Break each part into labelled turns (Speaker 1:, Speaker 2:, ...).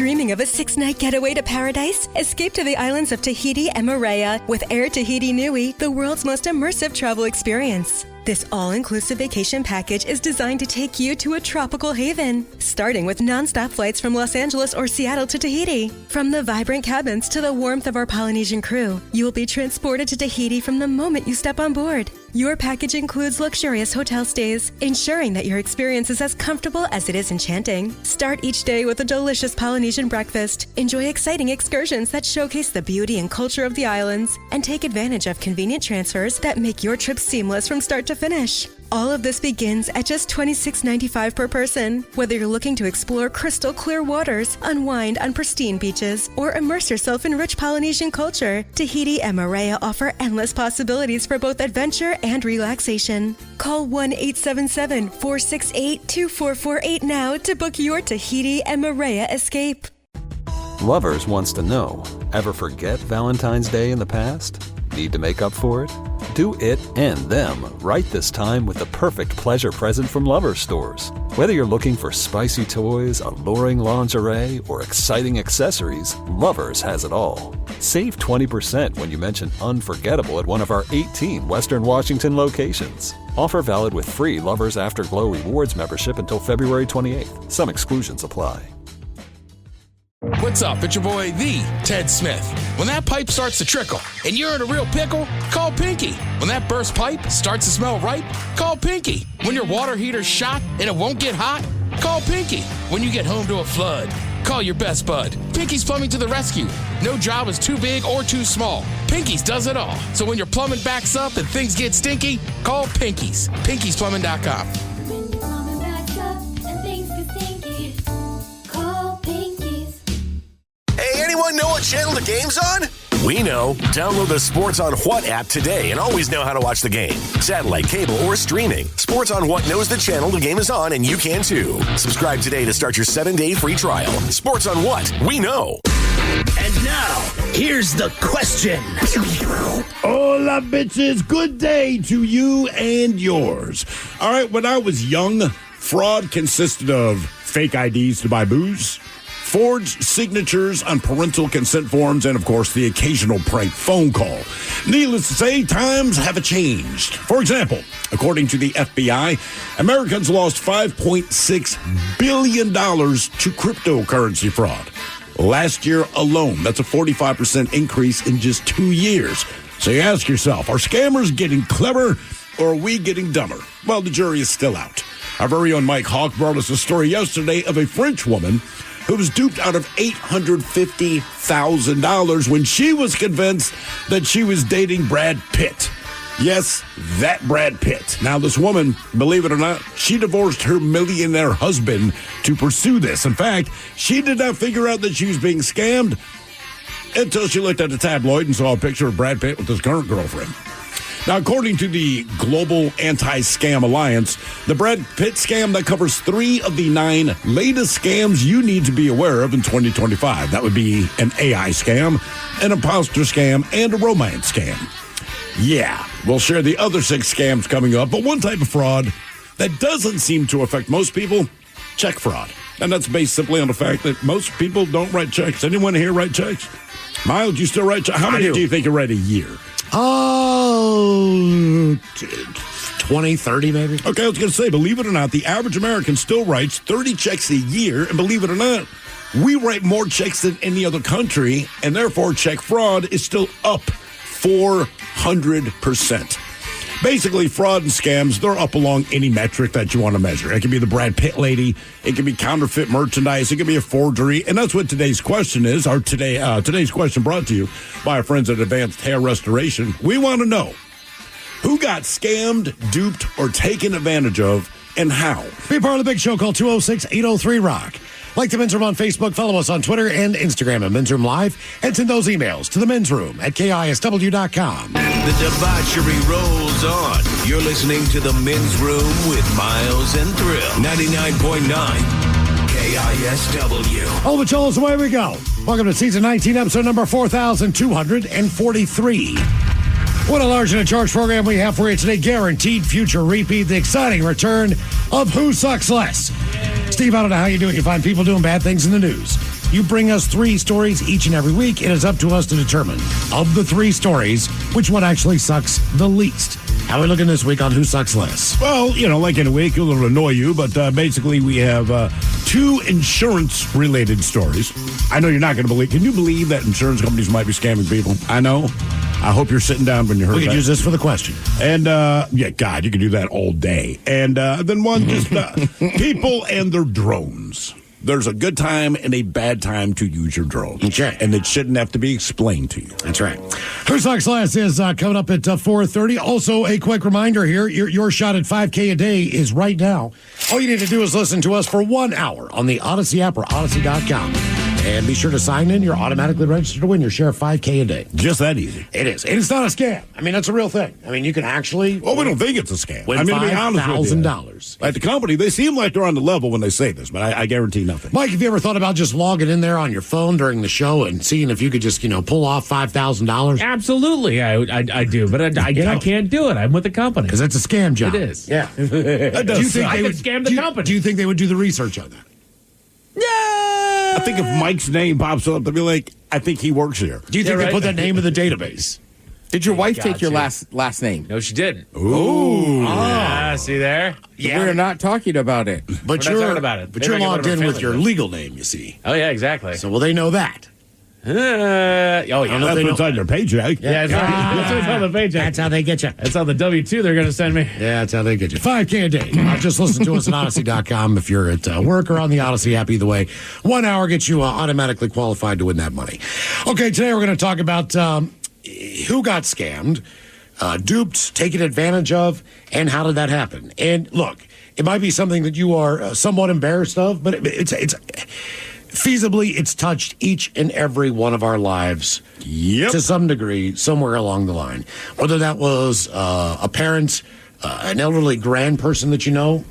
Speaker 1: Dreaming of a 6-night getaway to paradise? Escape to the islands of Tahiti and Moorea with Air Tahiti Nui, the world's most immersive travel experience. This all-inclusive vacation package is designed to take you to a tropical haven, starting with non-stop flights from Los Angeles or Seattle to Tahiti. From the vibrant cabins to the warmth of our Polynesian crew, you will be transported to Tahiti from the moment you step on board. Your package includes luxurious hotel stays, ensuring that your experience is as comfortable as it is enchanting. Start each day with a delicious Polynesian breakfast, enjoy exciting excursions that showcase the beauty and culture of the islands, and take advantage of convenient transfers that make your trip seamless from start to finish. All of this begins at just $26.95 per person. Whether you're looking to explore crystal clear waters, unwind on pristine beaches, or immerse yourself in rich Polynesian culture, Tahiti and Moorea offer endless possibilities for both adventure and relaxation. Call 1-877-468-2448 now to book your Tahiti and Moorea escape.
Speaker 2: Lovers wants to know, ever forget Valentine's Day in the past? Need to make up for it? Do it and them right this time with the perfect pleasure present from Lovers stores. Whether you're looking for spicy toys, alluring lingerie, or exciting accessories, Lovers has it all. Save 20% when you mention unforgettable at one of our 18 Western Washington locations. Offer valid with free Lovers Afterglow Rewards membership until February 28th. Some exclusions apply.
Speaker 3: What's up? It's your boy, the Ted Smith. When that pipe starts to trickle and you're in a real pickle, call Pinky. When that burst pipe starts to smell ripe, call Pinky. When your water heater's shot and it won't get hot, call Pinky. When you get home to a flood, call your best bud. Pinky's Plumbing to the rescue. No job is too big or too small. Pinky's does it all. So when your plumbing backs up and things get stinky, call Pinky's. Pinky'sPlumbing.com.
Speaker 4: Anyone know what channel the game's on? We know. Download the Sports on What app today and always know how to watch the game. Satellite, cable, or streaming. Sports on What knows the channel the game is on, and you can too. Subscribe today to start your 7-day free trial. Sports on What? We know.
Speaker 5: And now, here's the question.
Speaker 6: Hola, bitches. Good day to you and yours. All right, when I was young, fraud consisted of fake IDs to buy booze, forged signatures on parental consent forms, and, of course, the occasional prank phone call. Needless to say, times have changed. For example, according to the FBI, Americans lost $5.6 billion to cryptocurrency fraud. Last year alone, that's a 45% increase in just 2 years. So you ask yourself, are scammers getting clever or are we getting dumber? Well, the jury is still out. Our very own Mike Hawk brought us a story yesterday of a French woman who was duped out of $850,000 when she was convinced that she was dating Brad Pitt. Yes, that Brad Pitt. Now, this woman, believe it or not, she divorced her millionaire husband to pursue this. In fact, she did not figure out that she was being scammed until she looked at a tabloid and saw a picture of Brad Pitt with his current girlfriend. Now, according to the Global Anti-Scam Alliance, the Brad Pitt scam, that covers 3 of the 9 latest scams you need to be aware of in 2025. That would be an AI scam, an imposter scam, and a romance scam. Yeah, we'll share the other 6 scams coming up, but one type of fraud that doesn't seem to affect most people, check fraud. And that's based simply on the fact that most people don't write checks. Anyone here write checks? Miles, you still write checks? How many do you think you write a year?
Speaker 5: 20, 30 maybe.
Speaker 6: Okay, I was going to say, believe it or not, the average American still writes 30 checks a year. And believe it or not, we write more checks than any other country. And therefore, check fraud is still up 400%. Basically, fraud and scams, they're up along any metric that you want to measure. It can be the Brad Pitt lady. It can be counterfeit merchandise. It can be a forgery. And that's what today's question is. Today's question brought to you by our friends at Advanced Hair Restoration. We want to know who got scammed, duped, or taken advantage of, and how.
Speaker 5: Be part of the big show. Call 206-803-ROCK. Like the Men's Room on Facebook, follow us on Twitter and Instagram at Men's Room Live, and send those emails to the Men's Room at KISW.com.
Speaker 7: The debauchery rolls on. You're listening to the Men's Room with Miles and Thrill. 99.9 KISW.
Speaker 5: Oh, but Joel's away we go. Welcome to season 19, episode number 4,243. What a large and a charge program we have for you today. Guaranteed future repeat. The exciting return of Who Sucks Less. Steve, I don't know how you do it. You find people doing bad things in the news. You bring us 3 stories each and every week. It is up to us to determine, of the 3 stories, which one actually sucks the least. How are we looking this week on Who Sucks Less?
Speaker 6: Well, like in a week, it'll annoy you, but basically we have 2 insurance-related stories. I know you're not going to believe. Can you believe that insurance companies might be scamming people? I know. I hope you're sitting down when you heard that.
Speaker 5: We could use this for the question.
Speaker 6: And, God, you can do that all day. And then one, just people and their drones. There's a good time and a bad time to use your drone.
Speaker 5: Okay.
Speaker 6: And it shouldn't have to be explained to you.
Speaker 5: That's right. Who Sucks Less is coming up at 4:30. Also, a quick reminder here, your shot at $5K a day is right now. All you need to do is listen to us for 1 hour on the Odyssey app or Odyssey.com. And be sure to sign in. You're automatically registered to win your share of $5K a day.
Speaker 6: Just that easy.
Speaker 5: It is. And it's not a scam. I mean, that's a real thing. I mean, you can actually...
Speaker 6: Well, we don't think it's a scam.
Speaker 5: Win
Speaker 6: to be honest with you.
Speaker 5: $5,000.
Speaker 6: Like the company, they seem like they're on the level when they say this, but I guarantee nothing.
Speaker 5: Mike, have you ever thought about just logging in there on your phone during the show and seeing if you could just, pull off $5,000?
Speaker 8: Absolutely, I do, but I can't do it. I'm with the company.
Speaker 5: Because that's a scam job.
Speaker 8: It is.
Speaker 5: Yeah.
Speaker 6: That does
Speaker 5: Do you think
Speaker 8: I
Speaker 5: they
Speaker 8: could
Speaker 5: would
Speaker 8: scam the company.
Speaker 5: Do you think they would do the research on that?
Speaker 6: I think if Mike's name pops up, they'll be like, I think he works here.
Speaker 5: Do you think they put that name in the database?
Speaker 9: Did your wife take your
Speaker 8: Gotcha.
Speaker 9: last name?
Speaker 8: No, she didn't.
Speaker 6: Ooh.
Speaker 8: Yeah, see there?
Speaker 9: We're not talking about it.
Speaker 5: But
Speaker 8: We're not
Speaker 5: you're
Speaker 8: talking about it.
Speaker 5: But
Speaker 8: They
Speaker 5: you're
Speaker 8: might get
Speaker 5: logged
Speaker 8: one of
Speaker 5: in
Speaker 8: our
Speaker 5: with your
Speaker 8: family
Speaker 5: legal name, you see.
Speaker 8: Oh, yeah, exactly.
Speaker 5: So will they know that?
Speaker 8: Oh, yeah.
Speaker 6: That's what's on your paycheck.
Speaker 8: Yeah, that's what's on the paycheck.
Speaker 5: That's how they get you.
Speaker 8: That's on the W-2 they're going to send me.
Speaker 5: Yeah, that's how they get you. $5K a day. Just listen to us at Odyssey.com if you're at work or on the Odyssey app. Either way, 1 hour gets you automatically qualified to win that money. Okay, today we're going to talk about who got scammed, duped, taken advantage of, and how did that happen. And look, it might be something that you are somewhat embarrassed of, but it's feasibly, it's touched each and every one of our lives to some degree, somewhere along the line. Whether that was a parent, an elderly grand person that you know,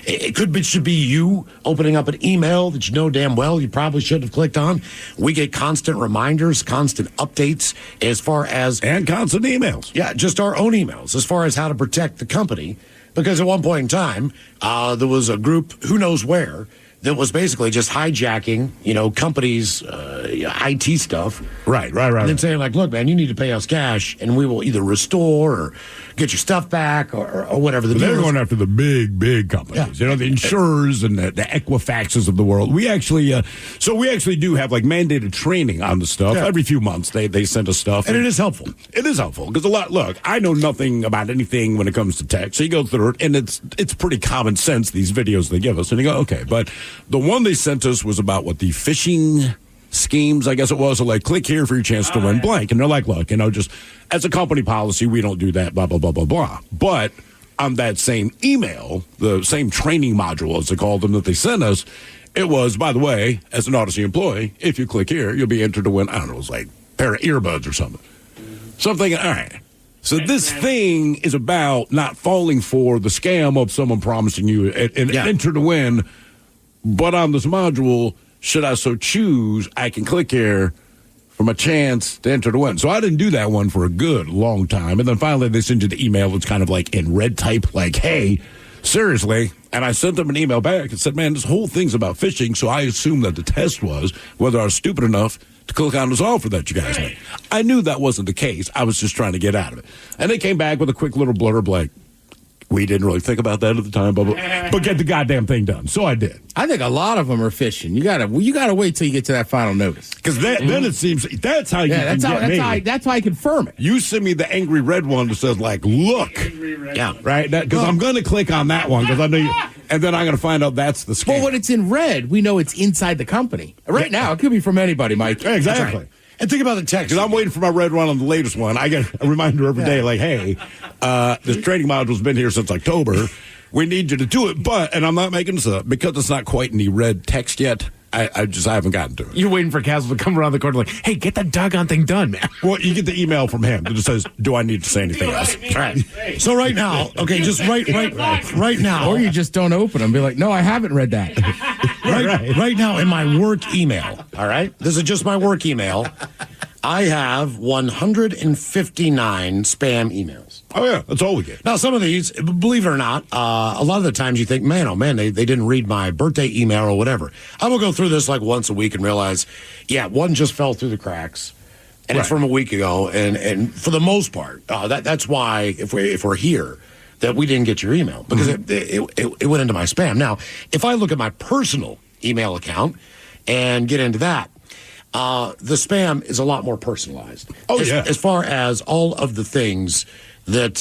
Speaker 5: should be you opening up an email that you know damn well you probably should have clicked on. We get constant reminders, constant updates as far as...
Speaker 6: And constant emails.
Speaker 5: Yeah, just our own emails as far as how to protect the company. Because at one point in time, there was a group, who knows where, that was basically just hijacking, companies' IT stuff.
Speaker 6: Right.
Speaker 5: And then saying, like, look, man, you need to pay us cash, and we will either restore or get your stuff back or whatever the deal
Speaker 6: They're
Speaker 5: is.
Speaker 6: going after the big companies.
Speaker 5: Yeah.
Speaker 6: The insurers and the Equifaxes of the world. We actually, do have, like, mandated training on the stuff.
Speaker 5: Yeah.
Speaker 6: Every few months, they send us stuff.
Speaker 5: And it is helpful.
Speaker 6: It is helpful because look, I know nothing about anything when it comes to tech. So you go through it, and it's pretty common sense, these videos they give us. And you go, okay. But the one they sent us was about what the phishing schemes, I guess it was. So like, click here for your chance to win blank. And they're like, look, just as a company policy, we don't do that, blah, blah, blah, blah, blah. But on that same email, the same training module, as they called them, that they sent us, it was, by the way, as an Odyssey employee, if you click here, you'll be entered to win, I don't know, it was like a pair of earbuds or something. So I'm thinking, all right. So this thing is about not falling for the scam of someone promising you an enter to win. But on this module, should I so choose, I can click here for my chance to enter to win. So I didn't do that one for a good long time. And then finally they send you the email that's kind of like in red type, like, hey, seriously. And I sent them an email back and said, man, this whole thing's about phishing. So I assumed that the test was whether I was stupid enough to click on this offer that you guys made. I knew that wasn't the case. I was just trying to get out of it. And they came back with a quick little blurb like, we didn't really think about that at the time, but get the goddamn thing done. So I did.
Speaker 9: I think a lot of them are phishing. You gotta wait till you get to that final notice.
Speaker 6: Because then it seems that's how you can get me.
Speaker 9: That's how I confirm it.
Speaker 6: You send me the angry red one that says like, look, right? Because I'm going to click on that one because I know you, and then I'm going to find out that's the scam.
Speaker 9: Well, when it's in red, we know it's inside the company. Right now, it could be from anybody, Mike.
Speaker 6: Exactly.
Speaker 5: And think about the text.
Speaker 6: Because I'm waiting for my red one on the latest one. I get a reminder every day, like, hey, this training module's been here since October. We need you to do it. And I'm not making this up, because it's not quite in the red text yet. I haven't gotten to it.
Speaker 8: You're waiting for Castle to come around the corner like, hey, get that doggone thing done, man.
Speaker 6: Well, you get the email from him that just says, do I need to say anything else?
Speaker 5: Right. So right now, okay, just right now.
Speaker 9: Or you just don't open them. Be like, no, I haven't read that.
Speaker 5: Right now in my work email, all right? This is just my work email. I have 159 spam emails.
Speaker 6: Oh, yeah, that's all we get.
Speaker 5: Now, some of these, believe it or not, a lot of the times you think, man, oh man, they didn't read my birthday email or whatever. I will go through this like once a week and realize, yeah, one just fell through the cracks. And it's from a week ago. And for the most part, that's why, if we're here, that we didn't get your email. Because it went into my spam. Now, if I look at my personal email account and get into that, the spam is a lot more personalized. As far as all of the things that,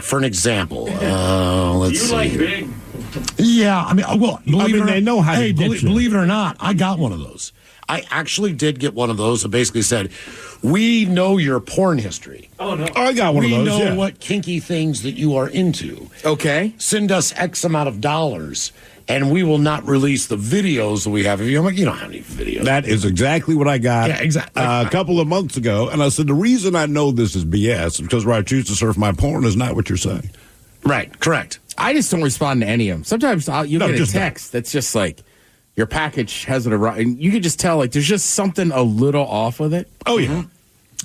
Speaker 5: for an example, let's see.
Speaker 8: Like big?
Speaker 5: Yeah, I mean, well,
Speaker 6: they know how to get you.
Speaker 5: Believe it or not, I got one of those. I actually did get one of those that basically said, we know your porn history.
Speaker 8: Oh, no.
Speaker 6: I got one of those,
Speaker 5: We know what kinky things that you are into.
Speaker 9: Okay.
Speaker 5: Send us X amount of dollars, and we will not release the videos that we have of you. I'm like, you don't have any videos.
Speaker 6: That is exactly what I got a couple of months ago. And I said, the reason I know this is BS is because where I choose to surf my porn is not what you're saying.
Speaker 5: Right, correct.
Speaker 9: I just don't respond to any of them. Sometimes you'll get a text that's just like, your package hasn't arrived. And you can just tell, like, there's just something a little off with it.
Speaker 6: Oh, yeah.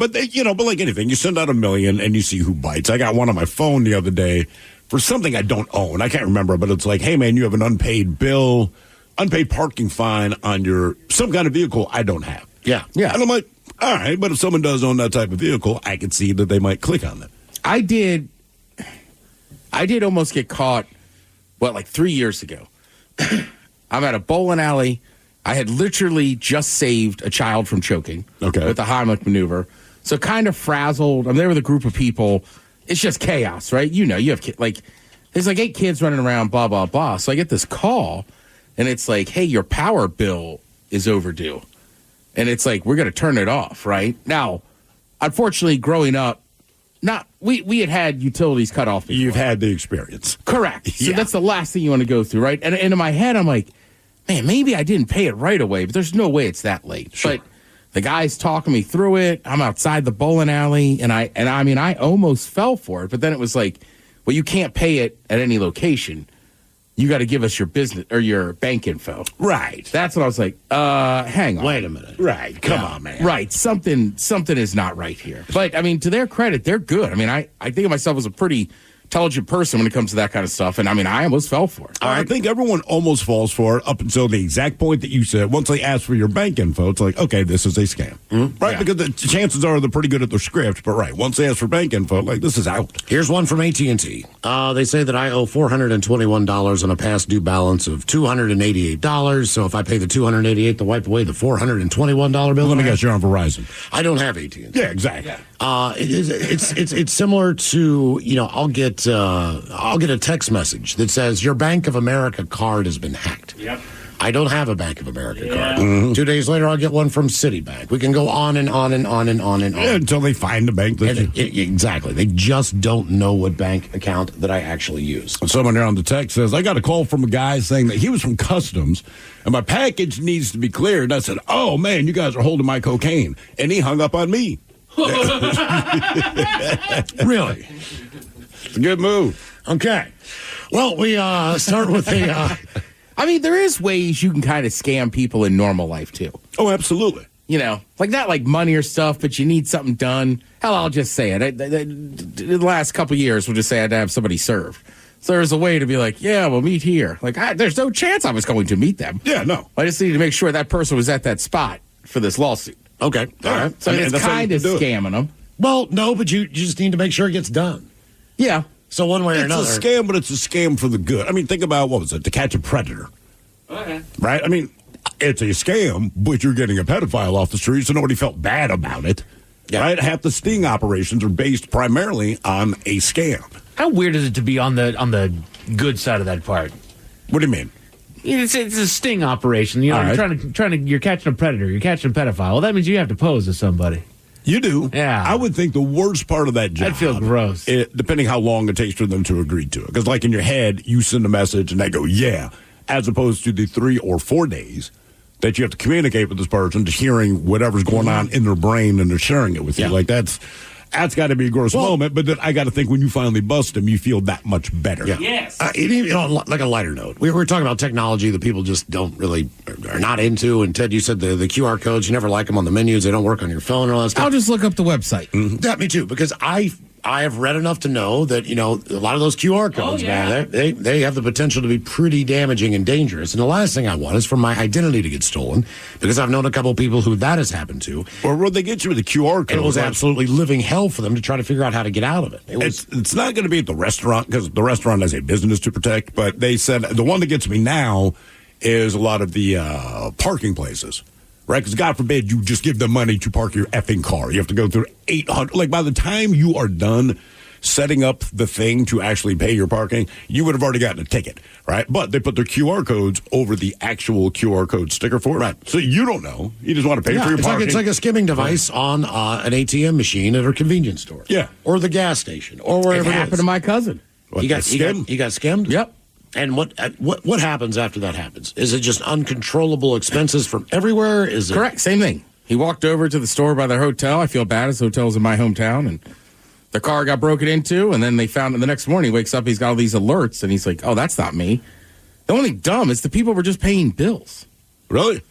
Speaker 6: But, but like anything, you send out 1 million and you see who bites. I got one on my phone the other day for something I don't own. I can't remember, but it's like, hey, man, you have an unpaid bill, unpaid parking fine on some kind of vehicle I don't have.
Speaker 5: Yeah.
Speaker 6: And I'm like, all right, but if someone does own that type of vehicle, I can see that they might click on that.
Speaker 9: I did almost get caught, like 3 years ago. I'm at a bowling alley. I had literally just saved a child from choking with the Heimlich maneuver. So kind of frazzled. I'm there with a group of people. It's just chaos, right? You know, you have kids. Like, there's like 8 kids running around, blah, blah, blah. So I get this call, and it's like, hey, your power bill is overdue. And it's like, we're going to turn it off, right? Now, unfortunately, growing up, we had utilities cut off before.
Speaker 6: You've had the experience.
Speaker 9: Correct. So that's the last thing you want to go through, right? And in my head, I'm like, man, maybe I didn't pay it right away, but there's no way it's that late. Sure. But the guy's talking me through it. I'm outside the bowling alley, and I almost fell for it. But then it was like, well, you can't pay it at any location. You got to give us your business or your bank info.
Speaker 6: Right.
Speaker 9: That's what I was like, hang on.
Speaker 5: Wait a minute.
Speaker 6: Right. Come on, man.
Speaker 9: Right. Something is not right here. But, I mean, to their credit, they're good. I mean, I think of myself as a pretty intelligent person when it comes to that kind of stuff. And, I mean, I almost fell for it.
Speaker 6: I think everyone almost falls for it up until the exact point that you said. Once they ask for your bank info, it's like, okay, this is a scam. Mm-hmm. Right? Yeah. Because the chances are they're pretty good at their script. But, right, once they ask for bank info, like, this is out.
Speaker 5: Here's one from AT&T. They say that I owe $421 on a past due balance of $288. So if I pay the $288 to wipe away the $421 bill.
Speaker 6: Let me guess, you're on Verizon.
Speaker 5: I don't have AT&T.
Speaker 6: Yeah, exactly. Yeah.
Speaker 5: It's similar to, I'll get a text message that says your Bank of America card has been hacked.
Speaker 8: Yep.
Speaker 5: I don't have a Bank of America card. Mm-hmm. 2 days later, I'll get one from Citibank. We can go on and on and on and on and on.
Speaker 6: Yeah, until they find the bank.
Speaker 5: Exactly. They just don't know what bank account that I actually use.
Speaker 6: Someone here on the text says, I got a call from a guy saying that he was from Customs and my package needs to be cleared. And I said, oh, man, you guys are holding my cocaine. And he hung up on me.
Speaker 5: Really?
Speaker 6: It's a good move.
Speaker 5: Okay. Well, we start with the...
Speaker 9: I mean, there is ways you can kind of scam people in normal life, too.
Speaker 6: Oh, absolutely.
Speaker 9: Like not like money or stuff, but you need something done. Hell, I'll just say it. The last couple of years, we'll just say I had to have somebody served. So there's a way to be like, yeah, we'll meet here. Like, there's no chance I was going to meet them.
Speaker 6: Yeah, no.
Speaker 9: I just needed to make sure that person was at that spot for this lawsuit.
Speaker 5: Okay. All right.
Speaker 9: So it's kind of scamming them.
Speaker 5: Well, no, but you just need to make sure it gets done.
Speaker 9: Yeah.
Speaker 5: So one way or another.
Speaker 6: It's a scam, but it's a scam for the good. I mean, think about, what was it, to catch a predator.
Speaker 8: Okay.
Speaker 6: Right? I mean, it's a scam, but you're getting a pedophile off the street, so nobody felt bad about it. Yeah. Right? Half the sting operations are based primarily on a scam.
Speaker 8: How weird is it to be on the good side of that part?
Speaker 6: What do you mean?
Speaker 8: It's a sting operation. You're you're catching a predator. You're catching a pedophile. Well, that means you have to pose to somebody.
Speaker 6: You do.
Speaker 8: Yeah.
Speaker 6: I would think the worst part of that job.
Speaker 8: I'd feel gross.
Speaker 6: Depending how long it takes for them to agree to it. Because, like, in your head, you send a message and they go, yeah, as opposed to the 3 or 4 days that you have to communicate with this person, just hearing whatever's going on in their brain and they're sharing it with you. Like, that's that's got to be a gross moment. But then I got to think when you finally bust them, you feel that much better.
Speaker 5: Yeah.
Speaker 8: Yes.
Speaker 5: Like a lighter note, we were talking about technology that people just don't really are not into. And Ted, you said the QR codes, you never like them on the menus. They don't work on your phone and all that stuff.
Speaker 9: I'll just look up the website.
Speaker 5: Mm-hmm. Yeah, me too, because I have read enough to know that, a lot of those QR codes, man, they have the potential to be pretty damaging and dangerous. And the last thing I want is for my identity to get stolen, because I've known a couple of people who that has happened to.
Speaker 6: Or would they get you with a QR code?
Speaker 5: And it was absolutely living hell for them to try to figure out how to get out of it.
Speaker 6: It's not going to be at the restaurant, because the restaurant has a business to protect. But they said the one that gets me now is a lot of the parking places. Right, because God forbid you just give them money to park your effing car. You have to go through 800. Like, by the time you are done setting up the thing to actually pay your parking, you would have already gotten a ticket, right? But they put their QR codes over the actual QR code sticker for it. Right. So you don't know. You just want to pay for your parking.
Speaker 5: It's like a skimming device on an ATM machine at a convenience store.
Speaker 6: Yeah.
Speaker 5: Or the gas station, or wherever
Speaker 9: It happened to my cousin.
Speaker 5: He got skimmed?
Speaker 9: Yep.
Speaker 5: And what happens after that happens? Is it just uncontrollable expenses from everywhere? Is it
Speaker 9: Correct. Same thing. He walked over to the store by the hotel. I feel bad. His hotel's in my hometown, and the car got broken into. And then they found it the next morning. He wakes up, he's got all these alerts, and he's like, "Oh, that's not me." The only dumb is the people were just paying bills.
Speaker 6: Really?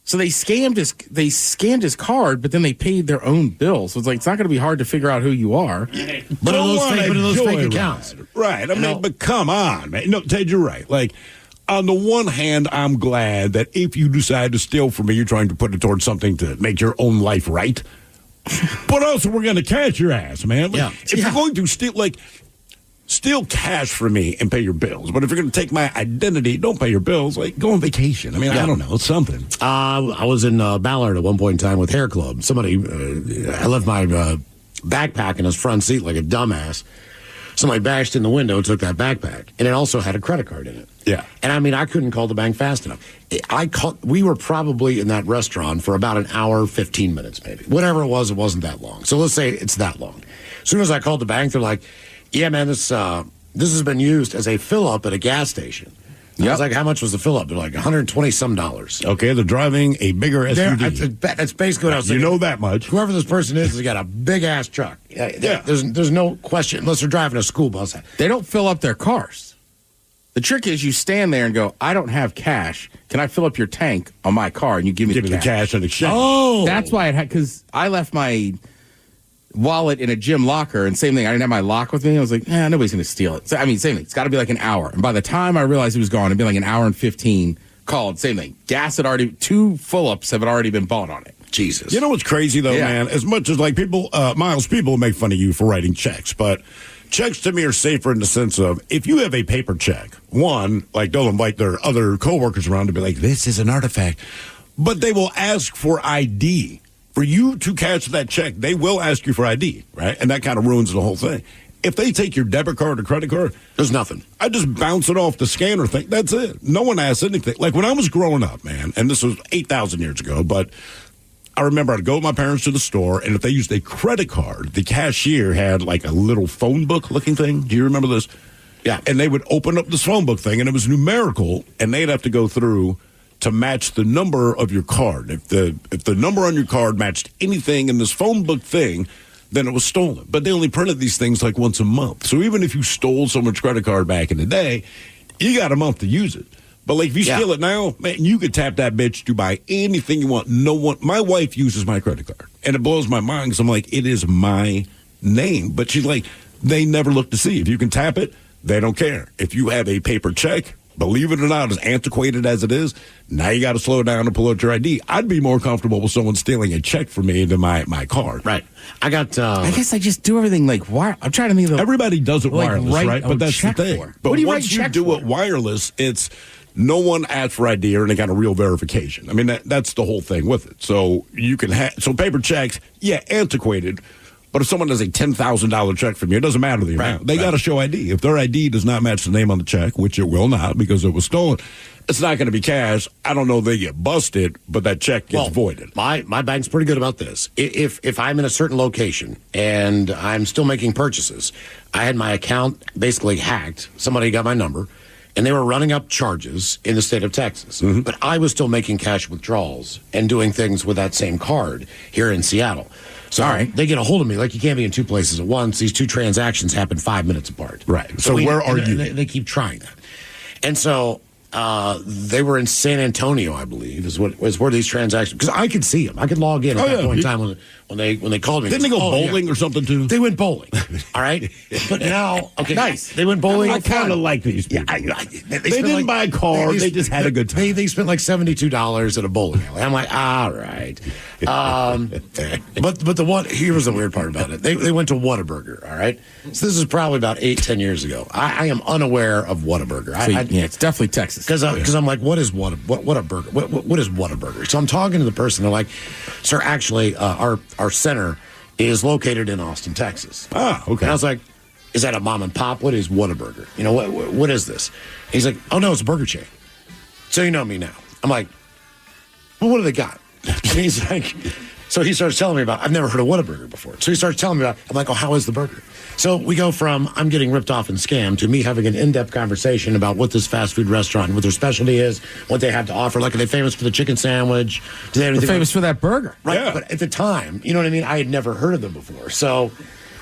Speaker 9: So they scanned his card, but then they paid their own bill. So it's like, it's not going to be hard to figure out who you are.
Speaker 5: But in those fake accounts.
Speaker 6: Right. I mean, but come on, man. No, Ted, you're right. Like, on the one hand, I'm glad that if you decide to steal from me, you're trying to put it towards something to make your own life right. But also, we're going to catch your ass, man. Like, if you're going to steal cash from me and pay your bills. But if you're going to take my identity, don't pay your bills. Like, go on vacation. I mean, I don't know. It's something.
Speaker 5: I was in Ballard at one point in time with Hair Club. Somebody, I left my backpack in his front seat like a dumbass. Somebody bashed in the window, took that backpack, and it also had a credit card in it.
Speaker 6: Yeah.
Speaker 5: And I mean, I couldn't call the bank fast enough. We were probably in that restaurant for about an hour, 15 minutes, maybe. Whatever it wasn't that long. So let's say it's that long. As soon as I called the bank, they're like, "Yeah, man, this has been used as a fill-up at a gas station." I was like, "How much was the fill-up?" They're like, $120-some.
Speaker 6: Okay, they're driving a bigger SUV.
Speaker 5: That's basically what I was thinking.
Speaker 6: You know that much.
Speaker 5: Whoever this person is has got a big-ass truck. There's no question, unless they're driving a school bus.
Speaker 9: They don't fill up their cars. The trick is you stand there and go, "I don't have cash. Can I fill up your tank on my car?" And you give me the
Speaker 6: cash in exchange.
Speaker 5: Oh.
Speaker 9: That's why because I left my wallet in a gym locker, and same thing, I didn't have my lock with me. I was like, nobody's going to steal it. So, I mean, same thing. It's got to be like an hour. And by the time I realized it was gone, it'd be like an hour and 15 called. Same thing. Gas had already, 2 fill-ups have already been bought on it.
Speaker 5: Jesus.
Speaker 6: You know what's crazy, though, man? As much as, like, people, Miles, people make fun of you for writing checks, but checks to me are safer in the sense of if you have a paper check, one, like, they'll invite their other coworkers around to be like, "This is an artifact." But they will ask for ID. For you to cash that check, they will ask you for ID, right? And that kind of ruins the whole thing. If they take your debit card or credit card,
Speaker 5: there's nothing.
Speaker 6: I just bounce it off the scanner thing. That's it. No one asks anything. Like when I was growing up, man, and this was 8,000 years ago, but I remember I'd go with my parents to the store, and if they used a credit card, the cashier had like a little phone book looking thing. Do you remember this?
Speaker 5: Yeah.
Speaker 6: And they would open up this phone book thing, and it was numerical, and they'd have to go through to match the number of your card. If the number on your card matched anything in this phone book thing, then it was stolen. But they only printed these things like once a month. So even if you stole someone's credit card back in the day, you got a month to use it. But like if you steal it now, man, you could tap that bitch to buy anything you want. No one. My wife uses my credit card, and it blows my mind because I'm like, it is my name. But she's like, they never look to see if you can tap it. They don't care. If you have a paper check, believe it or not, as antiquated as it is, now you got to slow down and pull out your ID. I'd be more comfortable with someone stealing a check from me than my card.
Speaker 5: Right. I
Speaker 9: guess I just do everything like wire. I'm trying to think of
Speaker 6: everybody does it wireless, right? But that's the thing. But
Speaker 9: what do you
Speaker 6: once you do it wireless, it's no one asks for ID or any kind of real verification. I mean, that's the whole thing with it. So you can so paper checks, antiquated. But if someone does a $10,000 check from you, it doesn't matter the amount. They got to show ID. If their ID does not match the name on the check, which it will not because it was stolen, it's not going to be cash. I don't know if they get busted, but that check gets voided.
Speaker 5: My bank's pretty good about this. If I'm in a certain location and I'm still making purchases, I had my account basically hacked. Somebody got my number, and they were running up charges in the state of Texas. But I was still making cash withdrawals and doing things with that same card here in Seattle. So they get a hold of me like you can't be in two places at once. These two transactions happen 5 minutes apart.
Speaker 6: Right. So where are you?
Speaker 5: They keep trying that. And so they were in San Antonio, I believe, is where these transactions. Because I could see them. I could log in at that point in time when they called me.
Speaker 6: Didn't they go bowling or something too?
Speaker 5: They went bowling. All right. But now, nice. They went bowling.
Speaker 6: I kind of like these people. Yeah, they didn't buy a car. They just had a good time.
Speaker 5: They spent like $72 at a bowling alley. I'm like, all right. But the one here was the weird part about it. They went to Whataburger. All right. So this is probably about 8-10 years ago. I am unaware of Whataburger.
Speaker 9: It's definitely Texas.
Speaker 5: Because I'm like, what is Whataburger? What is Whataburger? So I'm talking to the person. They're like, sir, actually, our center is located in Austin, Texas.
Speaker 6: Ah, okay.
Speaker 5: And I was like, is that a mom and pop? What is Whataburger? You know, what is this? He's like, oh, no, it's a burger chain. So you know me now. I'm like, well, what do they got? And he's like, so he starts telling me about, I've never heard of Whataburger before. So he starts telling me about, I'm like, oh, how is the burger? So we go from I'm getting ripped off and scammed to me having an in-depth conversation about what this fast food restaurant, what their specialty is, what they have to offer. Like, are they famous for the chicken sandwich? Do they have anything?
Speaker 9: They're famous for that burger.
Speaker 5: Right.
Speaker 6: Yeah.
Speaker 5: But at the time, you know what I mean? I had never heard of them before. So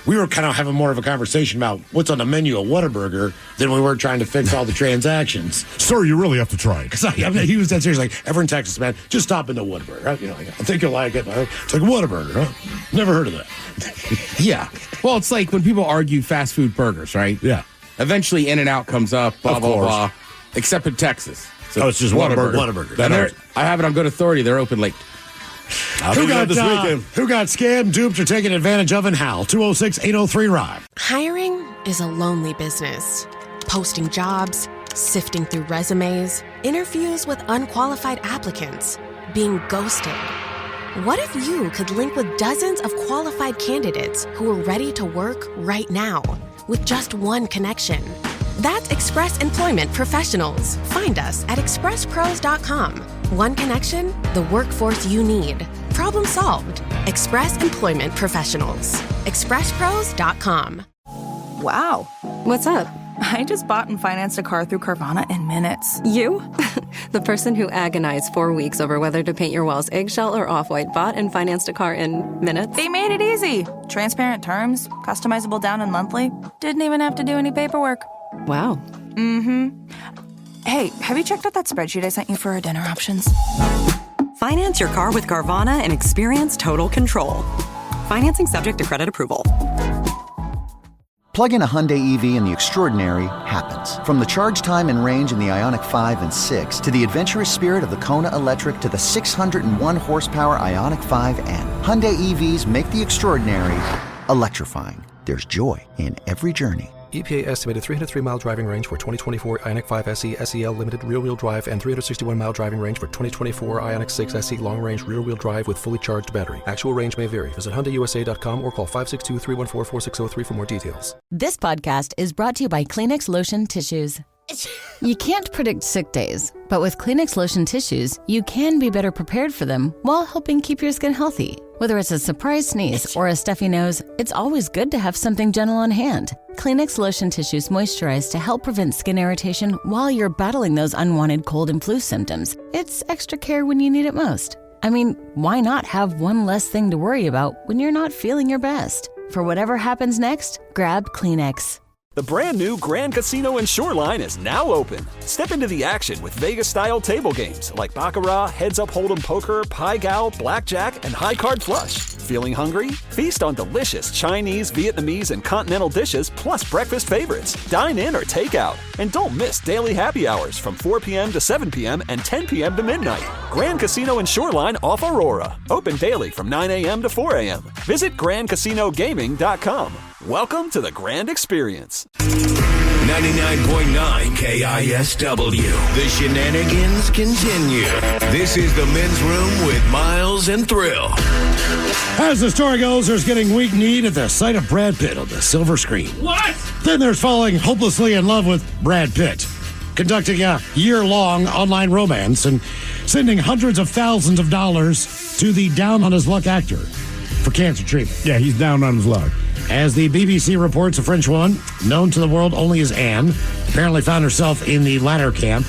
Speaker 5: we were kind of having more of a conversation about what's on the menu of Whataburger than we were trying to fix all the transactions.
Speaker 6: Sir, you really have to try it.
Speaker 5: Because he was that serious, like, ever in Texas, man, just stop into Whataburger. Right? You know, like, I think you'll like it. It's like, Whataburger, huh? Never heard of that.
Speaker 9: Yeah. Well, it's like when people argue fast food burgers, right?
Speaker 6: Yeah.
Speaker 9: Eventually, In-N-Out comes up, blah, blah, blah. Except in Texas. So
Speaker 5: it's just Whataburger.
Speaker 9: I have it on good authority. They're open late.
Speaker 5: Who got scammed, duped, or taken advantage of, and how? 206-803-RIDE.
Speaker 10: Hiring is a lonely business. Posting jobs, sifting through resumes, interviews with unqualified applicants, being ghosted. What if you could link with dozens of qualified candidates who are ready to work right now with just one connection? That's Express Employment Professionals. Find us at expresspros.com. One connection, the workforce you need. Problem solved. Express Employment Professionals. expresspros.com.
Speaker 11: Wow.
Speaker 12: What's up?
Speaker 11: I just bought and financed a car through Carvana in minutes.
Speaker 12: You? The person who agonized 4 weeks over whether to paint your walls eggshell or off-white bought and financed a car in minutes?
Speaker 11: They made it easy. Transparent terms, customizable down and monthly. Didn't even have to do any paperwork.
Speaker 12: Wow.
Speaker 11: Mm-hmm. Hey, have you checked out that spreadsheet I sent you for our dinner options?
Speaker 13: Finance your car with Carvana and experience total control. Financing subject to credit approval.
Speaker 14: Plug in a Hyundai EV and the extraordinary happens. From the charge time and range in the Ioniq 5 and 6 to the adventurous spirit of the Kona Electric to the 601 horsepower Ioniq 5N. Hyundai EVs make the extraordinary electrifying. There's joy in every journey.
Speaker 15: EPA estimated 303-mile driving range for 2024 Ioniq 5 SE SEL limited rear-wheel drive and 361-mile driving range for 2024 Ioniq 6 SE long-range rear-wheel drive with fully charged battery. Actual range may vary. Visit HyundaiUSA.com or call 562-314-4603 for more details.
Speaker 16: This podcast is brought to you by Kleenex Lotion Tissues. You can't predict sick days, but with Kleenex Lotion Tissues, you can be better prepared for them while helping keep your skin healthy. Whether it's a surprise sneeze or a stuffy nose, it's always good to have something gentle on hand. Kleenex Lotion Tissues moisturize to help prevent skin irritation while you're battling those unwanted cold and flu symptoms. It's extra care when you need it most. I mean, why not have one less thing to worry about when you're not feeling your best? For whatever happens next, grab Kleenex.
Speaker 2: The brand new Grand Casino in Shoreline is now open. Step into the action with Vegas-style table games like Baccarat, Heads Up Hold'em Poker, Pai Gow, Blackjack, and High Card Flush. Feeling hungry? Feast on delicious Chinese, Vietnamese, and continental dishes plus breakfast favorites. Dine in or take out. And don't miss daily happy hours from 4 p.m. to 7 p.m. and 10 p.m. to midnight. Grand Casino in Shoreline off Aurora. Open daily from 9 a.m. to 4 a.m. Visit GrandCasinoGaming.com. Welcome to the Grand Experience.
Speaker 7: 99.9 KISW. The shenanigans continue. This is the Men's Room with Miles and Thrill.
Speaker 5: As the story goes, there's getting weak kneed at the sight of Brad Pitt on the silver screen.
Speaker 8: What?
Speaker 5: Then there's falling hopelessly in love with Brad Pitt, conducting a year-long online romance and sending hundreds of thousands of dollars to the down-on-his-luck actor for cancer treatment.
Speaker 6: Yeah, he's down on his luck.
Speaker 5: As the BBC reports, a French woman, known to the world only as Anne, apparently found herself in the latter camp.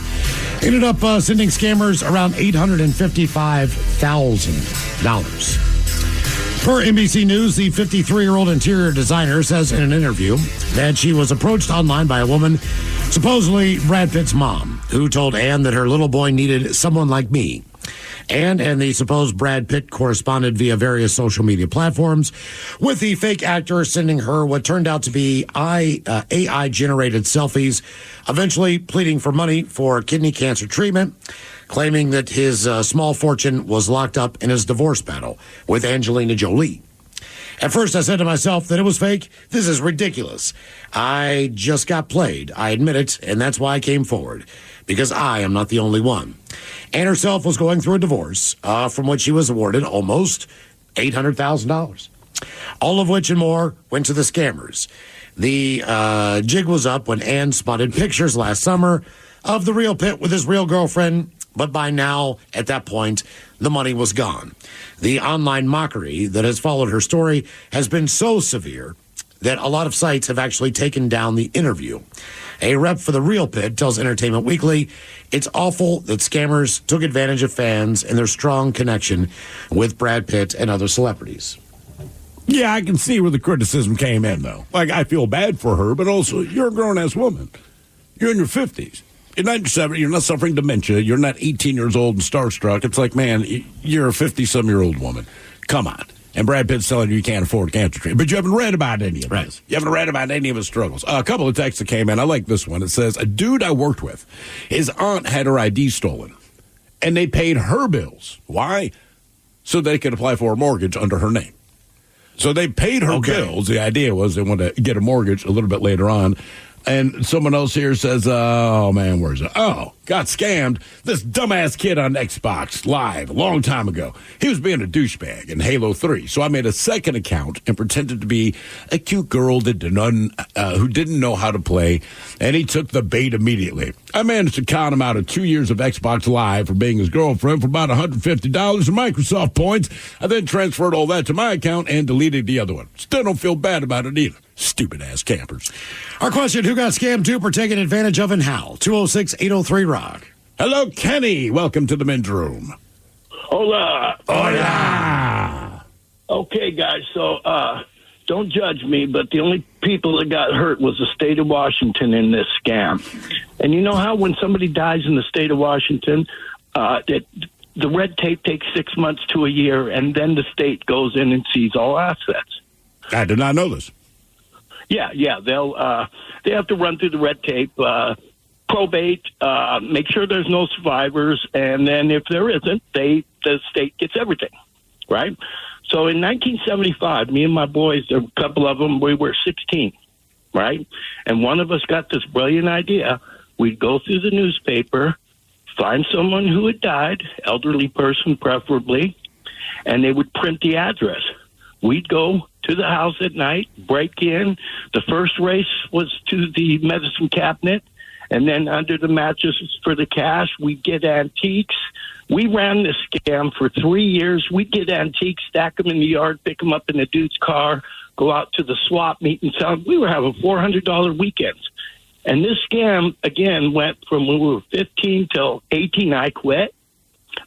Speaker 5: Ended up sending scammers around $855,000. Per NBC News, the 53-year-old interior designer says in an interview that she was approached online by a woman, supposedly Brad Pitt's mom, who told Ann that her little boy needed someone like me. Ann and the supposed Brad Pitt corresponded via various social media platforms, with the fake actor sending her what turned out to be AI-generated selfies, eventually pleading for money for kidney cancer treatment, claiming that his small fortune was locked up in his divorce battle with Angelina Jolie. At first, I said to myself that it was fake. This is ridiculous. I just got played. I admit it, and that's why I came forward, because I am not the only one. Anne herself was going through a divorce, from which she was awarded almost $800,000. All of which and more went to the scammers. The jig was up when Anne spotted pictures last summer of the real Pitt with his real girlfriend, but by now, at that point, the money was gone. The online mockery that has followed her story has been so severe that a lot of sites have actually taken down the interview. A rep for the real Pitt tells Entertainment Weekly, it's awful that scammers took advantage of fans and their strong connection with Brad Pitt and other celebrities.
Speaker 6: Yeah, I can see where the criticism came in, though. Like, I feel bad for her, but also, you're a grown-ass woman. You're in your 50s. You're not 70, you're not suffering dementia. You're not 18 years old and starstruck. It's like, man, you're a 50-some-year-old woman. Come on. And Brad Pitt's telling you can't afford cancer treatment. But you haven't read about any of this. You haven't read about any of his struggles. A couple of texts that came in. I like this one. It says, a dude I worked with, his aunt had her ID stolen. And they paid her bills. Why? So they could apply for a mortgage under her name. So they paid her bills. The idea was they wanted to get a mortgage a little bit later on. And someone else here says, oh, man, where's it? Oh, got scammed. This dumbass kid on Xbox Live a long time ago. He was being a douchebag in Halo 3. So I made a second account and pretended to be a cute girl that who didn't know how to play. And he took the bait immediately. I managed to con him out of 2 years of Xbox Live for being his girlfriend for about $150 in Microsoft points. I then transferred all that to my account and deleted the other one. Still don't feel bad about it either. Stupid-ass campers.
Speaker 5: Our question, who got scammed to or taken advantage of and how? 206-803-ROCK.
Speaker 6: Hello, Kenny. Welcome to the men's room.
Speaker 17: Hola.
Speaker 6: Hola.
Speaker 17: Okay, guys, so don't judge me, but the only people that got hurt was the state of Washington in this scam. And you know how when somebody dies in the state of Washington, the red tape takes 6 months to a year, and then the state goes in and sees all assets.
Speaker 6: I did not know this.
Speaker 17: Yeah, they have to run through the red tape, probate, make sure there's no survivors, and then if there isn't, the state gets everything, right? So in 1975, me and my boys, a couple of them, we were 16, right? And one of us got this brilliant idea. We'd go through the newspaper, find someone who had died, elderly person preferably, and they would print the address. We'd go to the house at night, break in. The first race was to the medicine cabinet, and then under the mattresses for the cash, we'd get antiques. We ran this scam for 3 years. We'd get antiques, stack them in the yard, pick them up in the dude's car, go out to the swap meet and sell them. We were having $400 weekends. And this scam, again, went from when we were 15 till 18, I quit.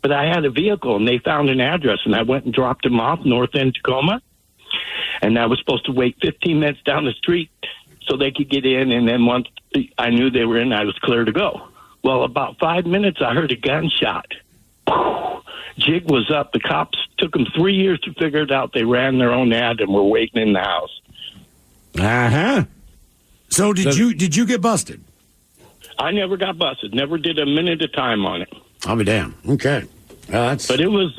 Speaker 17: But I had a vehicle, and they found an address, and I went and dropped them off, North End, Tacoma. And I was supposed to wait 15 minutes down the street so they could get in, and then once I knew they were in, I was clear to go. Well, about 5 minutes, I heard a gunshot. Jig was up. The cops took them 3 years to figure it out. They ran their own ad and were waiting in the house.
Speaker 5: Uh-huh. So did you get busted?
Speaker 17: I never got busted. Never did a minute of time on it.
Speaker 5: I'll be damned. Okay.
Speaker 17: But it was...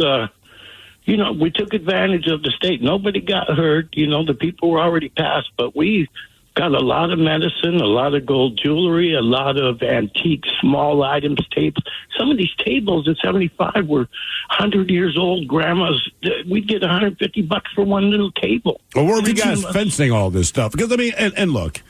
Speaker 17: we took advantage of the state. Nobody got hurt. The people were already passed, but we got a lot of medicine, a lot of gold jewelry, a lot of antique small items, tapes. Some of these tables at 75 were 100 years old. Grandma's, we'd get $150 for one little table.
Speaker 6: Well, where were you guys fencing all this stuff? Because, I mean, and look,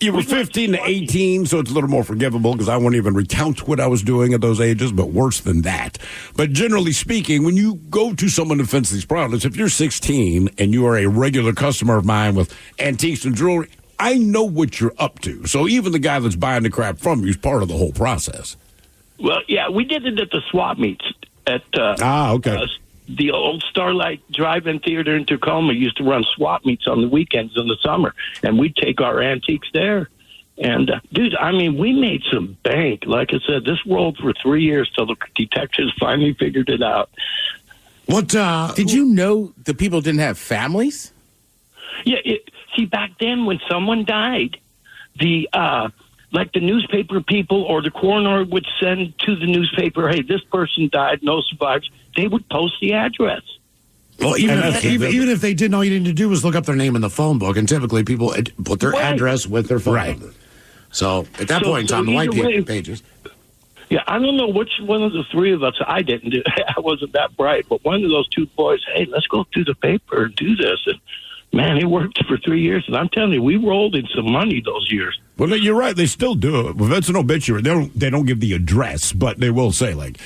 Speaker 6: you were 15 to 18, so it's a little more forgivable because I won't even recount what I was doing at those ages, but worse than that. But generally speaking, when you go to someone to fence these products, if you're 16 and you are a regular customer of mine with antiques and jewelry, I know what you're up to. So even the guy that's buying the crap from you is part of the whole process.
Speaker 17: Well, yeah, we did it at the swap meets at the old Starlight Drive-In Theater in Tacoma. Used to run swap meets on the weekends in the summer, and we'd take our antiques there. And, dude, I mean, we made some bank. Like I said, this rolled for 3 years till the detectives finally figured it out.
Speaker 5: What
Speaker 9: did you know the people didn't have families?
Speaker 17: Yeah, see, back then when someone died, the newspaper people or the coroner would send to the newspaper, hey, this person died, no survivors. They would post the address.
Speaker 5: Well, even if they didn't, all you needed to do was look up their name in the phone book, and typically people put their address with their phone number. So at that point in time, the white pages.
Speaker 17: Yeah, I don't know which one of the three of us, I didn't do I wasn't that bright, but one of those two boys, hey, let's go through the paper and do this. And man, it worked for 3 years, and I'm telling you, we rolled in some money those years.
Speaker 6: Well, you're right. They still do it. If it's an obituary, they don't give the address, but they will say, like,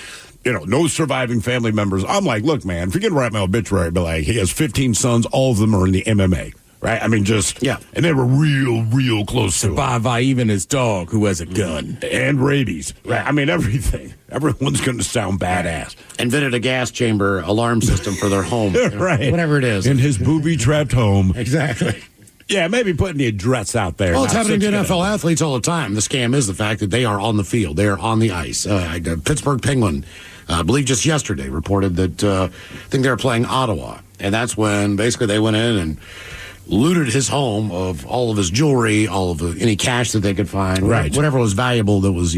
Speaker 6: no surviving family members. I'm like, look, man, if you're going to write my obituary, be like, he has 15 sons, all of them are in the MMA, right? I mean, and they were real close to
Speaker 9: Survive by even his dog, who has a gun.
Speaker 6: And rabies, right? I mean, everything. Everyone's going to sound badass.
Speaker 5: Invented a gas chamber alarm system for their home.
Speaker 6: Right.
Speaker 5: Whatever it is.
Speaker 6: In his booby-trapped home.
Speaker 5: Exactly.
Speaker 6: Yeah, maybe putting the address out there.
Speaker 5: Well, it's happening to NFL athletes all the time. The scam is the fact that they are on the field. They are on the ice. Pittsburgh Penguin, I believe just yesterday, reported that I think they were playing Ottawa. And that's when basically they went in and looted his home of all of his jewelry, all of any cash that they could find.
Speaker 6: Right.
Speaker 5: Whatever was valuable that was,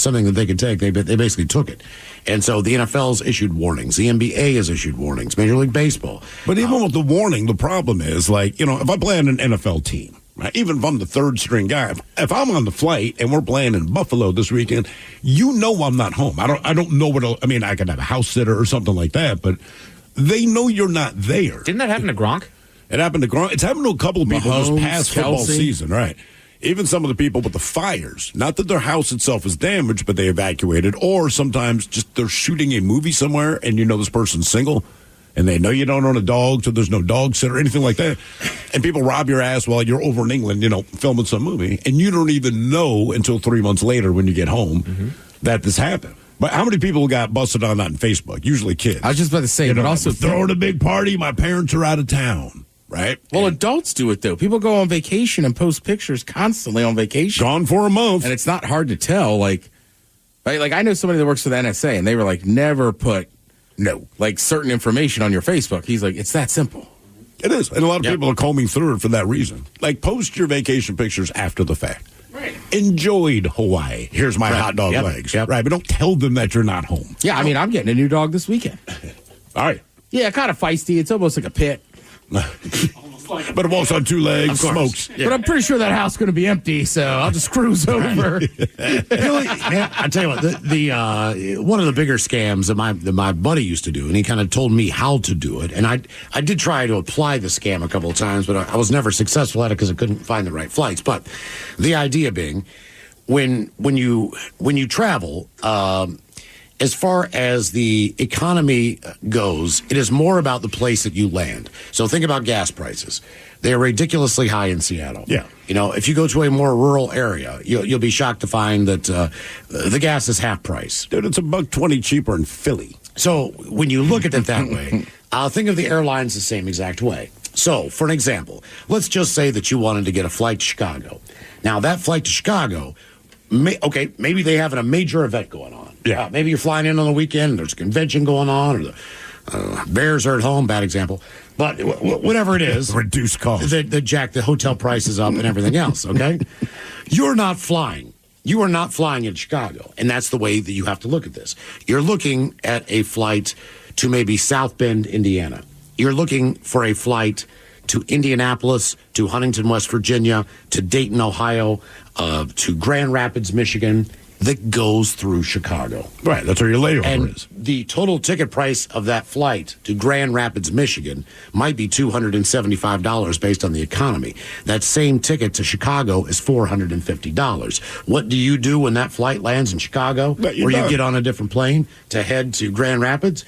Speaker 5: something that they could take, they basically took it. And so the NFL's issued warnings. The NBA has issued warnings. Major League Baseball.
Speaker 6: But even with the warning, the problem is, like, if I play on an NFL team, right, even if I'm the third string guy, if I'm on the flight and we're playing in Buffalo this weekend, I'm not home. I don't know I could have a house sitter or something like that, but they know you're not there.
Speaker 8: Didn't that happen to Gronk?
Speaker 6: It happened to Gronk. It's happened to a couple of people
Speaker 9: Mahomes,
Speaker 6: this past football
Speaker 9: Kelsey.
Speaker 6: season, right? Even some of the people with the fires, not that their house itself is damaged, but they evacuated, or sometimes just they're shooting a movie somewhere and this person's single and they know you don't own a dog, so there's no dog sitter or anything like that. And people rob your ass while you're over in England, filming some movie, and you don't even know until 3 months later when you get home that this happened. But how many people got busted on that on Facebook? Usually kids.
Speaker 9: I was just about to say, but also
Speaker 6: throwing a big party, my parents are out of town. Right.
Speaker 9: Well, adults do it, though. People go on vacation and post pictures constantly on vacation.
Speaker 6: Gone for a month.
Speaker 9: And it's not hard to tell. Like I know somebody that works for the NSA, and they were like, never put certain information on your Facebook. He's like, it's that simple.
Speaker 6: It is. And a lot of people are combing through it for that reason. Like, post your vacation pictures after the fact.
Speaker 9: Right.
Speaker 6: Enjoyed Hawaii. Here's my hot dog legs. Yep. Right. But don't tell them that you're not home.
Speaker 9: Yeah. I mean, I'm getting a new dog this weekend.
Speaker 6: All right.
Speaker 9: Yeah. Kind of feisty. It's almost like a pit.
Speaker 6: But it walks on two legs, smokes.
Speaker 9: Yeah. But I'm pretty sure that house is going to be empty, so I'll just cruise over.
Speaker 5: I tell you what, the one of the bigger scams that my buddy used to do, and he kind of told me how to do it, and I did try to apply the scam a couple of times, but I was never successful at it because I couldn't find the right flights. But the idea being, when you travel, as far as the economy goes, it is more about the place that you land. So think about gas prices. They are ridiculously high in Seattle.
Speaker 6: Yeah.
Speaker 5: If you go to a more rural area, you'll be shocked to find that the gas is half price.
Speaker 6: Dude, it's $1.20 cheaper in Philly.
Speaker 5: So when you look at it that way, think of the airlines the same exact way. So, for an example, let's just say that you wanted to get a flight to Chicago. Now, that flight to Chicago, maybe they have a major event going on.
Speaker 6: Yeah.
Speaker 5: Maybe you're flying in on the weekend, and there's a convention going on, or the Bears are at home, bad example. But whatever it is.
Speaker 6: Reduced cost.
Speaker 5: That jack the hotel prices up and everything else, okay? You're not flying. You are not flying in Chicago, and that's the way that you have to look at this. You're looking at a flight to maybe South Bend, Indiana. You're looking for a flight to Indianapolis, to Huntington, West Virginia, to Dayton, Ohio, to Grand Rapids, Michigan, that goes through Chicago.
Speaker 6: Right, that's where your layover is.
Speaker 5: The total ticket price of that flight to Grand Rapids, Michigan might be $275 based on the economy. That same ticket to Chicago is $450. What do you do when that flight lands in Chicago, or you get on a different plane to head to Grand Rapids?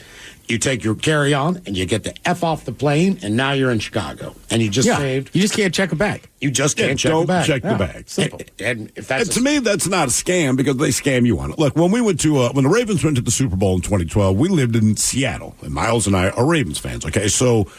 Speaker 5: You take your carry-on, and you get the F off the plane, and now you're in Chicago. And you just saved.
Speaker 9: You just can't check a bag.
Speaker 5: You just can't check a
Speaker 6: don't
Speaker 5: bag.
Speaker 6: check the bag.
Speaker 9: Simple.
Speaker 5: And if that's
Speaker 6: to me, that's not a scam because they scam you on it. Look, when we went to when the Ravens went to the Super Bowl in 2012, we lived in Seattle, and Miles and I are Ravens fans. Okay, so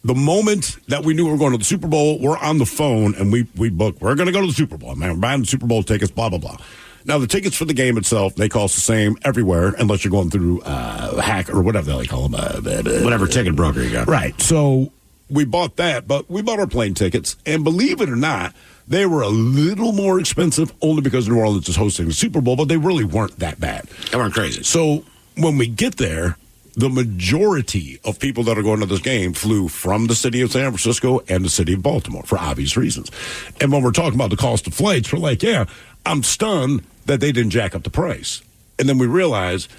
Speaker 6: the moment that we knew we were going to the Super Bowl, we're on the phone and we booked. We're going to go to the Super Bowl. Man, we're buying the Super Bowl tickets. Blah blah blah. Now, the tickets for the game itself, they cost the same everywhere unless you're going through Hack or whatever they call them.
Speaker 5: whatever ticket broker you got.
Speaker 6: Right. So we bought that, but we bought our plane tickets. And believe it or not, they were a little more expensive only because New Orleans is hosting the Super Bowl, but they really weren't that bad.
Speaker 5: They weren't crazy.
Speaker 6: So when we get there, the majority of people that are going to this game flew from the city of San Francisco and the city of Baltimore for obvious reasons. And when we're talking about the cost of flights, we're like, yeah, I'm stunned that they didn't jack up the price. And then we realized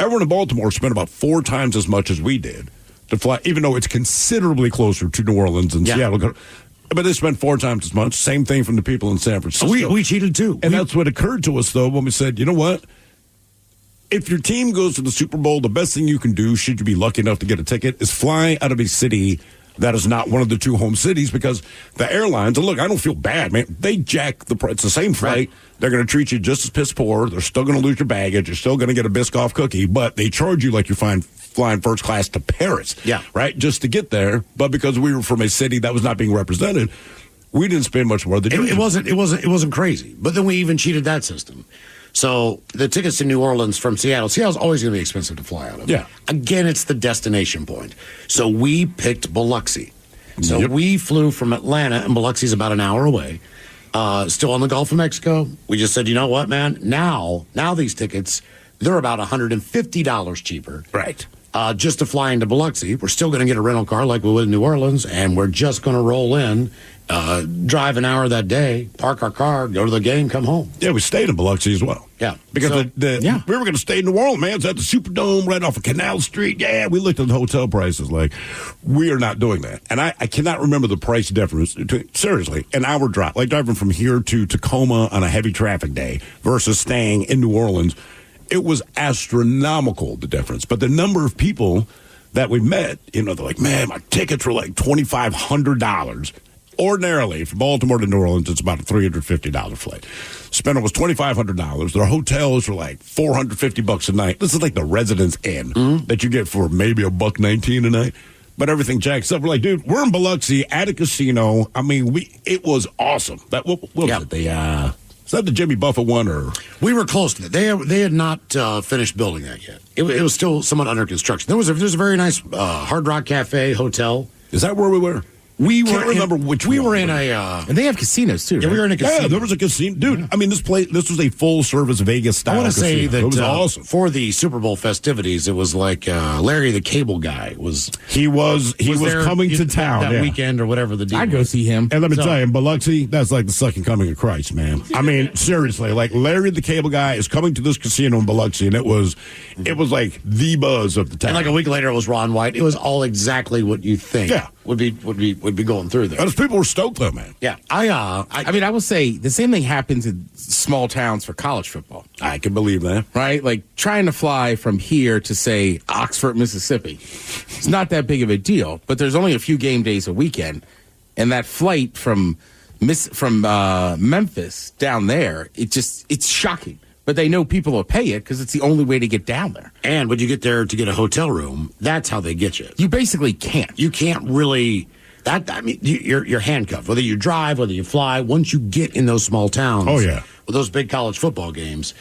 Speaker 6: everyone in Baltimore spent about 4 times as much as we did to fly, even though it's considerably closer to New Orleans and Seattle. But they spent 4 times as much. Same thing from the people in San Francisco.
Speaker 5: We cheated too.
Speaker 6: And that's what occurred to us, though, when we said, you know what? If your team goes to the Super Bowl, the best thing you can do, should you be lucky enough to get a ticket, is fly out of a city that is not one of the 2 home cities, because the airlines, and look, I don't feel bad, man. They jack the price. It's the same flight. Right. They're going to treat you just as piss poor. They're still going to lose your baggage. You're still going to get a Biscoff cookie, but they charge you like you're flying first class to Paris.
Speaker 5: Yeah.
Speaker 6: Right? Just to get there. But because we were from a city that was not being represented, we didn't spend much more than
Speaker 5: it wasn't crazy. But then we even cheated that system. So the tickets to New Orleans from Seattle's always going to be expensive to fly out of.
Speaker 6: Yeah.
Speaker 5: Again, it's the destination point. So we picked Biloxi. So we flew from Atlanta, and Biloxi's about an hour away. Still on the Gulf of Mexico. We just said, you know what, man? Now these tickets, they're about $150 cheaper.
Speaker 6: Right.
Speaker 5: Just to fly into Biloxi. We're still going to get a rental car like we would in New Orleans, and we're just going to roll in, drive an hour that day, park our car, go to the game, come home.
Speaker 6: Yeah, we stayed in Biloxi as well.
Speaker 5: Yeah.
Speaker 6: Because we were going to stay in New Orleans, man. It's at the Superdome right off of Canal Street. Yeah, we looked at the hotel prices. Like, we are not doing that. And I cannot remember the price difference. Seriously, an hour drive, like driving from here to Tacoma on a heavy traffic day versus staying in New Orleans. It was astronomical, the difference. But the number of people that we met, they're like, man, my tickets were like $2,500. Ordinarily, from Baltimore to New Orleans, it's about a $350 flight. Spent almost $2,500. Their hotels were like $450 a night. This is like the Residence Inn that you get for maybe $1.19 a night. But everything jacks up. We're like, dude, we're in Biloxi at a casino. I mean, it was awesome. What was it? Is that the Jimmy Buffett one? Or
Speaker 5: we were close to that. They had not finished building that yet. It was still somewhat under construction. There's a very nice Hard Rock Cafe hotel.
Speaker 6: Is that where we were?
Speaker 5: We
Speaker 6: can't remember which
Speaker 5: we
Speaker 6: one.
Speaker 5: were in a
Speaker 9: and they have casinos too.
Speaker 5: Yeah,
Speaker 9: right?
Speaker 5: we were in a casino.
Speaker 6: Yeah, there was a casino, dude. I mean, this was a full service Vegas style.
Speaker 5: I want to say that
Speaker 6: it was awesome.
Speaker 5: For the Super Bowl festivities. It was like Larry the Cable Guy was
Speaker 6: there, coming to town
Speaker 5: that weekend or whatever the deal.
Speaker 9: I'd go see him.
Speaker 6: And let me tell you, in Biloxi, that's like the second coming of Christ, man. I mean, seriously, like Larry the Cable Guy is coming to this casino in Biloxi, and it was like the buzz of the town.
Speaker 5: And like a week later, it was Ron White. It was all exactly what you think would be going through there.
Speaker 6: Those people were stoked, though, man.
Speaker 5: Yeah,
Speaker 9: I mean, I will say the same thing happens in small towns for college football.
Speaker 6: I can believe that.
Speaker 9: Right? Like trying to fly from here to, say, Oxford, Mississippi. It's not that big of a deal, but there's only a few game days a weekend. And that flight from Memphis down there, it's shocking. But they know people will pay it because it's the only way to get down there.
Speaker 5: And when you get there to get a hotel room, that's how they get you.
Speaker 9: You basically can't.
Speaker 5: You can't really... you're handcuffed. Whether you drive, whether you fly, once you get in those small towns, with those big college football games,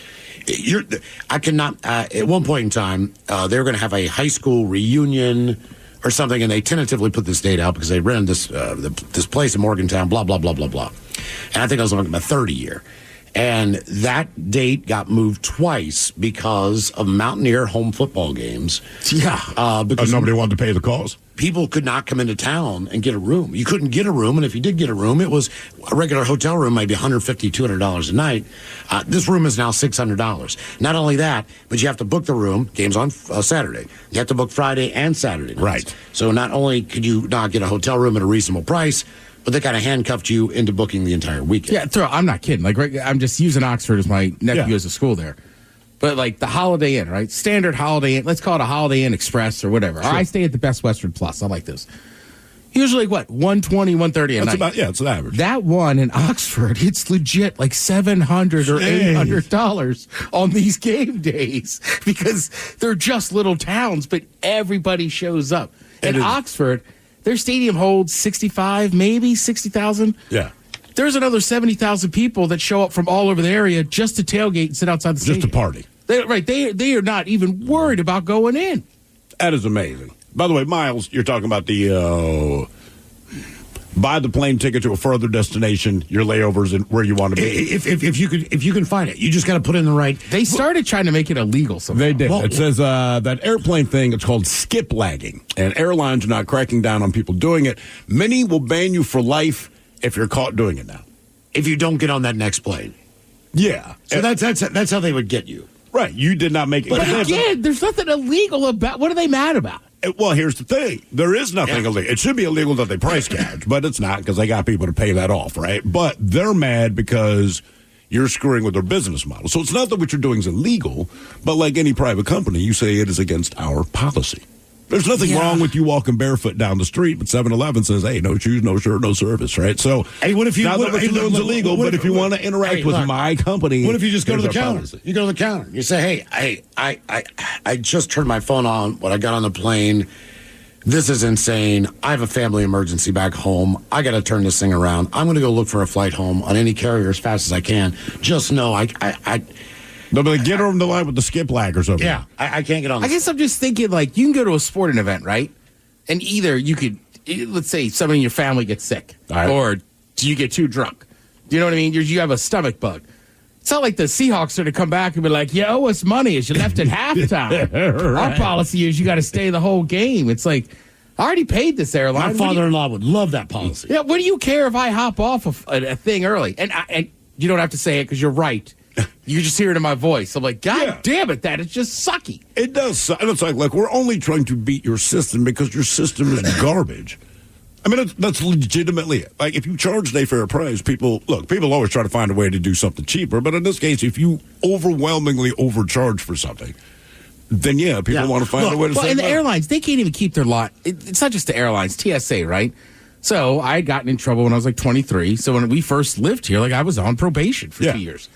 Speaker 5: I cannot. At one point in time, they were going to have a high school reunion or something, and they tentatively put this date out because they rented this place in Morgantown. Blah blah blah blah blah. And I think I was on my 30 year. And that date got moved twice because of Mountaineer home football games.
Speaker 6: Yeah. Because nobody wanted to pay the cost.
Speaker 5: People could not come into town and get a room. You couldn't get a room, and if you did get a room, it was a regular hotel room, maybe $150, $200 a night. This room is now $600. Not only that, but you have to book the room. Game's on Saturday. You have to book Friday and Saturday nights.
Speaker 6: Right.
Speaker 5: So not only could you not get a hotel room at a reasonable price, but they kind of handcuffed you into booking the entire weekend.
Speaker 9: Yeah, I'm not kidding. Like, I'm just using Oxford as my nephew as a school there. But like the Holiday Inn, right? Standard Holiday Inn. Let's call it a Holiday Inn Express or whatever. Sure. Or I stay at the Best Western Plus. I like this. Usually, what, $120, $130 a night?
Speaker 6: It's an average.
Speaker 9: That one in Oxford, it's legit like $700 or $800 on these game days because they're just little towns, but everybody shows up. In Oxford, their stadium holds 65, maybe 60,000.
Speaker 6: Yeah.
Speaker 9: There's another 70,000 people that show up from all over the area just to tailgate and sit outside the stadium.
Speaker 6: Just to party.
Speaker 9: They are not even worried about going in.
Speaker 6: That is amazing. By the way, Miles, you're talking about the buy the plane ticket to a further destination, your layovers and where you want to be.
Speaker 5: If you can find it, you just got to put in the right.
Speaker 9: They started trying to make it illegal. Somehow.
Speaker 6: They did. It says that airplane thing. It's called skip lagging, and airlines are not cracking down on people doing it. Many will ban you for life if you're caught doing it now.
Speaker 5: If you don't get on that next plane.
Speaker 6: Yeah.
Speaker 5: So that's how they would get you.
Speaker 6: Right. You did not make it.
Speaker 9: But again, there's nothing illegal about. What are they mad about?
Speaker 6: Well, here's the thing. There is nothing illegal. It should be illegal that they price gouge, but it's not because they got people to pay that off, right? But they're mad because you're screwing with their business model. So it's not that what you're doing is illegal, but like any private company, you say it is against our policy. There's nothing wrong with you walking barefoot down the street, but 7-Eleven says, hey, no shoes, no shirt, no service, right? So,
Speaker 5: hey, what if you,
Speaker 6: not that what you're doing is illegal, but if you want to interact with my company.
Speaker 5: What if you just go to the counter?
Speaker 6: Policy.
Speaker 5: You go to the counter. You say, hey, I just turned my phone on when I got on the plane. This is insane. I have a family emergency back home. I got to turn this thing around. I'm going to go look for a flight home on any carrier as fast as I can. Just know
Speaker 6: They'll be like, get over the line with the skip lag or something.
Speaker 5: Yeah, I can't get on.
Speaker 9: I guess I'm just thinking, like, you can go to a sporting event, right? And either you could, let's say somebody in your family gets sick, or you get too drunk. Do you know what I mean? You have a stomach bug. It's not like the Seahawks are to come back and be like, you owe us money as you left at halftime. Right. Our policy is you got to stay the whole game. It's like, I already paid this airline.
Speaker 5: My father-in-law would love that policy.
Speaker 9: Yeah, what do you care if I hop off a thing early? And you don't have to say it because you're right. You just hear it in my voice. I'm like, God damn it, that is just sucky.
Speaker 6: It does suck. And it's like, we're only trying to beat your system because your system is garbage. I mean, that's legitimately it. Like, if you charge a fair price, people always try to find a way to do something cheaper. But in this case, if you overwhelmingly overcharge for something, then people want to find a way to save
Speaker 9: and the
Speaker 6: money.
Speaker 9: airlines, they can't even keep their lot. It's not just the airlines, TSA, right? So I had gotten in trouble when I was like 23. So when we first lived here, like I was on probation for 2 years.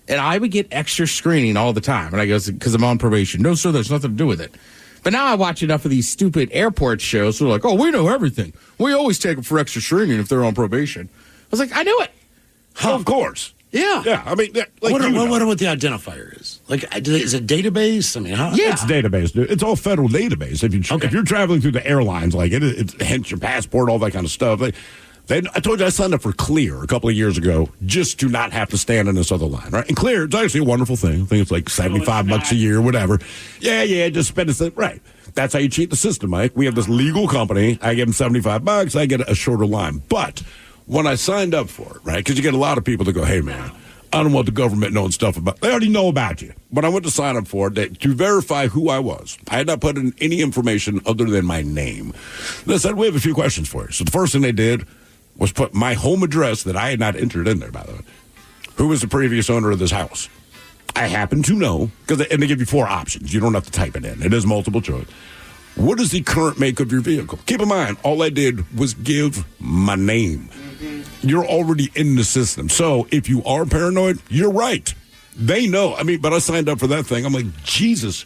Speaker 9: And I would get extra screening all the time. And I go, because I'm on probation. No, sir, there's nothing to do with it. But now I watch enough of these stupid airport shows. They're like, oh, we know everything. We always take them for extra screening if they're on probation. I was like, I knew it.
Speaker 6: Of course.
Speaker 5: Yeah.
Speaker 6: Yeah. I mean, like
Speaker 5: I wonder what the identifier is. Like, is it database? I mean, how?
Speaker 6: Yeah. It's database, dude. It's all federal database. If you're traveling through the airlines, like it's hence your passport, all that kind of stuff. I told you I signed up for Clear a couple of years ago just to not have to stand in this other line, right? And Clear, it's actually a wonderful thing. I think it's like $75 a year, whatever. Yeah, just spend it. Right. That's how you cheat the system, Mike. We have this legal company. I give them $75. I get a shorter line. But when I signed up for it, right, because you get a lot of people that go, hey, man, I don't want the government knowing stuff about. They already know about you. But I went to sign up for it to verify who I was. I had not put in any information other than my name. They said, we have a few questions for you. So the first thing they did was put my home address that I had not entered in there, by the way. Who was the previous owner of this house? I happen to know, and they give you 4 options. You don't have to type it in. It is multiple choice. What is the current make of your vehicle? Keep in mind, all I did was give my name. You're already in the system. So if you are paranoid, you're right. They know. I mean, but I signed up for that thing. I'm like, Jesus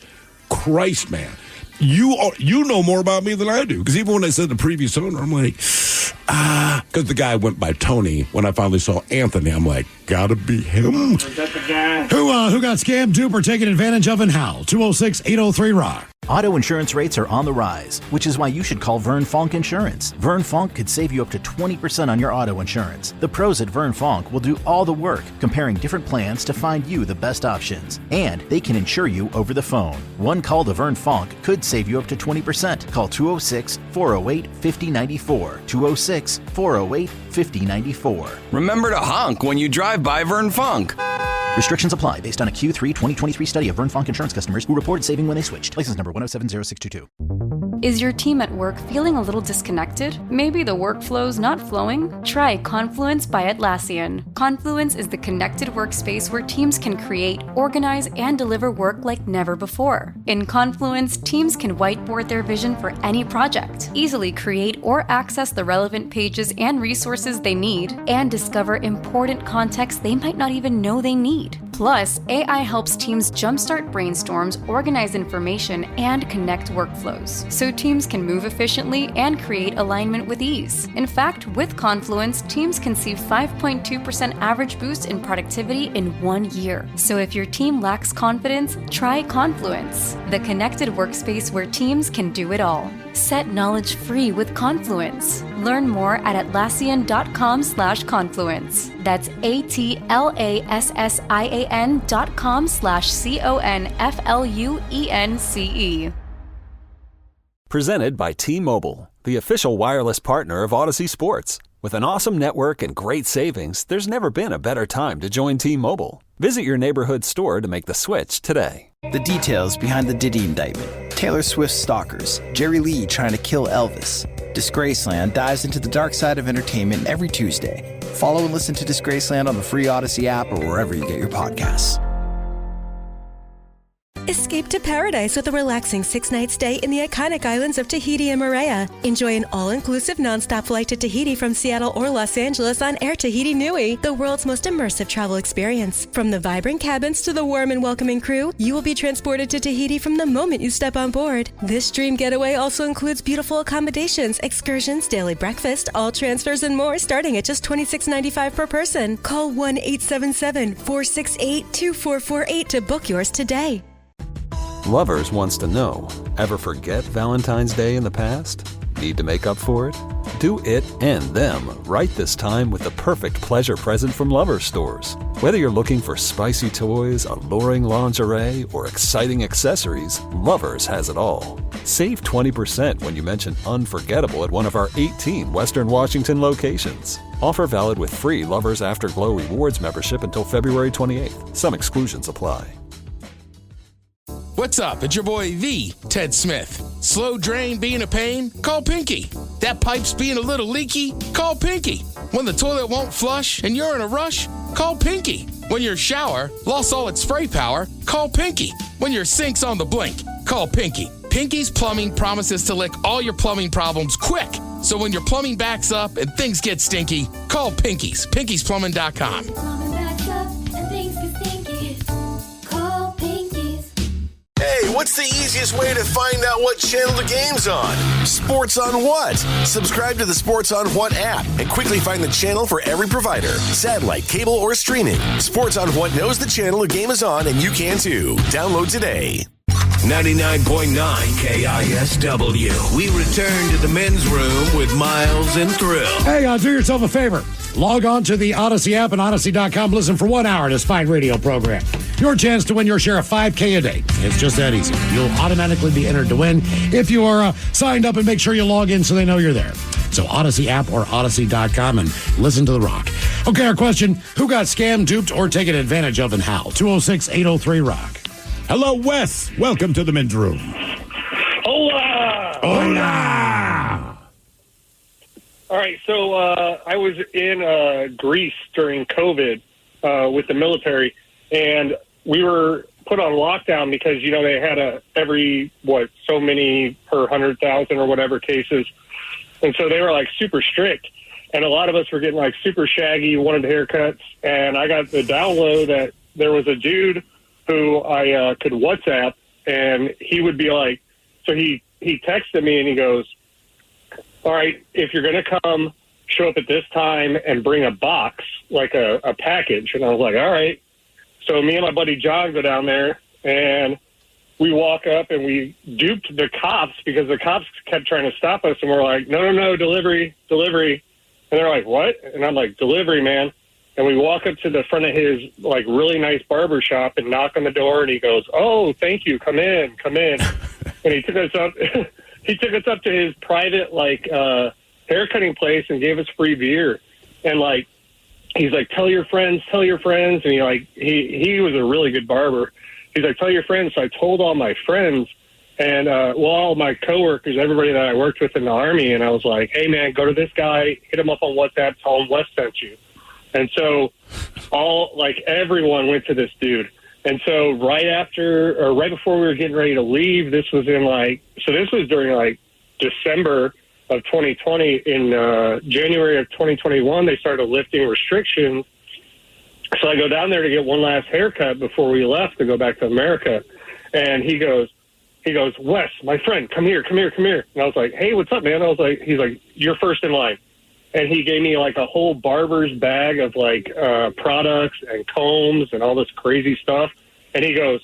Speaker 6: Christ, man. You know more about me than I do. Because even when I said the previous owner, I'm like, because the guy went by Tony. When I finally saw Anthony, I'm like, gotta be him.
Speaker 5: Is that the guy? Who got scammed, duped, or taken advantage of, and how? 206-803-ROCK.
Speaker 18: Auto insurance rates are on the rise, which is why you should call Vern Fonk Insurance. Vern Fonk could save you up to 20% on your auto insurance. The pros at Vern Fonk will do all the work, comparing different plans to find you the best options. And they can insure you over the phone. One call to Vern Fonk could save you up to 20%. Call 206-408-5094. 206-408-5094.
Speaker 19: Remember to honk when you drive by Vern Fonk.
Speaker 18: Restrictions apply based on a Q3 2023 study of Vern Fonk Insurance customers who reported saving when they switched. License number 1070622.
Speaker 20: Is your team at work feeling a little disconnected? Maybe the workflow's not flowing? Try Confluence by Atlassian. Confluence is the connected workspace where teams can create, organize, and deliver work like never before. In Confluence, teams can whiteboard their vision for any project, easily create or access the relevant pages and resources they need, and discover important context they might not even know they need. Plus, AI helps teams jumpstart brainstorms, organize information, and connect workflows, so teams can move efficiently and create alignment with ease. In fact, with Confluence, teams can see 5.2% average boost in productivity in 1 year. So if your team lacks confidence, try Confluence, the connected workspace where teams can do it all. Set knowledge free with Confluence. Learn more at Atlassian.com/confluence. That's Atlassian.com/CONFLUENCE.
Speaker 2: Presented by T-Mobile, the official wireless partner of Odyssey Sports. With an awesome network and great savings, there's never been a better time to join T-Mobile. Visit your neighborhood store to make the switch today.
Speaker 21: The details behind the Diddy indictment. Taylor Swift's stalkers. Jerry Lee trying to kill Elvis. Disgraceland dives into the dark side of entertainment every Tuesday. Follow and listen to Disgraceland on the free Odyssey app or wherever you get your podcasts.
Speaker 1: Escape to paradise with a relaxing 6-night stay in the iconic islands of Tahiti and Moorea. Enjoy an all-inclusive nonstop flight to Tahiti from Seattle or Los Angeles on Air Tahiti Nui, the world's most immersive travel experience. From the vibrant cabins to the warm and welcoming crew, you will be transported to Tahiti from the moment you step on board. This dream getaway also includes beautiful accommodations, excursions, daily breakfast, all transfers, and more, starting at just $26.95 per person. Call 1-877-468-2448 to book yours today.
Speaker 2: Lovers wants to know, ever forget Valentine's Day in the past? Need to make up for it? Do it and them right this time with the perfect pleasure present from Lovers stores. Whether you're looking for spicy toys, alluring lingerie, or exciting accessories, Lovers has it all. Save 20% when you mention unforgettable at one of our 18 Western Washington locations. Offer valid with free Lovers Afterglow Rewards membership until February 28th. Some exclusions apply.
Speaker 3: What's up? It's your boy, the Ted Smith. Slow drain being a pain? Call Pinky. That pipe's being a little leaky? Call Pinky. When the toilet won't flush and you're in a rush? Call Pinky. When your shower lost all its spray power? Call Pinky. When your sink's on the blink? Call Pinky. Pinky's Plumbing promises to lick all your plumbing problems quick. So when your plumbing backs up and things get stinky, call Pinky's. Pinky'sPlumbing.com.
Speaker 4: Hey, what's the easiest way to find out what channel the game's on? Sports on What? Subscribe to the Sports on What app and quickly find the channel for every provider. Satellite, cable, or streaming. Sports on What knows the channel the game is on, and you can too. Download today.
Speaker 7: 99.9 KISW. We return to the men's room with Miles and Thrill.
Speaker 5: Hey, do yourself a favor. Log on to the Odyssey app and Odyssey.com. Listen for 1 hour to this fine radio program. Your chance to win your share of $5K a day. It's just that easy. You'll automatically be entered to win if you are signed up, and make sure you log in so they know you're there. So Odyssey app or Odyssey.com and listen to the rock. Okay, our question, who got scammed, duped, or taken advantage of and how? 206-803-ROCK.
Speaker 6: Hello, Wes. Welcome to the men's room.
Speaker 22: Hola!
Speaker 5: Hola!
Speaker 22: All right, so I was in Greece during COVID with the military, and we were put on lockdown because, you know, they had so many per 100,000 or whatever cases. And so they were, like, super strict. And a lot of us were getting, like, super shaggy, wanted haircuts. And I got the download that there was a dude who I could WhatsApp, and he would be like, so he texted me and he goes, all right, if you're going to come, show up at this time and bring a box, like a package. And I was like, all right. So me and my buddy John go down there, and we walk up, and we duped the cops because the cops kept trying to stop us. And we're like, no, delivery. And they're like, what? And I'm like, delivery, man. And we walk up to the front of his, like, really nice barber shop and knock on the door, and he goes, oh, thank you, come in. And he took us up to his private, like, haircutting place and gave us free beer. And, like, he's like, tell your friends. And he was a really good barber. He's like, tell your friends. So I told all my friends, And, all my coworkers, everybody that I worked with in the Army, and I was like, hey, man, go to this guy, hit him up on WhatsApp, tell him Wes sent you. And so everyone went to this dude. And so right before we were getting ready to leave, this was during December of 2020. In January of 2021, they started lifting restrictions. So I go down there to get one last haircut before we left to go back to America. And he goes, Wes, my friend, come here. And I was like, hey, what's up, man? He's like, you're first in line. And he gave me like a whole barber's bag of products and combs and all this crazy stuff. And he goes,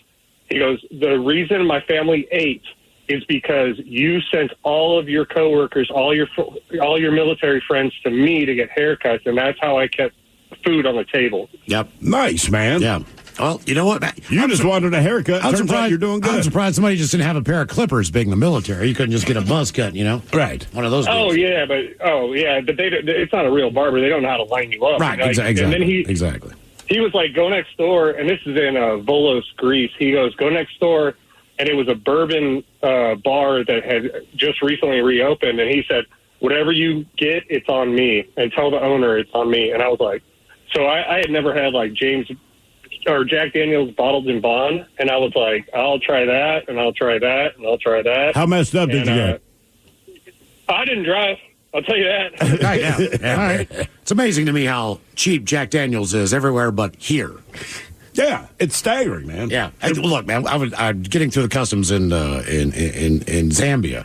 Speaker 22: the reason my family ate is because you sent all of your coworkers, all your military friends to me to get haircuts. And that's how I kept food on the table.
Speaker 5: Yep.
Speaker 6: Nice, man.
Speaker 5: Yeah. Well, you know what?
Speaker 6: You just wanted a haircut. Turns out you're doing good.
Speaker 5: I'm surprised somebody just didn't have a pair of clippers being the military. You couldn't just get a buzz cut,
Speaker 6: Right.
Speaker 5: One of those.
Speaker 22: But it's not a real barber. They don't know how to line you up.
Speaker 5: Right. Exactly.
Speaker 22: And then
Speaker 5: exactly.
Speaker 22: He was like, go next door, and this is in Volos, Greece. He goes, go next door, and it was a bourbon bar that had just recently reopened, and he said, whatever you get, it's on me, and tell the owner it's on me. And I was like, so I had never had Jack Daniel's bottled in bond, and I was like, I'll try that, and I'll try that, and I'll try that.
Speaker 6: How messed up did you get?
Speaker 22: I didn't drive. I'll tell you that.
Speaker 5: Yeah. All right. It's amazing to me how cheap Jack Daniel's is everywhere but here.
Speaker 6: Yeah, it's staggering, man.
Speaker 5: Yeah. Look, man, I'm getting through the customs in Zambia.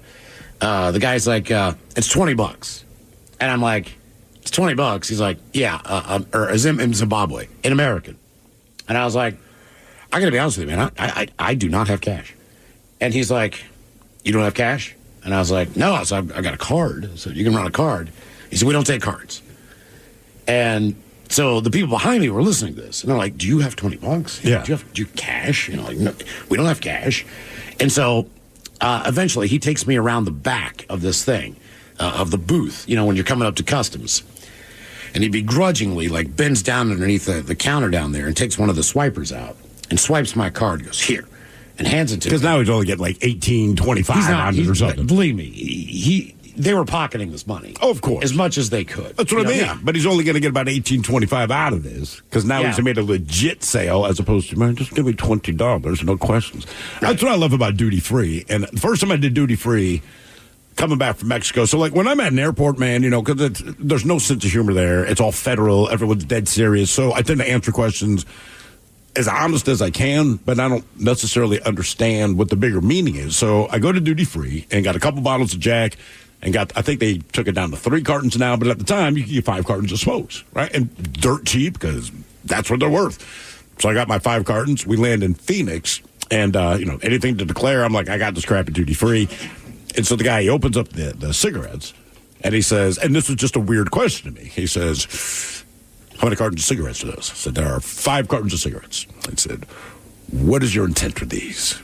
Speaker 5: The guy's like, it's $20. And I'm like, it's $20. He's like, yeah, or in Zimbabwe, in American. And I was like, I got to be honest with you, man. I do not have cash. And he's like, you don't have cash? And I was like, no. I got a card. So you can run a card. He said, we don't take cards. And so the people behind me were listening to this. And they're like, do you have $20?
Speaker 6: Yeah.
Speaker 5: Do you have cash? No, we don't have cash. And so eventually he takes me around the back of this thing, of the booth, when you're coming up to customs. And he begrudgingly bends down underneath the counter down there and takes one of the swipers out and swipes my card, goes, here, and hands it to me.
Speaker 6: Because now he's only getting $18.25 on it or something.
Speaker 5: Believe me, they were pocketing this money.
Speaker 6: Oh, of course.
Speaker 5: As much as they could.
Speaker 6: That's what I mean.
Speaker 5: Yeah.
Speaker 6: But he's only going to get about $18.25 out of this because now he's made a legit sale as opposed to, man, just give me $20, no questions. Right. That's what I love about duty free. And the first time I did duty free, coming back from Mexico. So, when I'm at an airport, man, because there's no sense of humor there. It's all federal. Everyone's dead serious. So I tend to answer questions as honest as I can, but I don't necessarily understand what the bigger meaning is. So I go to duty free and got a couple bottles of Jack and I think they took it down to 3 cartons now, but at the time you could get 5 cartons of smokes, right? And dirt cheap because that's what they're worth. So I got my 5 cartons. We land in Phoenix and, anything to declare, I'm like, I got this crap at duty free. And so the guy, he opens up the cigarettes, and he says, and this was just a weird question to me. He says, how many cartons of cigarettes are those? I said, there are 5 cartons of cigarettes. I said, what is your intent with these?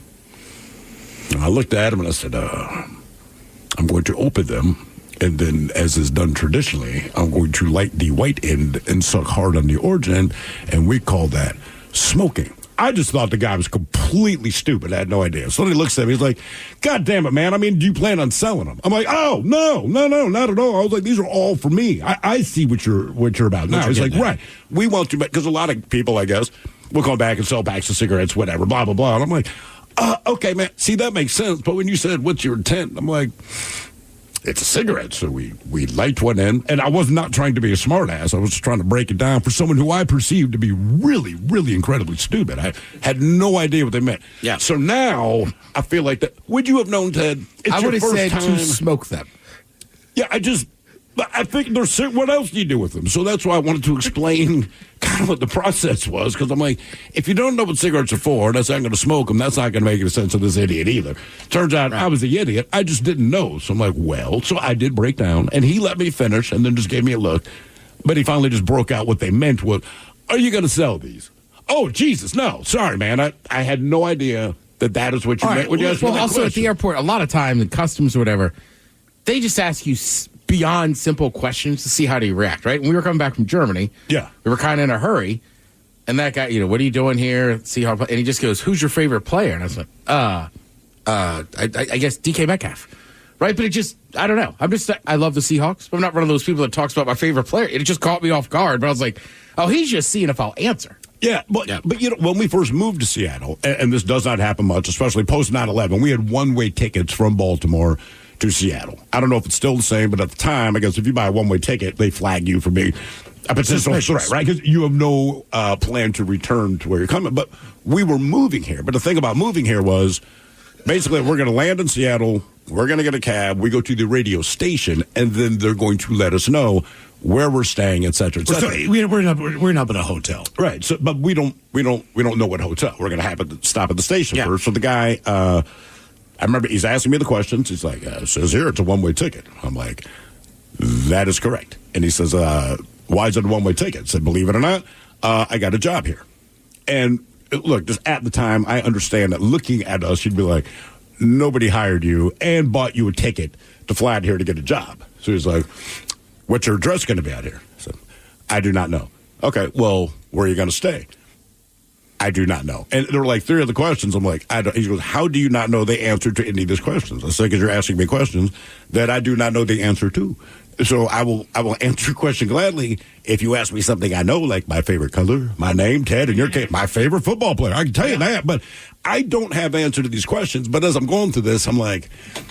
Speaker 6: And I looked at him, and I said, I'm going to open them, and then, as is done traditionally, I'm going to light the white end and suck hard on the orange end, and we call that smoking. I just thought the guy was completely stupid. I had no idea. So then he looks at me. He's like, God damn it, man. I mean, do you plan on selling them? I'm like, oh, no, not at all. I was like, these are all for me. I see what you're about now. He's like, right. We want to, because a lot of people, I guess, will come back and sell packs of cigarettes, whatever, blah, blah, blah. And I'm like, okay, man. See, that makes sense. But when you said, what's your intent? I'm like, it's a cigarette. So we light one end. And I was not trying to be a smart ass. I was just trying to break it down for someone who I perceived to be really, really incredibly stupid. I had no idea what they meant.
Speaker 5: Yeah.
Speaker 6: So now I feel like that. Would you have known, Ted?
Speaker 9: I would have said to smoke them.
Speaker 6: Yeah, I think there's what else do you do with them? So that's why I wanted to explain kind of what the process was, because I'm like, if you don't know what cigarettes are for, that's not going to smoke them. That's not going to make any sense to this idiot either. Turns out I was the idiot. I just didn't know. So I'm like, well, so I did break down, and he let me finish, and then just gave me a look. But he finally just broke out what they meant was, are you going to sell these? Oh, Jesus, no. Sorry, man. I had no idea that is what you meant.
Speaker 9: Well, also at the airport, a lot of time, the customs or whatever, they just ask you beyond simple questions to see how do you react, right? When we were coming back from Germany, we were kind of in a hurry, and that guy, what are you doing here? See how, and he just goes, who's your favorite player? And I was like, I guess DK Metcalf. Right, but it just, I don't know. I love the Seahawks. I'm not one of those people that talks about my favorite player. It just caught me off guard, but I was like, oh, he's just seeing if I'll answer.
Speaker 6: Yeah, but you know, when we first moved to Seattle, and this does not happen much, especially post 9/11, we had one-way tickets from Baltimore to Seattle. I don't know if it's still the same, but at the time, I guess if you buy a one-way ticket, they flag you for being a potential threat, right? Because you have no plan to return to where you're coming. But we were moving here. But the thing about moving here was, basically, we're going to land in Seattle, we're going to get a cab, we go to the radio station, and then they're going to let us know where we're staying, et cetera, et cetera.
Speaker 5: We're not in a hotel,
Speaker 6: right? So, but we don't know what hotel. We're going to have to stop at the station first. So the guy, I remember he's asking me the questions. He's like, it says here it's a one-way ticket. I'm like, that is correct. And he says, why is it a one-way ticket? I said, believe it or not, I got a job here. And look, just at the time, I understand that looking at us, you'd be like, nobody hired you and bought you a ticket to fly out here to get a job. So he's like, what's your address going to be out here? I said, I do not know. Okay, well, where are you going to stay? I do not know. And there were like three other questions. I'm like, I don't. He goes, how do you not know the answer to any of these questions? I said, because you're asking me questions that I do not know the answer to. So I will answer your question gladly if you ask me something I know, like my favorite color, my name, Ted, in your case, my favorite football player. I can tell you that, but I don't have answer to these questions. But as I'm going through this, I'm like,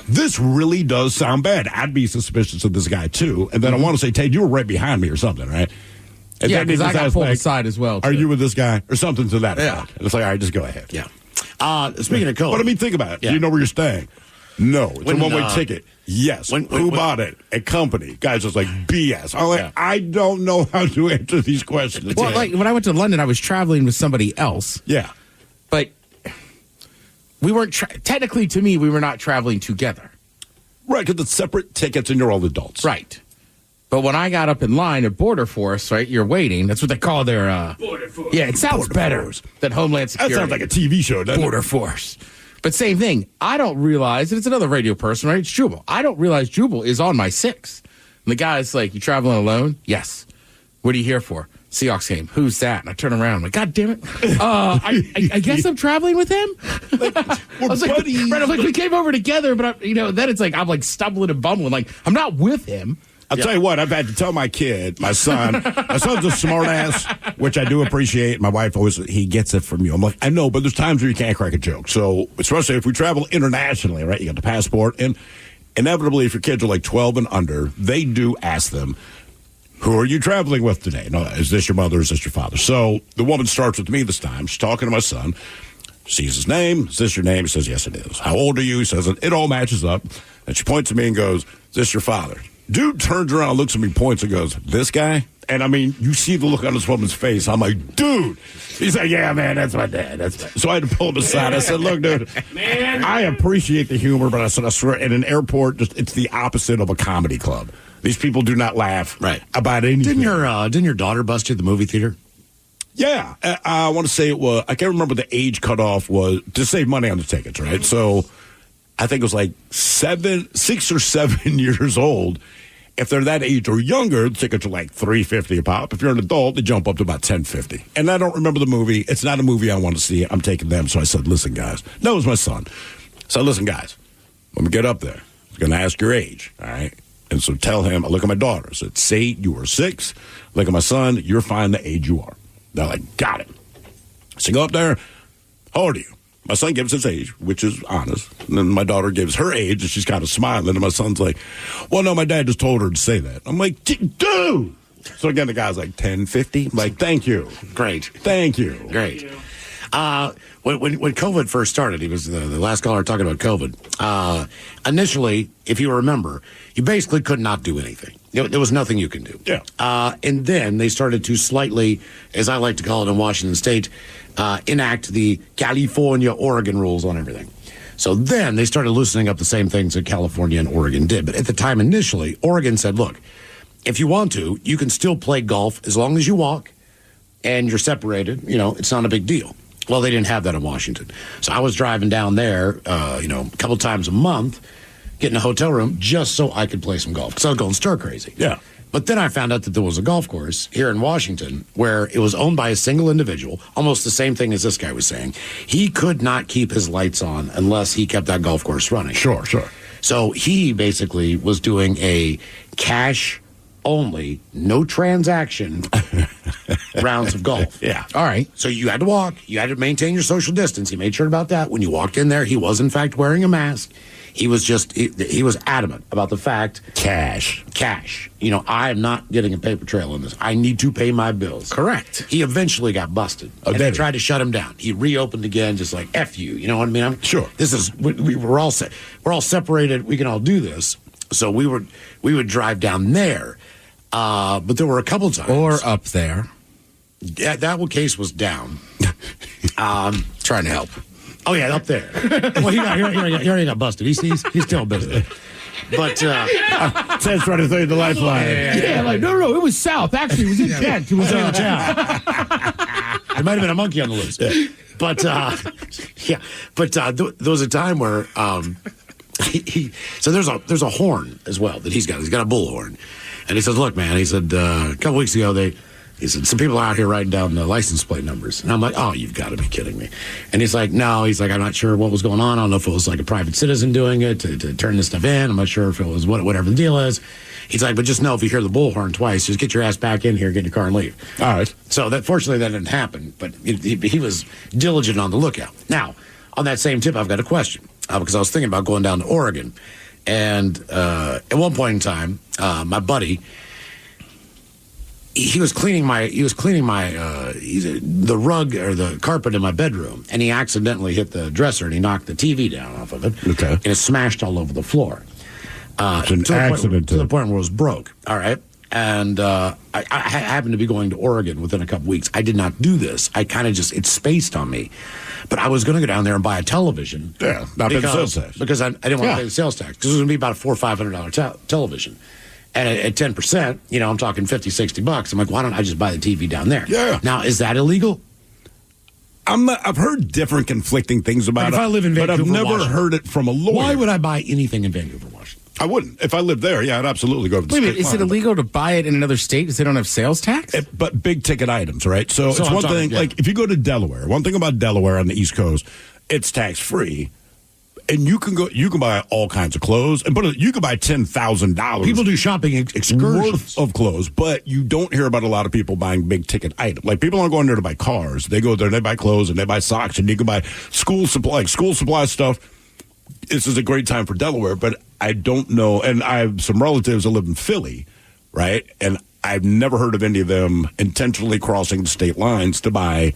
Speaker 6: this really does sound bad. I'd be suspicious of this guy, too. And then I want to say, Ted, you were right behind me or something, right? And
Speaker 9: yeah, because I got pulled aside as well.
Speaker 6: Are you with this guy? Or something to that effect. And it's like, all right, just go ahead.
Speaker 5: Yeah. Speaking of COVID.
Speaker 6: But I mean, think about it. Do you know where you're staying? No. It's a one-way ticket. Yes. Who bought it? A company. Guys, it's like BS. I'm like, I don't know how to answer these questions.
Speaker 9: Well, like when I went to London, I was traveling with somebody else.
Speaker 6: Yeah.
Speaker 9: But we weren't, technically to me, we were not traveling together.
Speaker 6: Right, because it's separate tickets and you're all adults.
Speaker 9: Right. But when I got up in line at Border Force, right, you're waiting. That's what they call their...
Speaker 6: Border Force.
Speaker 9: Yeah, it sounds
Speaker 6: Border
Speaker 9: better
Speaker 6: Force.
Speaker 9: than Homeland Security.
Speaker 6: That sounds like a TV show, doesn't
Speaker 9: Border Force. But same thing. I don't realize, and it's another radio person, right? It's Jubal. I don't realize Jubal is on my 6. And the guy's like, you traveling alone? Yes. What are you here for? Seahawks game. Who's that? And I turn around. I'm like, God damn it. I guess I'm traveling with him? I was like, right, I'm like, we came over together, but, then it's like, I'm like stumbling and bumbling. Like, I'm not with him.
Speaker 6: I'll tell you what, I've had to tell my kid, my son's a smart ass, which I do appreciate. My wife always, he gets it from you. I'm like, I know, but there's times where you can't crack a joke. So, especially if we travel internationally, right? You got the passport. And inevitably, if your kids are like 12 and under, they do ask them, who are you traveling with today? No, is this your mother or is this your father? So the woman starts with me this time. She's talking to my son. Sees his name. Is this your name? He says, yes, it is. How old are you? He says, it all matches up. And she points at me and goes, is this your father? Dude turns around, looks at me, points, and goes, this guy? And, I mean, you see the look on this woman's face. I'm like, dude. He's like, yeah, man, that's my dad. So I had to pull him aside. I said, look, dude, man, I appreciate the humor, but I said, I swear, in an airport, it's the opposite of a comedy club. These people do not laugh about anything.
Speaker 5: Didn't your daughter bust you at the movie theater?
Speaker 6: Yeah. I want to say it was, I can't remember the age cutoff was to save money on the tickets, right? So I think it was like 6 or 7 years old. If they're that age or younger, the tickets are like $3.50 a pop. If you're an adult, they jump up to about $10.50. And I don't remember the movie. It's not a movie I want to see. I'm taking them. So I said, listen, guys. No, it was my son. So listen, guys, when we get up there, I'm going to ask your age, all right? And so tell him, I look at my daughter. I said, say you are 6. Look at my son. You're fine the age you are. They're like, got it. So go up there. How old are you? My son gives his age, which is honest. And then my daughter gives her age, and she's kind of smiling. And my son's like, well, no, my dad just told her to say that. I'm like, dude. So again, the guy's like, 10.50. I'm like, thank you.
Speaker 5: Great.
Speaker 6: Thank you.
Speaker 5: Great. When COVID first started, he was the last caller talking about COVID. Initially, if you remember, you basically could not do anything. There was nothing you can do.
Speaker 6: Yeah.
Speaker 5: And then they started to slightly, as I like to call it in Washington State, enact the California-Oregon rules on everything. So then they started loosening up the same things that California and Oregon did. But at the time, initially, Oregon said, look, if you want to, you can still play golf as long as you walk and you're separated. It's not a big deal. Well, they didn't have that in Washington. So I was driving down there, a couple times a month, getting a hotel room just so I could play some golf because I was going stir crazy.
Speaker 6: Yeah.
Speaker 5: But then I found out that there was a golf course here in Washington where it was owned by a single individual, almost the same thing as this guy was saying. He could not keep his lights on unless he kept that golf course running.
Speaker 6: Sure.
Speaker 5: So he basically was doing a cash only, no transaction rounds of golf.
Speaker 6: Yeah.
Speaker 5: All right. So you had to walk. You had to maintain your social distance. He made sure about that. When you walked in there, he was, in fact, wearing a mask. He was he was adamant about the fact. Cash. I'm not getting a paper trail on this. I need to pay my bills.
Speaker 9: Correct.
Speaker 5: He eventually got busted. And they tried to shut him down. He reopened again, just like, F you. You know what I mean?
Speaker 6: Sure.
Speaker 5: This is, we're all separated. We can all do this. So we would drive down there. But there were a couple times.
Speaker 9: Or up there.
Speaker 5: Yeah, that case was down.
Speaker 9: Trying to help.
Speaker 5: Oh, yeah, up there. Well, he already got busted. He's still business. But
Speaker 6: Ted's trying to throw you the lifeline.
Speaker 8: Yeah, like, no, it was south. Actually, it was in Kent. It was in town.
Speaker 5: There might have been a monkey on the loose. But, there was a time where so there's a horn as well that he's got. He's got a bullhorn. And he says, look, man, he said, a couple weeks ago, he said, some people are out here writing down the license plate numbers. And I'm like, oh, you've got to be kidding me. And he's like, no. He's like, I'm not sure what was going on. I don't know if it was like a private citizen doing it to turn this stuff in. I'm not sure if it was whatever the deal is. He's like, but just know if you hear the bullhorn twice, just get your ass back in here, get in your car and leave.
Speaker 6: All right.
Speaker 5: So fortunately, that didn't happen. But he was diligent on the lookout. Now, on that same tip, I've got a question. Because I was thinking about going down to Oregon. And at one point in time, my buddy, he was cleaning the rug or the carpet in my bedroom, and he accidentally hit the dresser and he knocked the TV down off of it.
Speaker 6: Okay.
Speaker 5: And it smashed all over the floor.
Speaker 6: It's an accident.
Speaker 5: To the point where it was broke. All right. And I happened to be going to Oregon within a couple weeks. I did not do this. I kind of it spaced on me. But I was going to go down there and buy a television.
Speaker 6: Yeah, not pay the sales tax.
Speaker 5: Because I didn't want to pay the sales tax. Because it was going to be about a $400 or $500 television. And at 10%, I'm talking $50-$60. I'm like, why don't I just buy the TV down there?
Speaker 6: Yeah.
Speaker 5: Now, is that illegal?
Speaker 6: I've heard different conflicting things about
Speaker 5: if I live in Vancouver,
Speaker 6: but I've never
Speaker 5: Washington,
Speaker 6: heard it from a lawyer.
Speaker 5: Why would I buy anything in Vancouver, Washington?
Speaker 6: I wouldn't. If I lived there, yeah, I'd absolutely go to the
Speaker 9: Wait a
Speaker 6: state
Speaker 9: minute, is
Speaker 6: line.
Speaker 9: it illegal to buy it in another state because they don't have sales tax?
Speaker 6: But big ticket items, right? So it's
Speaker 5: I'm
Speaker 6: one
Speaker 5: talking,
Speaker 6: thing,
Speaker 5: yeah.
Speaker 6: like if you go to Delaware, one thing about Delaware on the East Coast, it's tax free. And you can buy all kinds of clothes, and you can buy $10,000.
Speaker 5: People do shopping excursions
Speaker 6: worth of clothes, but you don't hear about a lot of people buying big ticket items. Like people aren't going there to buy cars; they go there and they buy clothes and they buy socks, and you can buy school supply stuff. This is a great time for Delaware, but I don't know. And I have some relatives that live in Philly, right? And I've never heard of any of them intentionally crossing the state lines to buy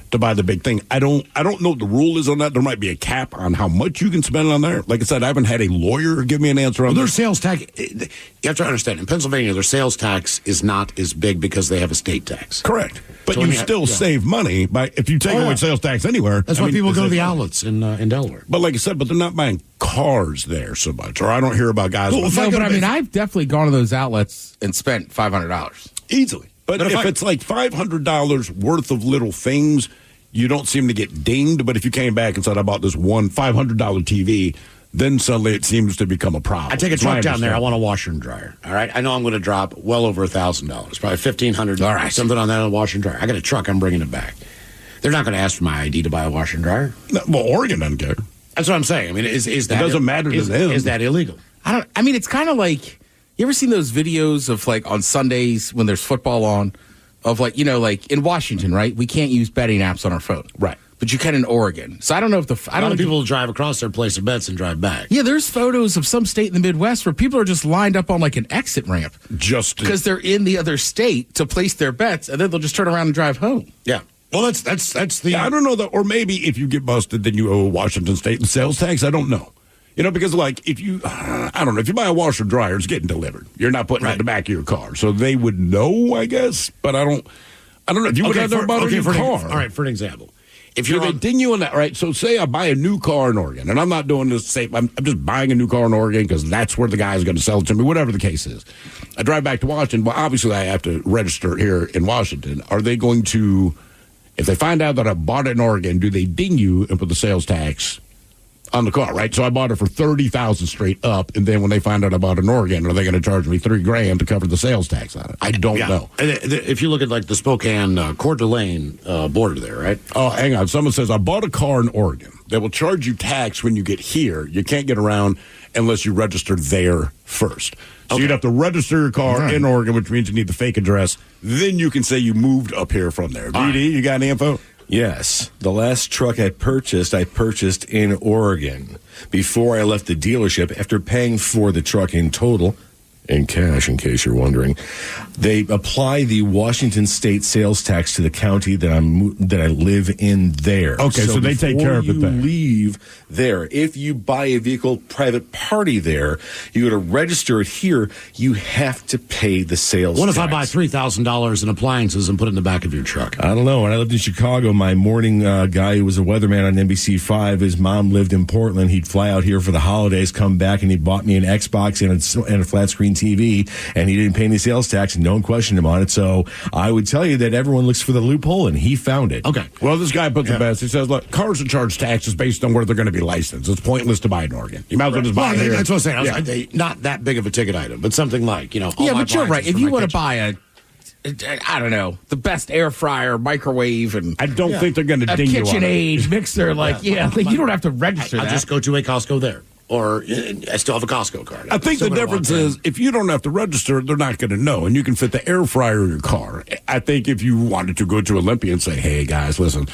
Speaker 6: the big thing. I don't know what the rule is on that. There might be a cap on how much you can spend on there. Like I said, I haven't had a lawyer give me an answer on
Speaker 5: their sales tax. You have to understand, in Pennsylvania, their sales tax is not as big because they have a state tax.
Speaker 6: Correct. But
Speaker 5: So
Speaker 6: you
Speaker 5: when you
Speaker 6: still
Speaker 5: have-
Speaker 6: save money if you take away sales tax anywhere.
Speaker 5: That's why people go to the outlets in Delaware.
Speaker 6: But like I said, but they're not buying cars there so much. Or I don't hear about guys.
Speaker 9: No, but I mean, I've definitely gone to those outlets and spent $500.
Speaker 6: Easily. But if it's like $500 worth of little things, you don't seem to get dinged. But if you came back and said, I bought this one $500 TV, then suddenly it seems to become a problem.
Speaker 5: I take a
Speaker 6: It's my
Speaker 5: truck down there. I
Speaker 6: understanding.
Speaker 5: want a washer and dryer. All right. I know I'm going to drop well over $1,000, probably $1,500. All right. Something on that on a washer and dryer. I got a truck. I'm bringing it back. They're not going to ask for my ID to buy a washer and dryer.
Speaker 6: No, well, Oregon doesn't care.
Speaker 5: That's what I'm saying. I mean, is that
Speaker 6: It doesn't matter to them.
Speaker 5: Is that illegal?
Speaker 9: I mean, it's kind of like, you ever seen those videos of like on Sundays when there's football on, of like, like in Washington, right? We can't use betting apps on our phone.
Speaker 6: Right.
Speaker 9: But you can in Oregon. So I don't know if
Speaker 5: A lot of people drive across their place of bets and drive back.
Speaker 9: Yeah, there's photos of some state in the Midwest where people are just lined up on like an exit ramp.
Speaker 6: Just
Speaker 9: because they're in the other state to place their bets, and then they'll just turn around and drive home.
Speaker 5: Yeah. Well, that's the.
Speaker 6: I don't know that. Or maybe if you get busted, then you owe Washington State the sales tax. I don't know. Because like if you, I don't know, if you buy a washer dryer, it's getting delivered. You're not putting it in the back of your car, so they would know, I guess. But I don't know. If you would have about a new car.
Speaker 5: All right, for an example.
Speaker 6: If they ding you on that, right? So say I buy a new car in Oregon, and I'm not doing this. Say I'm just buying a new car in Oregon because that's where the guy is going to sell it to me, whatever the case is. I drive back to Washington. Well, obviously I have to register it here in Washington. Are they going to, if they find out that I bought it in Oregon, do they ding you and put the sales tax on the car, right? So I bought it for $30,000 straight up, and then when they find out I bought it in Oregon, are they going to charge me $3,000 to cover the sales tax on it? I don't know.
Speaker 5: And if you look at like the Spokane Coeur d'Alene border there, right?
Speaker 6: Oh, hang on. Someone says I bought a car in Oregon. They will charge you tax when you get here. You can't get around unless you register there first. So you'd have to register your car in Oregon, which means you need the fake address. Then you can say you moved up here from there. BD, you got any info?
Speaker 10: Yes. The last truck I purchased in Oregon before I left the dealership after paying for the truck in total, in cash, in case you're wondering. They apply the Washington state sales tax to the county that I live in there.
Speaker 6: Okay, so they take care of it there.
Speaker 10: Leave there. If you buy a vehicle private party there, you go to register it here, you have to pay the sales
Speaker 5: What
Speaker 10: tax.
Speaker 5: if I buy $3,000 in appliances and put it in the back of your truck?
Speaker 10: I don't know. When I lived in Chicago, my morning guy who was a weatherman on NBC5, his mom lived in Portland. He'd fly out here for the holidays, come back, and he bought me an Xbox and a flat screen TV, and he didn't pay any sales tax, and no one questioned him on it. So I would tell you that everyone looks for the loophole, and he found it.
Speaker 5: Okay.
Speaker 6: Well, this guy puts it best. He says, look, cars are charged taxes based on where they're going to be licensed. It's pointless to buy in Oregon. You might as well just buy it here.
Speaker 5: That's what I'm saying. Not that big of a ticket item, but something like,
Speaker 9: Yeah, but you're right. If you want to buy I don't know, the best air fryer, microwave, and
Speaker 6: I don't think they're going to ding you on it.
Speaker 9: KitchenAid mixer, you don't have to register that.
Speaker 5: I'll just go to a Costco there. Or I still have a Costco card.
Speaker 6: I think the difference is if you don't have to register, they're not going to know, and you can fit the air fryer in your car. I think if you wanted to go to Olympia and say, "Hey guys, listen,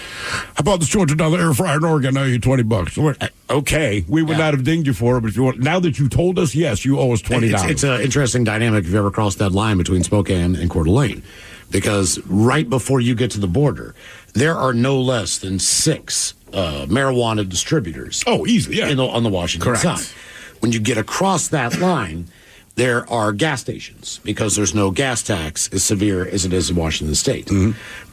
Speaker 6: I bought this $200 air fryer in Oregon. I owe you $20." Okay, we would not have dinged you for it, but if you want, now that you told us, yes, you owe us $20.
Speaker 5: It's an interesting dynamic if you ever crossed that line between Spokane and Coeur d'Alene, because right before you get to the border, there are no less than 6 marijuana distributors.
Speaker 6: Oh, easily, yeah.
Speaker 5: On the Washington side. When you get across that line, there are gas stations because there's no gas tax as severe as it is in Washington State.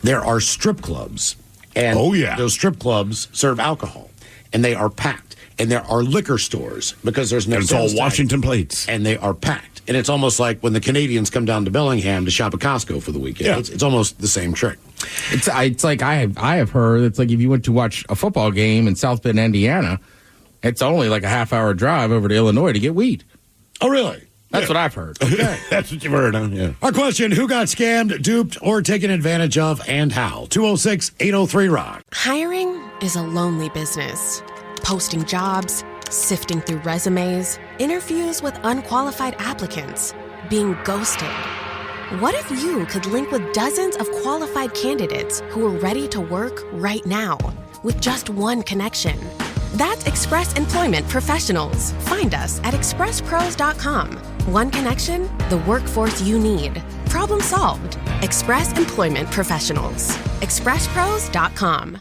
Speaker 5: There are strip clubs, and those strip clubs serve alcohol, and they are packed. And there are liquor stores because there's no.
Speaker 6: And it's all
Speaker 5: sales tax,
Speaker 6: Washington plates,
Speaker 5: and they are packed. And it's almost like when the Canadians come down to Bellingham to shop at Costco for the weekend.
Speaker 9: Yeah.
Speaker 5: It's almost the same trick.
Speaker 9: It's like I have heard it's like if you went to watch a football game in South Bend, Indiana, it's only like a half-hour drive over to Illinois to get weed.
Speaker 5: Oh, really?
Speaker 9: That's what I've heard.
Speaker 5: Okay.
Speaker 6: That's what you've heard, huh? Yeah.
Speaker 5: Our question, who got scammed, duped, or taken advantage of, and how? 206-803-ROCK.
Speaker 12: Hiring is a lonely business. Posting jobs, sifting through resumes, interviews with unqualified applicants, being ghosted. What if you could link with dozens of qualified candidates who are ready to work right now with just one connection? That's Express Employment Professionals. Find us at expresspros.com. One connection, the workforce you need. Problem solved. Express Employment Professionals. expresspros.com.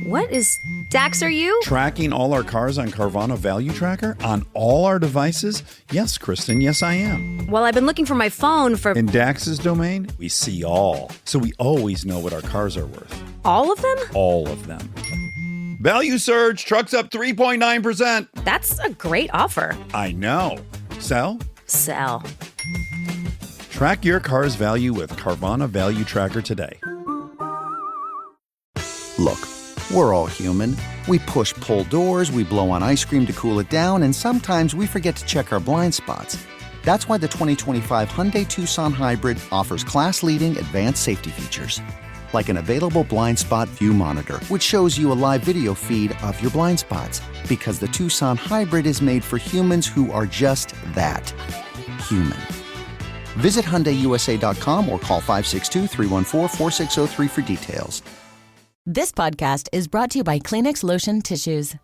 Speaker 23: What is Dax, are you?
Speaker 24: Tracking all our cars on Carvana Value Tracker on all our devices? Yes, Kristen, yes, I am.
Speaker 23: Well, I've been looking for my phone for...
Speaker 24: In Dax's domain, we see all. So we always know what our cars are worth.
Speaker 23: All of them?
Speaker 24: All of them. Value surge, trucks up 3.9%.
Speaker 23: That's a great offer.
Speaker 24: I know. Sell?
Speaker 23: Sell.
Speaker 24: Track your car's value with Carvana Value Tracker today.
Speaker 14: Look, we're all human. We push-pull doors, we blow on ice cream to cool it down, and sometimes we forget to check our blind spots. That's why the 2025 Hyundai Tucson Hybrid offers class-leading advanced safety features. Like an available blind spot view monitor, which shows you a live video feed of your blind spots. Because the Tucson Hybrid is made for humans who are just that, human. Visit HyundaiUSA.com or call 562-314-4603 for details.
Speaker 16: This podcast is brought to you by Kleenex Lotion Tissues.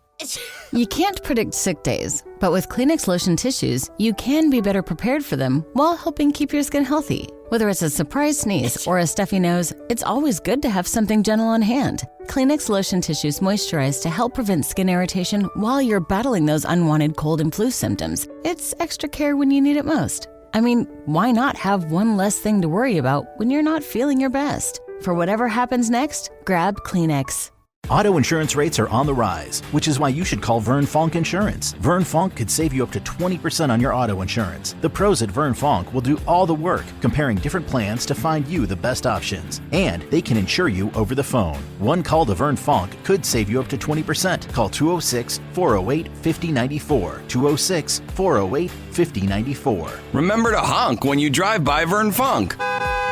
Speaker 16: You can't predict sick days, but with Kleenex Lotion Tissues, you can be better prepared for them while helping keep your skin healthy. Whether it's a surprise sneeze or a stuffy nose, it's always good to have something gentle on hand. Kleenex Lotion Tissues moisturize to help prevent skin irritation while you're battling those unwanted cold and flu symptoms. It's extra care when you need it most. I mean, why not have one less thing to worry about when you're not feeling your best? For whatever happens next, grab Kleenex.
Speaker 18: Auto insurance rates are on the rise, which is why you should call Vern Fonk Insurance. Vern Fonk could save you up to 20% on your auto insurance. The pros at Vern Fonk will do all the work, comparing different plans to find you the best options. And they can insure you over the phone. One call to Vern Fonk could save you up to 20%. Call 206-408-5094. 206-408-5094.
Speaker 19: Remember to honk when you drive by Vern Funk.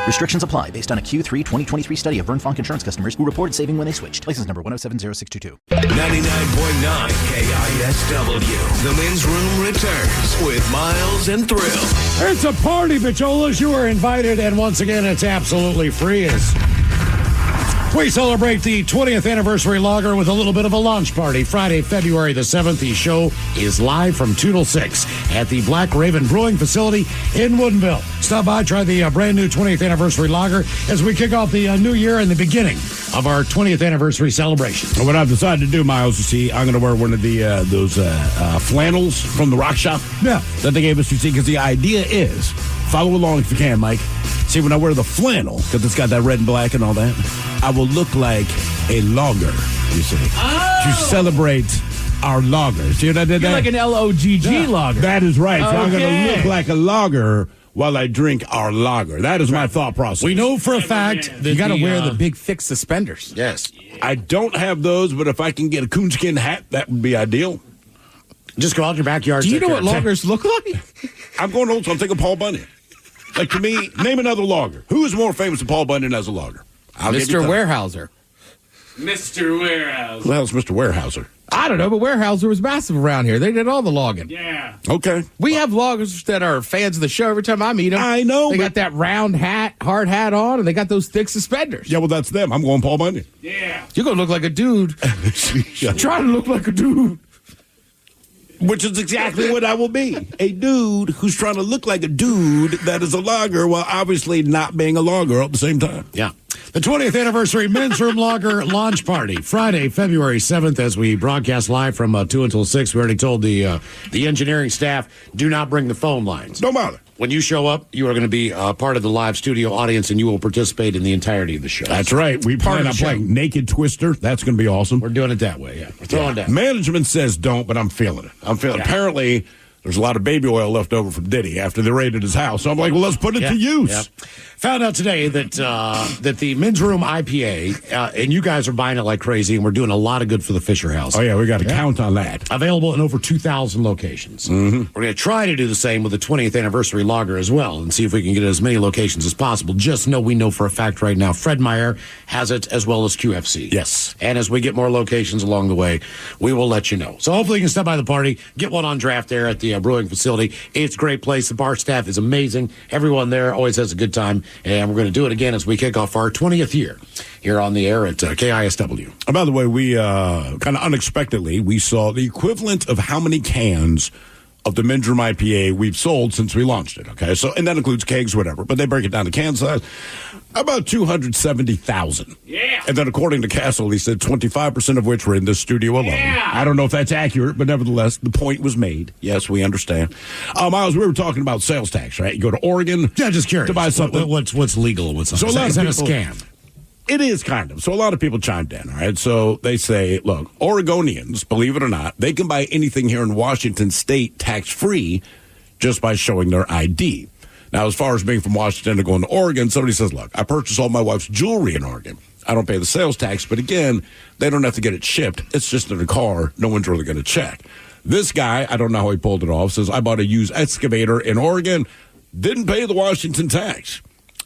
Speaker 18: Restrictions apply based on a Q3 2023 study of Vern Fonk insurance customers who reported saving when they switched. License number 1070622.
Speaker 7: 99.9 KISW. The men's room returns with Miles and Thrill.
Speaker 5: It's a party, Bacholas. You are invited, and once again, it's absolutely free as we celebrate the 20th anniversary lager with a little bit of a launch party. Friday, February the 7th, the show is live from 2 till 6 at the Black Raven Brewing Facility in Woodinville. Stop by, try the brand new 20th anniversary lager as we kick off the new year and the beginning of our 20th anniversary celebration.
Speaker 6: What I've decided to do, Miles, you see, I'm going to wear one of the those flannels from the Rock Shop.
Speaker 5: Yeah.
Speaker 6: That they gave us, you see, because the idea is, follow along if you can, Mike. See, when I wear the flannel, because it's got that red and black and all that, I will look like a logger, you see, to celebrate our lager. See what I did there?
Speaker 8: You're like an LOGG lager.
Speaker 6: That is right. So I'm going
Speaker 8: Okay.
Speaker 6: to look like a lager while I drink our lager. That is my thought process.
Speaker 5: We know for a fact that
Speaker 9: You got to
Speaker 5: the,
Speaker 9: wear the big thick suspenders.
Speaker 5: Yes.
Speaker 6: I don't have those, but if I can get a coonskin hat, that would be ideal.
Speaker 5: Just go out in your backyard.
Speaker 9: Do you know what loggers look like?
Speaker 6: I'm going old, so I'm thinking Paul Bunyan. Like, to me, name another logger. Who is more famous than Paul Bunyan as a logger?
Speaker 9: Mr. Warehouser.
Speaker 8: Mr. Warehouse.
Speaker 6: Well, it's Mr. Warehouser.
Speaker 9: I don't know, but Warehouser was massive around here. They did all the logging.
Speaker 8: Yeah.
Speaker 6: Okay.
Speaker 9: We have loggers that are fans of the show every time I meet them.
Speaker 6: I know.
Speaker 9: They got that round hat, hard hat on, and they got those thick suspenders.
Speaker 6: Yeah, well, that's them. I'm going Paul Bunyan.
Speaker 8: Yeah.
Speaker 9: You're going to look like a dude. Trying to look like a dude.
Speaker 6: Which is exactly what I will be. A dude who's trying to look like a dude that is a logger while obviously not being a logger at the same time.
Speaker 5: Yeah. The 20th anniversary Men's Room Lager launch party, Friday, February 7th, as we broadcast live from 2 until 6. We already told the engineering staff, do not bring the phone lines.
Speaker 6: Don't bother.
Speaker 5: When you show up, you are going to be part of the live studio audience, and you will participate in the entirety of the show.
Speaker 6: That's right. We plan on playing Naked Twister. That's going to be awesome.
Speaker 5: We're doing it that way, yeah. We're throwing down.
Speaker 6: Management says don't, but I'm feeling it. I'm feeling it. Apparently, there's a lot of baby oil left over from Diddy after they raided his house. So I'm like, well, let's put it to use.
Speaker 5: Yeah. Found out today that that the Men's Room IPA, and you guys are buying it like crazy, and we're doing a lot of good for the Fisher House.
Speaker 6: Oh, yeah, we got to count on that.
Speaker 5: Available in over 2,000 locations.
Speaker 6: Mm-hmm.
Speaker 5: We're going to try to do the same with the 20th anniversary lager as well and see if we can get it as many locations as possible. Just know we know for a fact right now Fred Meyer has it as well as QFC.
Speaker 6: Yes.
Speaker 5: And as we get more locations along the way, we will let you know. So hopefully you can stop by the party, get one on draft there at the brewing facility. It's a great place. The bar staff is amazing. Everyone there always has a good time. And we're going to do it again as we kick off our 20th year here on the air at KISW.
Speaker 6: And by the way, we kind of unexpectedly, we saw the equivalent of how many cans of the Men's Room IPA we've sold since we launched it. Okay, so and that includes kegs, whatever, but they break it down to can size. About 270,000.
Speaker 8: Yeah.
Speaker 6: And then according to Castle, he said 25% of which were in this studio alone.
Speaker 8: Yeah.
Speaker 6: I don't know if that's accurate, but nevertheless, the point was made. Yes, we understand. Miles, we were talking about sales tax, right? You go to Oregon.
Speaker 5: Yeah, just curious.
Speaker 6: To buy something.
Speaker 5: What's legal and what's not?
Speaker 6: So a lot
Speaker 5: Is that
Speaker 6: of
Speaker 5: a
Speaker 6: people,
Speaker 5: scam?
Speaker 6: It is kind of. So a lot of people chimed in, all right? So they say, look, Oregonians, believe it or not, they can buy anything here in Washington State tax-free just by showing their ID. Now, as far as being from Washington and going to Oregon, somebody says, look, I purchased all my wife's jewelry in Oregon. I don't pay the sales tax, but again, they don't have to get it shipped. It's just in a car. No one's really going to check. This guy, I don't know how he pulled it off, says, I bought a used excavator in Oregon, didn't pay the Washington tax.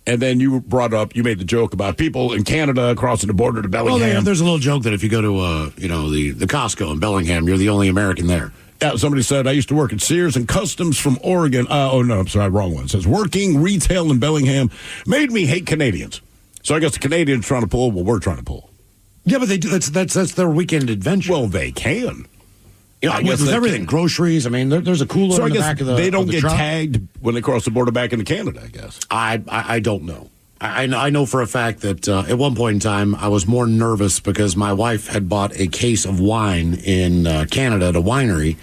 Speaker 6: And then you brought up, you made the joke about people in Canada crossing the border to Bellingham.
Speaker 5: Well, there's a little joke that if you go to, the Costco in Bellingham, you're the only American there.
Speaker 6: Yeah, somebody said, I used to work at Sears and Customs from Oregon. Oh, no, I'm sorry, wrong one. It says, working retail in Bellingham made me hate Canadians. So I guess the Canadians trying to pull what we're trying to pull.
Speaker 5: Yeah, but they do. That's their weekend adventure.
Speaker 6: Well, they can.
Speaker 5: You know, with everything, groceries. I mean, there's a cooler
Speaker 6: so
Speaker 5: in the back of the
Speaker 6: they don't get
Speaker 5: truck.
Speaker 6: tagged when they cross the border back into Canada, I guess.
Speaker 5: I don't know. I know for a fact that at one point in time, I was more nervous because my wife had bought a case of wine in Canada at a winery.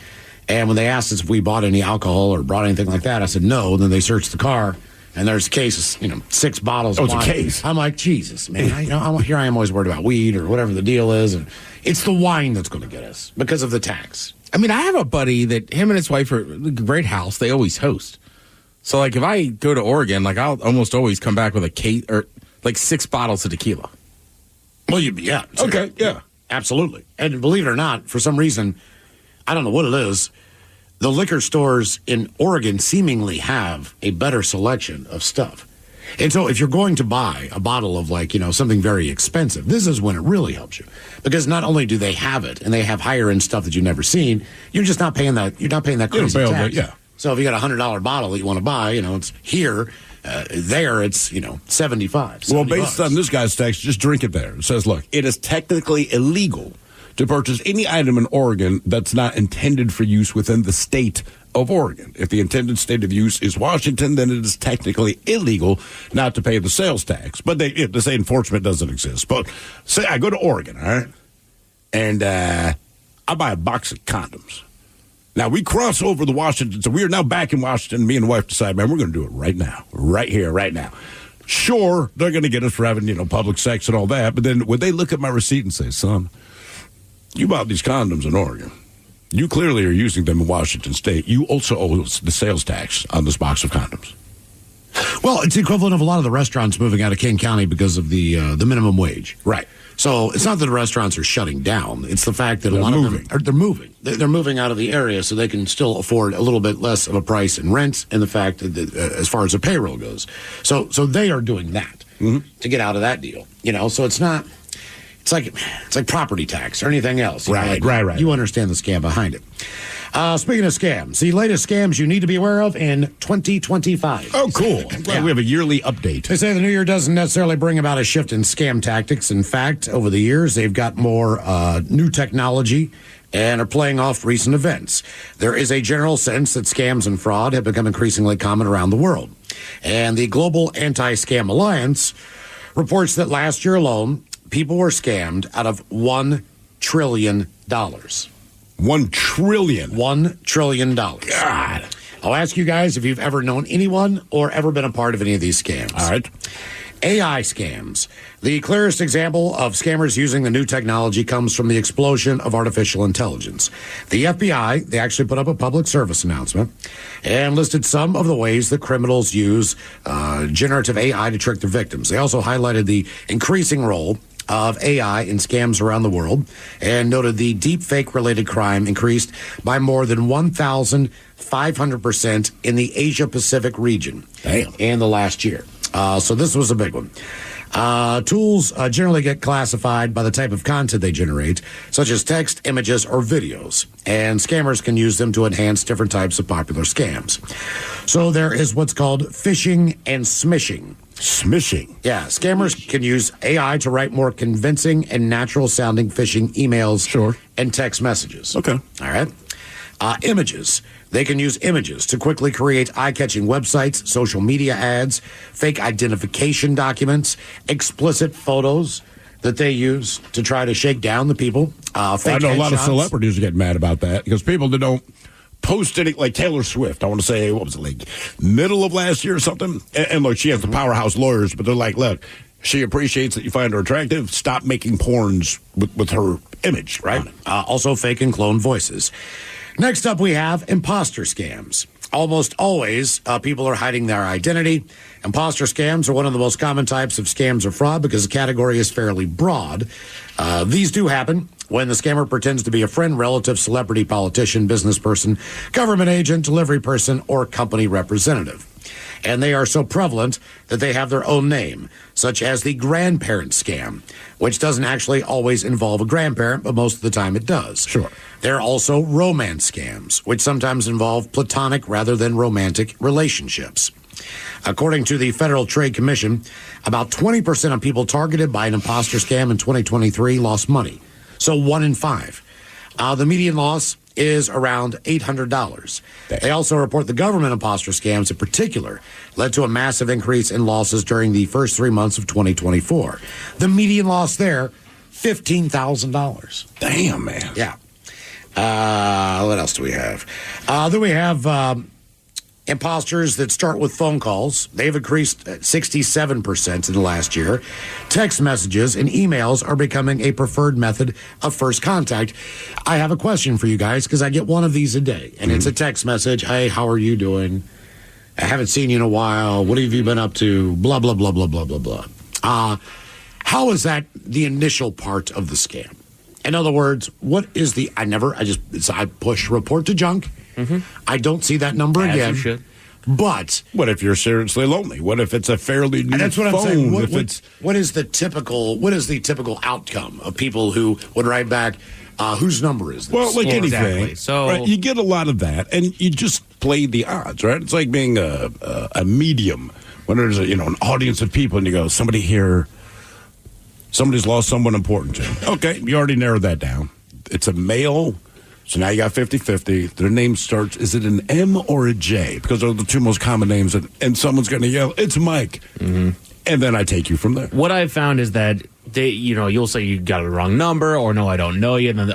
Speaker 5: And when they asked us if we bought any alcohol or brought anything like that, I said no. And then they searched the car. and there's a case of 6 bottles.
Speaker 6: Oh,
Speaker 5: of
Speaker 6: it's a
Speaker 5: wine.
Speaker 6: case.
Speaker 5: I'm like, Jesus, man. Here I am always worried about weed or whatever the deal is, and it's the wine that's going to get us because of the tax.
Speaker 9: I mean, I have a buddy that him and his wife are a great house. They always host. So, like, if I go to Oregon, like, I'll almost always come back with a case or like 6 bottles of tequila.
Speaker 5: Well, yeah.
Speaker 6: Okay, yeah.
Speaker 5: Absolutely. And believe it or not, for some reason, I don't know what it is, the liquor stores in Oregon seemingly have a better selection of stuff. And so if you're going to buy a bottle of something very expensive, this is when it really helps you. Because not only do they have it and they have higher end stuff that you've never seen, you're just not paying that crazy tax.
Speaker 6: Yeah.
Speaker 5: So if you got a $100 bottle that you want to buy, it's here, there it's, 75.
Speaker 6: Well, based on this guy's text, just drink it there. It says, look, it is technically illegal to purchase any item in Oregon that's not intended for use within the state of Oregon. If the intended state of use is Washington, then it is technically illegal not to pay the sales tax. But they say enforcement doesn't exist. But say I go to Oregon, all right, and I buy a box of condoms. Now, we cross over the Washington, so we are now back in Washington. Me and the wife decide, man, we're going to do it right now, right here, right now. Sure, they're going to get us for having, public sex and all that, but then would they look at my receipt and say, son, you bought these condoms in Oregon. You clearly are using them in Washington State. You also owe us the sales tax on this box of condoms.
Speaker 5: Well, it's the equivalent of a lot of the restaurants moving out of King County because of the minimum wage.
Speaker 6: Right.
Speaker 5: So it's not that the restaurants are shutting down. It's the fact that a lot of them they're moving. They're moving out of the area so they can still afford a little bit less of a price in rent, and the fact that as far as the payroll goes. So they are doing that to get out of that deal. So it's not. It's like property tax or anything else.
Speaker 6: Right.
Speaker 5: You understand the scam behind it. Speaking of scams, the latest scams you need to be aware of in 2025.
Speaker 6: Oh, cool. Well, we have a yearly update.
Speaker 5: They say the new year doesn't necessarily bring about a shift in scam tactics. In fact, over the years, they've got more new technology and are playing off recent events. There is a general sense that scams and fraud have become increasingly common around the world. And the Global Anti-Scam Alliance reports that last year alone, people were scammed out of $1 trillion.
Speaker 6: $1 trillion?
Speaker 5: $1 trillion.
Speaker 6: God.
Speaker 5: I'll ask you guys if you've ever known anyone or ever been a part of any of these scams.
Speaker 6: All right.
Speaker 5: AI scams. The clearest example of scammers using the new technology comes from the explosion of artificial intelligence. The FBI, they actually put up a public service announcement and listed some of the ways that criminals use generative AI to trick their victims. They also highlighted the increasing role of AI in scams around the world and noted the deep fake related crime increased by more than 1,500% in the Asia Pacific region in the last year. So this was a big one. Tools generally get classified by the type of content they generate, such as text, images, or videos, and scammers can use them to enhance different types of popular scams. So there is what's called phishing and smishing.
Speaker 6: Smishing?
Speaker 5: Yeah, scammers can use AI to write more convincing and natural-sounding phishing emails and text messages.
Speaker 6: Okay.
Speaker 5: All right. Images. They can use images to quickly create eye-catching websites, social media ads, fake identification documents, explicit photos that they use to try to shake down the people. Fake
Speaker 6: I know a lot of
Speaker 5: headshots.
Speaker 6: celebrities get mad about that because people that don't post any, like Taylor Swift, I want to say, what was it, like middle of last year or something? And look, she has the powerhouse lawyers, but they're like, look, she appreciates that you find her attractive. Stop making porns with her image, right?
Speaker 5: Also fake and clone voices. Next up, we have imposter scams. Almost always, people are hiding their identity. Imposter scams are one of the most common types of scams or fraud because the category is fairly broad. These do happen when the scammer pretends to be a friend, relative, celebrity, politician, business person, government agent, delivery person, or company representative. And they are so prevalent that they have their own name, such as the grandparent scam, which doesn't actually always involve a grandparent, but most of the time it does.
Speaker 6: Sure.
Speaker 5: There are also romance scams, which sometimes involve platonic rather than romantic relationships. According to the Federal Trade Commission, about 20% of people targeted by an imposter scam in 2023 lost money. So 1 in 5. The median loss is around $800. They also report the government imposter scams in particular led to a massive increase in losses during the first 3 months of 2024. The median loss there, $15,000.
Speaker 6: Damn, man.
Speaker 5: Yeah. What else do we have? Then we have Imposters that start with phone calls, they've increased 67% in the last year. Text messages and emails are becoming a preferred method of first contact. I have a question for you guys because I get one of these a day, and it's a text message. Hey, how are you doing? I haven't seen you in a while. What have you been up to? Blah, blah, blah, blah, blah, blah, blah. How is that the initial part of the scam? In other words, what is the, I push report to junk. I don't see that number
Speaker 9: As
Speaker 5: again.
Speaker 9: you should.
Speaker 5: But
Speaker 6: what if you're seriously lonely? What if it's a fairly new
Speaker 5: that's what
Speaker 6: phone?
Speaker 5: I'm saying. What is the typical outcome of people who would write back, whose number is this?
Speaker 6: Well, like
Speaker 8: Exactly.
Speaker 6: anything,
Speaker 8: So-
Speaker 6: right, you get a lot of that, and you just play the odds, right? It's like being a medium when there's an audience of people, and you go, somebody's lost someone important to you. Okay, you already narrowed that down. It's a male. So now you got 50-50. Their name starts, is it an M or a J? Because those are the two most common names. And someone's going to yell, it's Mike. And then I take you from there.
Speaker 8: What I've found is that you'll say you got the wrong number, or no, I don't know you, and then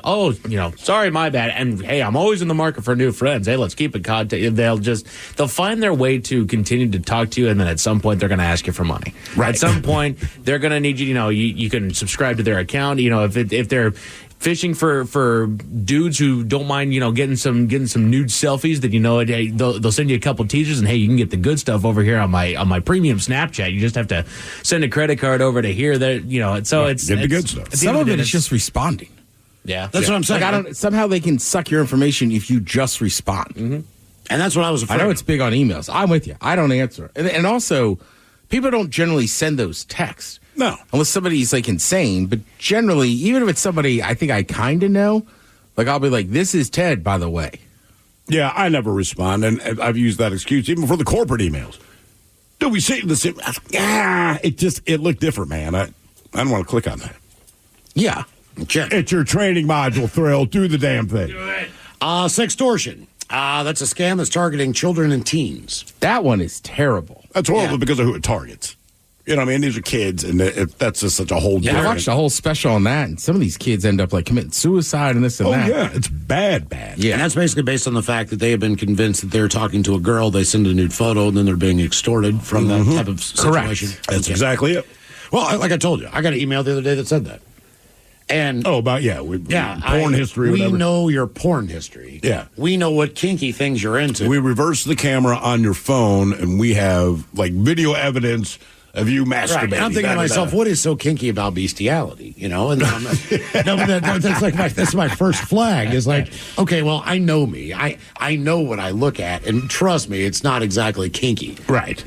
Speaker 8: sorry, my bad. And hey, I'm always in the market for new friends. Hey, let's keep in contact. They'll find their way to continue to talk to you, and then at some point they're going to ask you for money.
Speaker 5: Right.
Speaker 8: At some point they're going to need you. You can subscribe to their account. If they're fishing for dudes who don't mind, getting some nude selfies that they'll send you a couple teasers, and hey, you can get the good stuff over here on my premium Snapchat. You just have to send a credit card over to here. So it's
Speaker 6: Get the good stuff.
Speaker 9: Some of it is just responding.
Speaker 8: Yeah,
Speaker 5: That's what I'm saying.
Speaker 9: Like somehow they can suck your information if you just respond.
Speaker 5: And that's what I was afraid
Speaker 9: I know
Speaker 5: of.
Speaker 9: it's big on emails. I'm with you. I don't answer. And also, people don't generally send those texts.
Speaker 6: No.
Speaker 9: Unless somebody's like insane. But generally, even if it's somebody I think I kind of know, like I'll be like, this is Ted, by the way.
Speaker 6: Yeah, I never respond, and I've used that excuse even for the corporate emails. Do we see the same? It looked different, man. I don't want to click on that.
Speaker 9: Yeah.
Speaker 6: It's your training module, Thrill. Do the damn thing.
Speaker 5: Sextortion. That's a scam that's targeting children and teens.
Speaker 9: That one is terrible.
Speaker 6: That's horrible because of who it targets. You know what I mean? These are kids, and that's just such a whole
Speaker 9: Yeah, I watched a whole special on that, and some of these kids end up like committing suicide and this and that.
Speaker 6: Oh, yeah. It's bad.
Speaker 5: Yeah, and that's basically based on the fact that they have been convinced that they're talking to a girl, they send a nude photo, and then they're being extorted from that type of situation.
Speaker 6: Correct. That's exactly it.
Speaker 5: Well, like I told you, I got an email the other day that said that. And
Speaker 6: porn history.
Speaker 5: We
Speaker 6: whatever.
Speaker 5: know your porn history.
Speaker 6: Yeah,
Speaker 5: we know what kinky things you're into.
Speaker 6: We reverse the camera on your phone, and we have like video evidence of you masturbating.
Speaker 5: Right. And I'm thinking to myself, what is so kinky about bestiality? And I'm that's my first flag. Is like, okay, well, I know me. I know what I look at, and trust me, it's not exactly kinky.
Speaker 6: Right.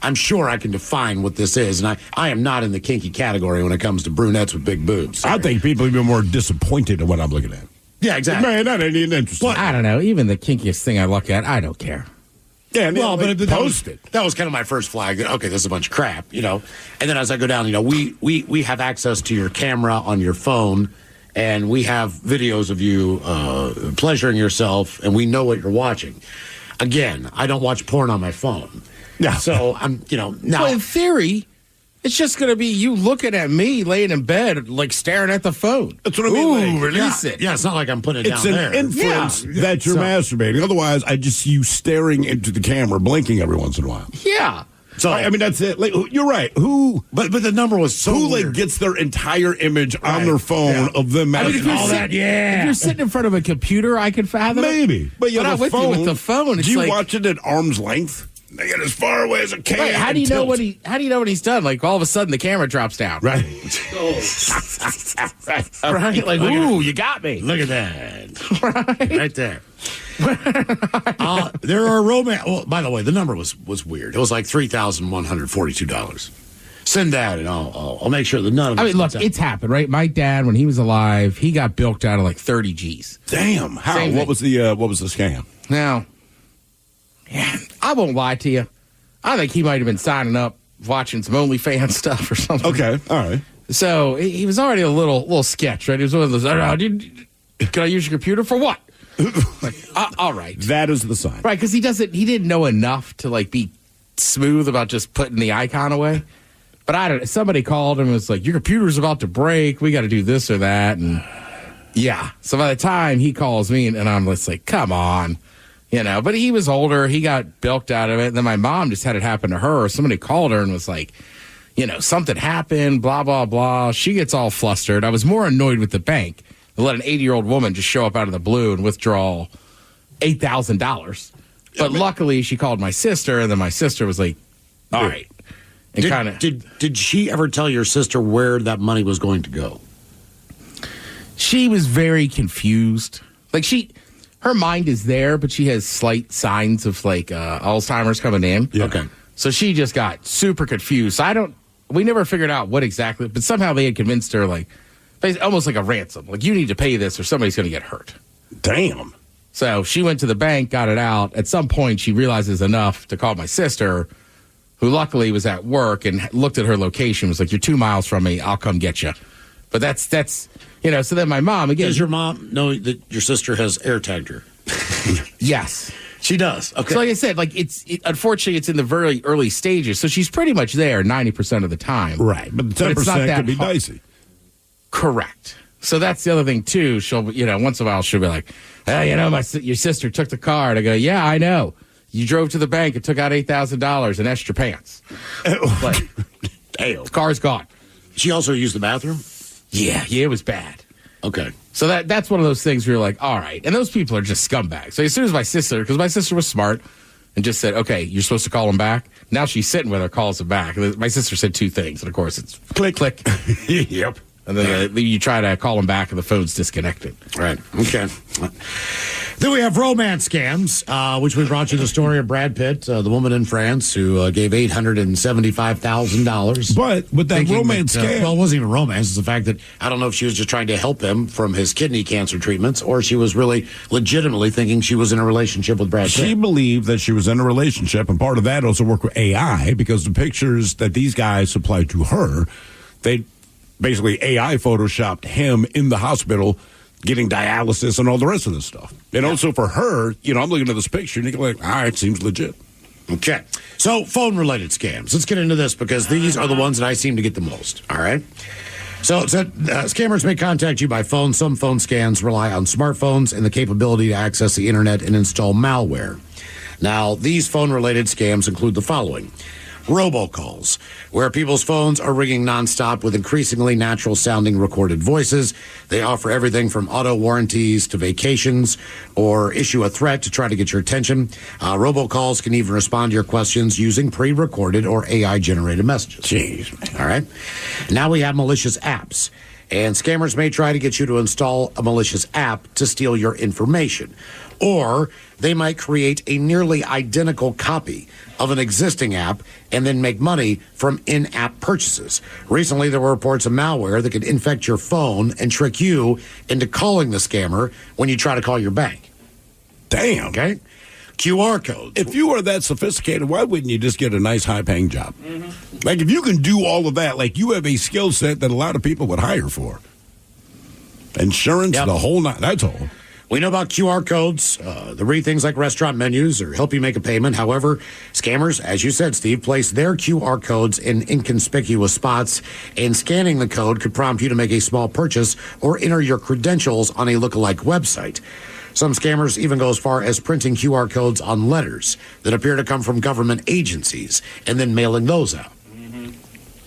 Speaker 5: I'm sure I can define what this is, and I am not in the kinky category when it comes to brunettes with big boobs. Sorry.
Speaker 6: I think people have been more disappointed in what I'm looking at.
Speaker 5: Yeah, exactly.
Speaker 6: Man, that ain't even interesting.
Speaker 9: I don't know. Even the kinkiest thing I look at, I don't care.
Speaker 6: Yeah,
Speaker 5: well, but
Speaker 6: post it.
Speaker 5: That was kind of my first flag. Okay, this is a bunch of crap, And then as I go down, we have access to your camera on your phone, and we have videos of you pleasuring yourself, and we know what you're watching. Again, I don't watch porn on my phone.
Speaker 6: Yeah.
Speaker 5: So I'm, now.
Speaker 9: Well, in theory, it's just going to be you looking at me laying in bed, like staring at the phone.
Speaker 6: That's what I mean.
Speaker 9: Ooh, release it.
Speaker 5: Yeah, it's not like I'm putting it
Speaker 6: It's
Speaker 5: down
Speaker 6: an
Speaker 5: there.
Speaker 6: inference that you're masturbating. Otherwise, I just see you staring into the camera, blinking every once in a while.
Speaker 9: Yeah.
Speaker 6: So I mean, that's it. Like, you're right. Who?
Speaker 5: But the number was so
Speaker 6: who
Speaker 5: weird.
Speaker 6: like gets their entire image on their phone of them
Speaker 9: I mean, if
Speaker 6: masturbating?
Speaker 9: if you're sitting in front of a computer, I could fathom it.
Speaker 6: Maybe, but you
Speaker 9: But
Speaker 6: have
Speaker 9: I'm
Speaker 6: a phone.
Speaker 9: with the phone. It's
Speaker 6: Do you
Speaker 9: like,
Speaker 6: watch it at arm's length? They get as far away as it can.
Speaker 9: Right, how do you
Speaker 6: and
Speaker 9: know
Speaker 6: tilt.
Speaker 9: how do you know when he's done? Like all of a sudden the camera drops down.
Speaker 6: Right.
Speaker 9: Right? Like, ooh, you got me.
Speaker 5: Look at that. Right there. There are romance. Well, by the way, the number was weird. It was like $3,142. Send that, and I'll make sure that none of.
Speaker 9: I mean, look, it's happened, right? My dad, when he was alive, he got bilked out of like 30 G's.
Speaker 6: Damn. How?
Speaker 9: Same
Speaker 6: What
Speaker 9: thing.
Speaker 6: was the scam?
Speaker 9: Now, yeah, I won't lie to you. I think he might have been signing up, watching some OnlyFans stuff or something.
Speaker 6: Okay, all right.
Speaker 9: So he was already a little sketch, right? He was one of those. Can I use your computer for what? Like, all right,
Speaker 6: that is the sign,
Speaker 9: right? Because he didn't know enough to like be smooth about just putting the icon away. But I don't. Somebody called him and was like, "Your computer's about to break. We got to do this or that." And yeah, so by the time he calls me and I'm just like, "Come on." But he was older. He got bilked out of it. And then my mom just had it happen to her. Somebody called her and was like, something happened, blah, blah, blah. She gets all flustered. I was more annoyed with the bank. They let an 80-year-old woman just show up out of the blue and withdraw $8,000. But luckily, she called my sister, and then my sister was like, all right. And kind of
Speaker 5: did she ever tell your sister where that money was going to go?
Speaker 9: She was very confused. Like her mind is there, but she has slight signs of Alzheimer's coming in.
Speaker 5: Yeah. Okay.
Speaker 9: So she just got super confused. We never figured out what exactly, but somehow they had convinced her almost like a ransom. Like, you need to pay this or somebody's going to get hurt.
Speaker 6: Damn.
Speaker 9: So she went to the bank, got it out. At some point, she realizes enough to call my sister, who luckily was at work and looked at her location, was like, you're 2 miles from me. I'll come get you. But that's so then my mom, again.
Speaker 5: Does your mom know that your sister has air tagged her?
Speaker 9: Yes.
Speaker 5: She does. Okay.
Speaker 9: So like I said, unfortunately, it's in the very early stages. So she's pretty much there 90% of the time.
Speaker 6: Right. But the 10% could be dicey.
Speaker 9: Correct. So that's the other thing, too. She'll, once in a while, she'll be like, hey, your sister took the car. And I go, yeah, I know. You drove to the bank and took out $8,000 and extra pants. But,
Speaker 5: damn.
Speaker 9: The car's gone.
Speaker 5: She also used the bathroom?
Speaker 9: Yeah, it was bad.
Speaker 5: Okay.
Speaker 9: So that's one of those things where you're like, all right. And those people are just scumbags. So as soon as because my sister was smart and just said, okay, you're supposed to call him back. Now she's sitting with her, calls him back. And my sister said 2 things. And, of course, it's click, click.
Speaker 6: Yep.
Speaker 9: And then you try to call him back and the phone's disconnected.
Speaker 5: Right. Okay. Then we have romance scams, which we brought you the story of Brad Pitt, the woman in France who gave $875,000.
Speaker 6: But with that romance scam.
Speaker 5: Well, it wasn't even romance. It's the fact that I don't know if she was just trying to help him from his kidney cancer treatments or she was really legitimately thinking she was in a relationship with Brad Pitt.
Speaker 6: She believed that she was in a relationship, and part of that also worked with AI because the pictures that these guys supplied to her, they basically AI photoshopped him in the hospital getting dialysis and all the rest of this stuff. And also for her, I'm looking at this picture and you're like, all right, seems legit.
Speaker 5: Okay. So phone-related scams. Let's get into this because these are the ones that I seem to get the most. All right. So scammers may contact you by phone. Some phone scams rely on smartphones and the capability to access the internet and install malware. Now, these phone-related scams include the following. Robocalls, where people's phones are ringing nonstop with increasingly natural-sounding recorded voices. They offer everything from auto warranties to vacations or issue a threat to try to get your attention. Robocalls can even respond to your questions using pre-recorded or AI-generated messages.
Speaker 6: Jeez.
Speaker 5: All right. Now we have malicious apps. And scammers may try to get you to install a malicious app to steal your information. Or they might create a nearly identical copy of an existing app and then make money from in-app purchases. Recently, there were reports of malware that could infect your phone and trick you into calling the scammer when you try to call your bank.
Speaker 6: Damn.
Speaker 5: Okay? QR codes.
Speaker 6: If you are that sophisticated, why wouldn't you just get a nice high-paying job? Mm-hmm. Like, if you can do all of that, like, you have a skill set that a lot of people would hire for. Insurance, the whole night, that's all.
Speaker 5: We know about QR codes. They read things like restaurant menus or help you make a payment. However, scammers, as you said, Steve, place their QR codes in inconspicuous spots, and scanning the code could prompt you to make a small purchase or enter your credentials on a lookalike website. Some scammers even go as far as printing QR codes on letters that appear to come from government agencies and then mailing those out.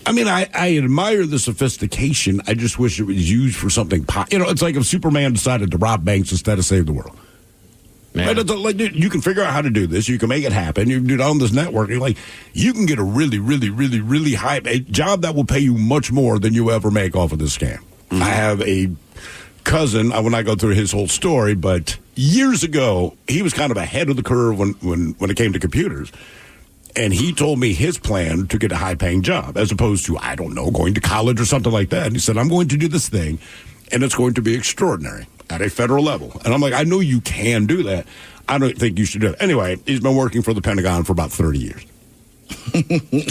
Speaker 6: I mean, I admire the sophistication. I just wish it was used for something. It's like if Superman decided to rob banks instead of save the world. Right? Like, you can figure out how to do this. You can make it happen. You can do it on this network. You can get a really, really, really, really high job that will pay you much more than you ever make off of this scam. Mm-hmm. I have a cousin. I will not go through his whole story, but years ago, he was kind of ahead of the curve when it came to computers. And he told me his plan to get a high-paying job, as opposed to, I don't know, going to college or something like that. And he said, I'm going to do this thing, and it's going to be extraordinary at a federal level. And I'm like, I know you can do that. I don't think you should do it. Anyway, he's been working for the Pentagon for about 30 years.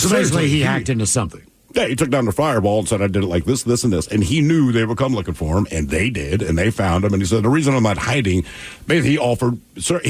Speaker 5: So basically, he hacked into something.
Speaker 6: Yeah, he took down the firewall and said, I did it like this, this, and this. And he knew they would come looking for him, and they did, and they found him. And he said, the reason I'm not hiding, basically he offered, sir,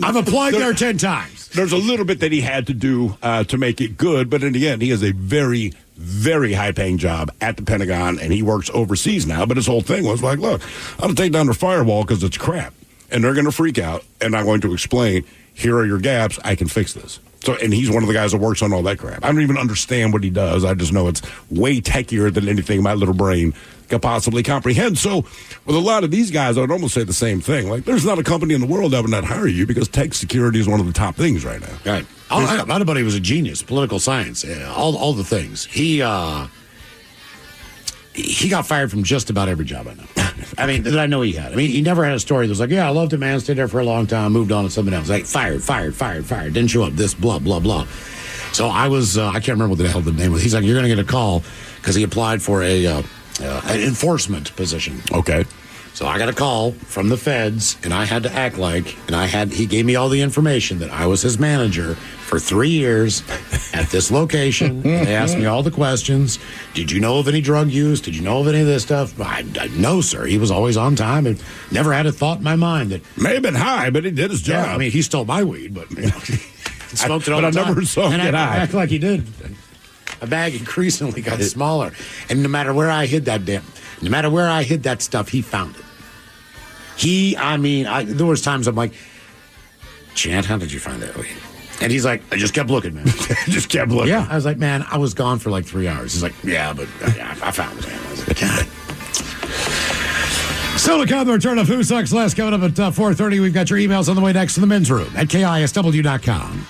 Speaker 5: I've applied there 10 times.
Speaker 6: There's a little bit that he had to do to make it good, but in the end, he has a very, very high-paying job at the Pentagon, and he works overseas now. But his whole thing was like, look, I'm going to take down the firewall because it's crap. and they're going to freak out, and I'm going to explain, here are your gaps, I can fix this. So, and he's one of the guys that works on all that crap. I don't even understand what he does. I just know it's way techier than anything my little brain could possibly comprehend. So with a lot of these guys, I would almost say the same thing. Like, there's not a company in the world that would not hire you because tech security is one of the top things right now.
Speaker 5: Right. My buddy was a genius, political science, all the things. He got fired from just about every job I know. I mean, that I know he had. I mean, he never had a story that was like, yeah, I loved it, man, stayed there for a long time, moved on to something else. Like, fired, didn't show up, this, blah, blah, blah. So I was, I can't remember what the hell the name was. He's like, you're going to get a call because he applied for an enforcement position.
Speaker 6: Okay.
Speaker 5: So I got a call from the feds, and I had to act like, he gave me all the information that I was his manager for 3 years at this location. And they asked me all the questions. Did you know of any drug use? Did you know of any of this stuff? No, sir. He was always on time and never had a thought in my mind that.
Speaker 6: May have been high, but he did his job.
Speaker 5: Yeah, I mean, he stole my weed, but smoked it all
Speaker 6: but
Speaker 5: the time.
Speaker 6: I never saw him get high.
Speaker 5: Act like he did. A bag increasingly got smaller. And no matter where I hid that stuff, he found it. There was times I'm like, Chant, how did you find that weed? And he's like, I just kept looking, man.
Speaker 6: Just kept looking.
Speaker 5: Yeah. I was like, man, I was gone for like 3 hours. He's like, yeah, but I found it, man. I was like, God. Still to come, the return of Who Sucks Less coming up at 4:30. We've got your emails on the way next to the men's room at KISW.com.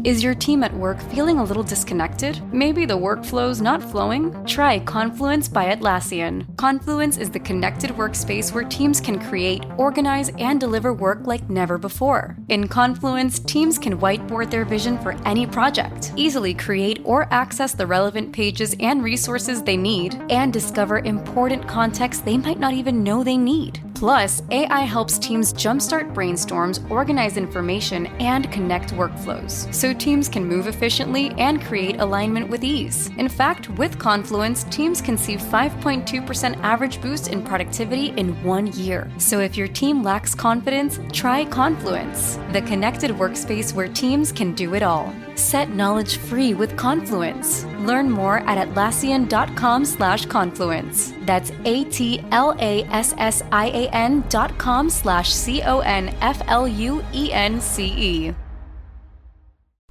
Speaker 20: Is your team at work feeling a little disconnected? Maybe the workflow's not flowing? Try Confluence by Atlassian. Confluence is the connected workspace where teams can create, organize, and deliver work like never before. In Confluence, teams can whiteboard their vision for any project, easily create or access the relevant pages and resources they need, and discover important context they might not even know they need. Plus, AI helps teams jumpstart brainstorms, organize information, and connect workflows, so teams can move efficiently and create alignment with ease. In fact, with Confluence, teams can see 5.2% average boost in productivity in 1 year. So if your team lacks confidence, try Confluence, the connected workspace where teams can do it all. Set knowledge free with Confluence. Learn more at Atlassian.com/confluence. That's Atlassian.com/CONFLUENCE.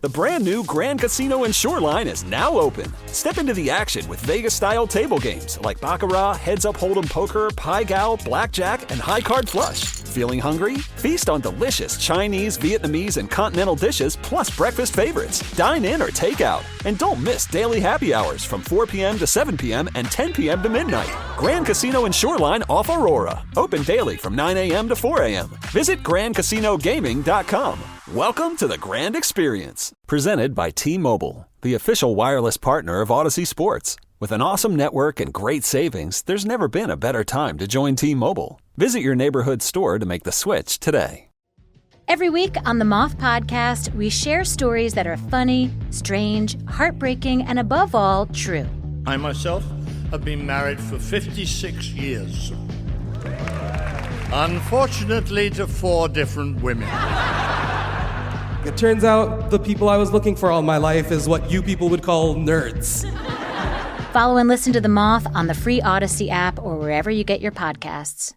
Speaker 11: The brand new Grand Casino and Shoreline is now open. Step into the action with Vegas-style table games like Baccarat, Heads Up Hold'em Poker, Pai Gow, Blackjack, and High Card Flush. Feeling hungry? Feast on delicious Chinese, Vietnamese, and continental dishes, plus breakfast favorites. Dine in or take out. And don't miss daily happy hours from 4 p.m. to 7 p.m. and 10 p.m. to midnight. Grand Casino and Shoreline off Aurora. Open daily from 9 a.m. to 4 a.m. Visit GrandCasinoGaming.com. Welcome to the Grand Experience. Presented by T-Mobile, the official wireless partner of Odyssey Sports. With an awesome network and great savings, there's never been a better time to join T-Mobile. Visit your neighborhood store to make the switch today.
Speaker 13: Every week on the Moth Podcast, we share stories that are funny, strange, heartbreaking, and above all, true.
Speaker 15: I myself have been married for 56 years. Unfortunately, to 4 different women.
Speaker 17: It turns out the people I was looking for all my life is what you people would call nerds.
Speaker 13: Follow and listen to The Moth on the free Odyssey app or wherever you get your podcasts.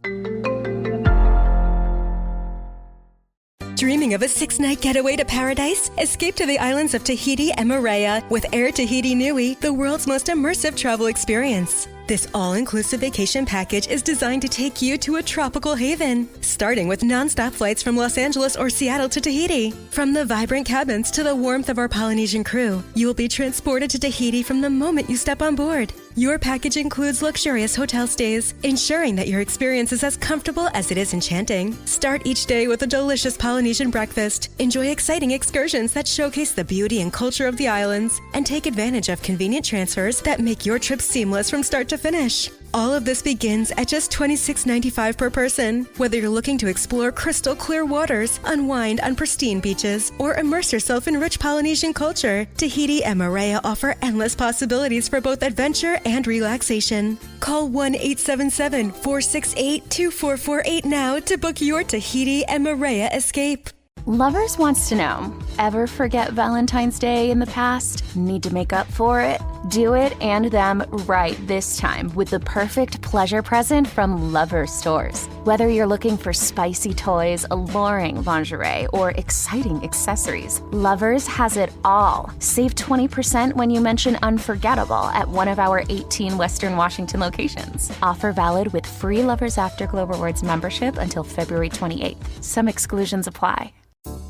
Speaker 1: Dreaming of a 6-night getaway to paradise? Escape to the islands of Tahiti and Moorea with Air Tahiti Nui, the world's most immersive travel experience. This all-inclusive vacation package is designed to take you to a tropical haven, starting with nonstop flights from Los Angeles or Seattle to Tahiti. From the vibrant cabins to the warmth of our Polynesian crew, you will be transported to Tahiti from the moment you step on board. Your package includes luxurious hotel stays, ensuring that your experience is as comfortable as it is enchanting. Start each day with a delicious Polynesian breakfast. Enjoy exciting excursions that showcase the beauty and culture of the islands, and take advantage of convenient transfers that make your trip seamless from start to finish. All of this begins at just $26.95 per person. Whether you're looking to explore crystal clear waters, unwind on pristine beaches, or immerse yourself in rich Polynesian culture, Tahiti and Moorea offer endless possibilities for both adventure and relaxation. Call 1-877-468-2448 now to book your Tahiti and Moorea escape.
Speaker 2: Lovers wants to know, ever forget Valentine's Day in the past? Need to make up for it? Do it and them right this time with the perfect pleasure present from Lovers stores. Whether you're looking for spicy toys, alluring lingerie, or exciting accessories, Lovers has it all. Save 20% when you mention unforgettable at one of our 18 Western Washington locations. Offer valid with free Lovers Afterglow Rewards membership until February 28th. Some exclusions apply.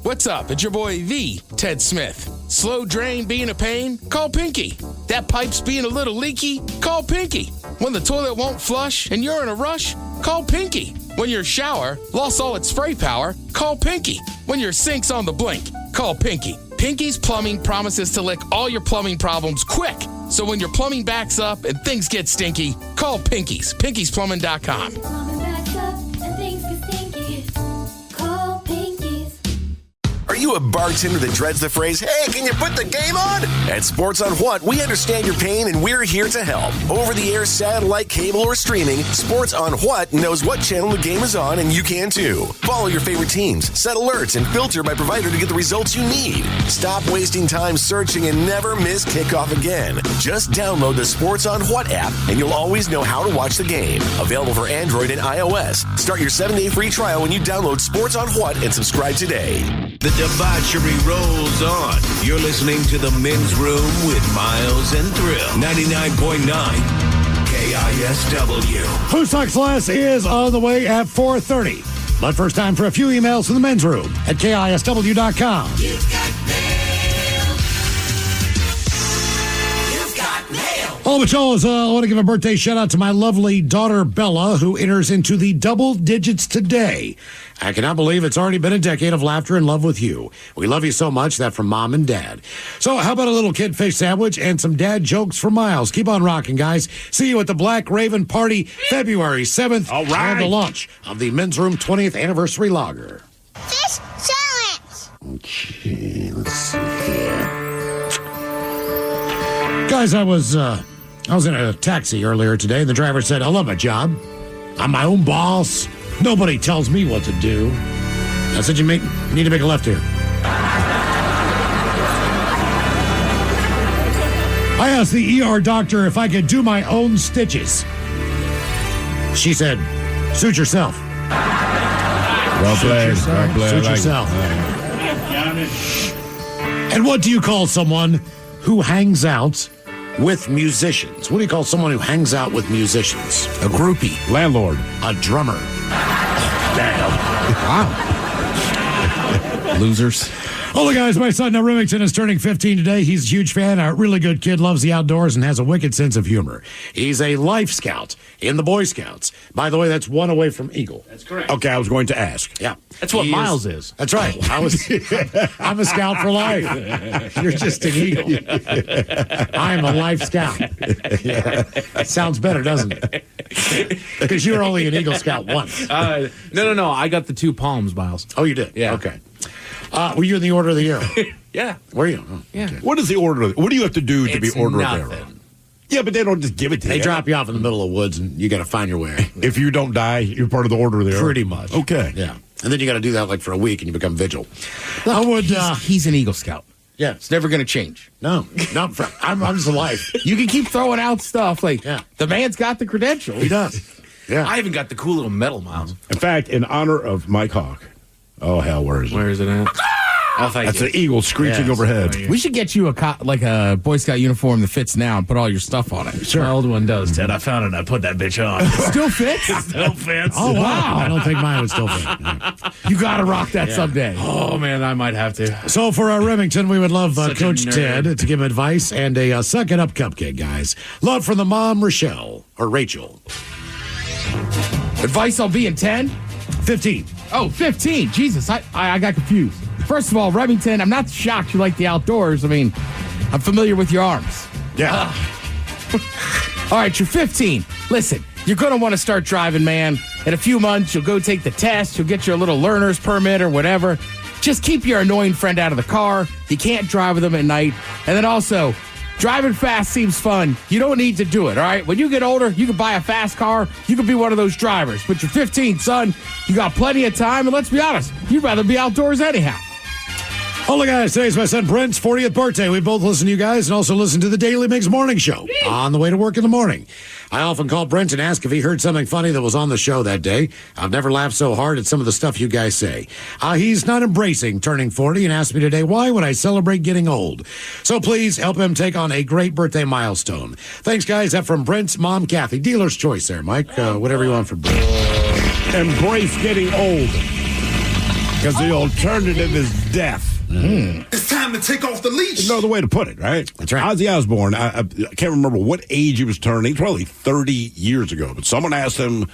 Speaker 9: What's up? It's your boy, the Ted Smith. Slow drain being a pain? Call Pinky. That pipe's being a little leaky? Call Pinky. When the toilet won't flush and you're in a rush? Call Pinky. When your shower lost all its spray power? Call Pinky. When your sink's on the blink? Call Pinky. Pinky's Plumbing promises to lick all your plumbing problems quick. So when your plumbing backs up and things get stinky, call Pinky's. Pinky'sPlumbing.com.
Speaker 3: Are you a bartender that dreads the phrase, hey, can you put the game on? At Sports on What, we understand your pain and we're here to help. Over-the-air, satellite, cable, or streaming, Sports on What knows what channel the game is on, and you can too. Follow your favorite teams, set alerts, and filter by provider to get the results you need. Stop wasting time searching and never miss kickoff again. Just download the Sports on What app, and you'll always know how to watch the game. Available for Android and iOS. Start your 7-day free trial when you download Sports on What and subscribe today.
Speaker 7: The debauchery rolls on. You're listening to The Men's Room with Miles and Thrill. 99.9 KISW.
Speaker 5: Who Sucks Less is on the way at 4:30. But first time for a few emails from The Men's Room at KISW.com.
Speaker 4: You've got mail. You've got mail.
Speaker 5: All but y'all, I want to give a birthday shout out to my lovely daughter Bella, who enters into the double digits today. I cannot believe it's already been a decade of laughter and love with you. We love you so much. That from Mom and Dad. So how about a little kid fish sandwich and some dad jokes for Miles? Keep on rocking, guys. See you at the Black Raven Party February 7th.
Speaker 6: All right.
Speaker 5: And the launch of the Men's Room 20th Anniversary Lager.
Speaker 4: Fish challenge.
Speaker 5: Okay, let's see here. Guys, I was in a taxi earlier today, and the driver said, I love my job. I'm my own boss. Nobody tells me what to do. I said, you need to make a left here. I asked the ER doctor if I could do my own stitches. She said, suit yourself.
Speaker 6: Well played. Well played.
Speaker 5: Suit yourself. And what do you call someone who hangs out with musicians? What do you call someone who hangs out with musicians?
Speaker 6: A groupie. Landlord.
Speaker 5: A drummer. Damn.
Speaker 9: Wow. Losers.
Speaker 5: Hello, guys. My son, now, Remington, is turning 15 today. He's a huge fan, a really good kid, loves the outdoors, and has a wicked sense of humor. He's a Life Scout in the Boy Scouts. By the way, that's one away from Eagle.
Speaker 8: That's correct.
Speaker 6: Okay, I was going to ask.
Speaker 5: Yeah.
Speaker 8: That's what Miles is.
Speaker 5: That's right. I'm a scout for life. You're just an Eagle. I'm a Life Scout. Yeah. Sounds better, doesn't it? Because you were only an Eagle Scout once.
Speaker 8: No. I got the 2 palms, Miles.
Speaker 5: Oh, you did?
Speaker 8: Yeah.
Speaker 5: Okay. Were you in the Order of the Year?
Speaker 8: Yeah.
Speaker 5: Were you? Oh,
Speaker 8: yeah.
Speaker 5: Okay.
Speaker 6: What is the order? What do you have to do to be Order of the Year?
Speaker 8: Nothing.
Speaker 6: Yeah, but they don't just give it to you.
Speaker 5: They drop you off in the middle of the woods, and you got to find your way.
Speaker 6: If you don't die, you're part of the Order of the Year.
Speaker 5: Pretty much.
Speaker 6: Okay.
Speaker 5: Yeah. And then you got to do that like for a week, and you become vigil. I would.
Speaker 9: He's an Eagle Scout.
Speaker 5: Yeah.
Speaker 9: It's never going to change.
Speaker 5: No. I'm just alive.
Speaker 9: You can keep throwing out stuff like,
Speaker 5: Yeah.
Speaker 9: the man's got the credentials.
Speaker 5: He does. Yeah.
Speaker 8: I even got the cool little medal, Miles.
Speaker 6: In fact, in honor of Mike Hawk. Oh, hell, where is it?
Speaker 8: Where is it at? Oh, thank
Speaker 6: That's
Speaker 8: you.
Speaker 6: an eagle screeching
Speaker 5: Yes.
Speaker 6: overhead.
Speaker 9: We should get you a Boy Scout uniform that fits now and put all your stuff on it.
Speaker 8: My old one does, Ted. I found it and I put that bitch on.
Speaker 9: Still fits?
Speaker 8: Still fits.
Speaker 5: Oh, wow. I don't think mine would still fit. Yeah.
Speaker 9: You got to rock that someday.
Speaker 8: Oh, man, I might have to.
Speaker 5: So for Remington, we would love
Speaker 8: Such a
Speaker 5: Coach
Speaker 8: nerd.
Speaker 5: Ted to give him advice and a Suck It Up cupcake, guys. Love from the mom, Rochelle, or Rachel.
Speaker 9: Advice on being 10?
Speaker 5: 15.
Speaker 9: Oh, 15. Jesus, I got confused. First of all, Remington, I'm not shocked you like the outdoors. I mean, I'm familiar with your arms.
Speaker 5: Yeah.
Speaker 9: All right, you're 15. Listen, you're going to want to start driving, man. In a few months, you'll go take the test. You'll get your little learner's permit or whatever. Just keep your annoying friend out of the car. You can't drive with them at night. And then also, driving fast seems fun. You don't need to do it, all right? When you get older, you can buy a fast car. You can be one of those drivers. But you're 15, son. You got plenty of time. And let's be honest, you'd rather be outdoors anyhow.
Speaker 5: Hello, guys. Today's my son Brent's 40th birthday. We both listen to you guys and also listen to the Daily Mix Morning Show on the way to work in the morning. I often call Brent and ask if he heard something funny that was on the show that day. I've never laughed so hard at some of the stuff you guys say. He's not embracing turning 40 and asked me today, why would I celebrate getting old? So please help him take on a great birthday milestone. Thanks, guys. That's from Brent's mom, Kathy. Dealer's choice there, Mike. Whatever you want for Brent.
Speaker 6: Embrace getting old. Because the alternative is death.
Speaker 10: It's time to take off the leash.
Speaker 6: No other way to put it, right?
Speaker 5: That's right.
Speaker 6: Ozzy Osbourne, I can't remember what age he was turning, probably 30 years ago. But someone asked him,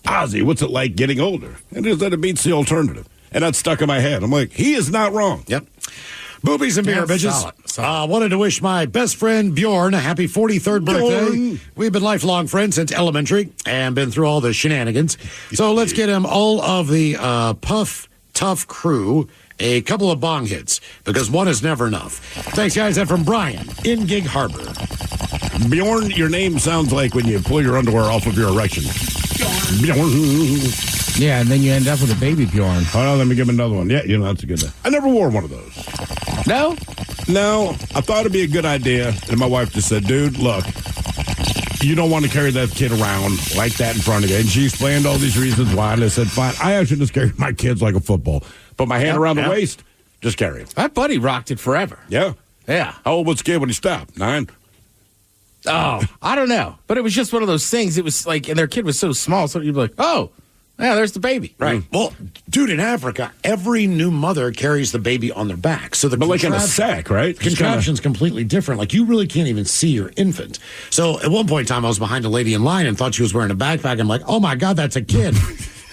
Speaker 6: Ozzy, what's it like getting older? And it said it beats the alternative. And that stuck in my head. I'm like, he is not wrong.
Speaker 5: Yep. Boobies and beer, bitches. Solid. Wanted to wish my best friend Bjorn a happy 43rd birthday. We've been lifelong friends since elementary and been through all the shenanigans. So let's get him all of the Puff Tough crew a couple of bong hits, because one is never enough. Thanks, guys. And from Brian in Gig Harbor.
Speaker 6: Bjorn, your name sounds like when you pull your underwear off of your erection. Bjorn.
Speaker 9: Yeah, and then you end up with a baby Bjorn.
Speaker 6: Oh, let me give him another one. Yeah, that's a good one. I never wore one of those.
Speaker 9: No?
Speaker 6: No, I thought it'd be a good idea, and my wife just said, dude, look, you don't want to carry that kid around like that in front of you. And she explained all these reasons why, and I said, fine, I actually just carry my kids like a football. Put my hand around the waist, just carry him.
Speaker 9: That buddy rocked it forever.
Speaker 6: Yeah.
Speaker 9: Yeah.
Speaker 6: How old was the kid when he stopped? 9?
Speaker 9: Oh, I don't know. But it was just one of those things. It was like, and their kid was so small, so you'd be like, oh, yeah, there's the baby.
Speaker 5: Right. Well, dude, in Africa, every new mother carries the baby on their back. So the
Speaker 6: like in a sack, right?
Speaker 5: Contraption's completely different. Like, you really can't even see your infant. So at one point in time, I was behind a lady in line and thought she was wearing a backpack. I'm like, oh, my God, that's a kid.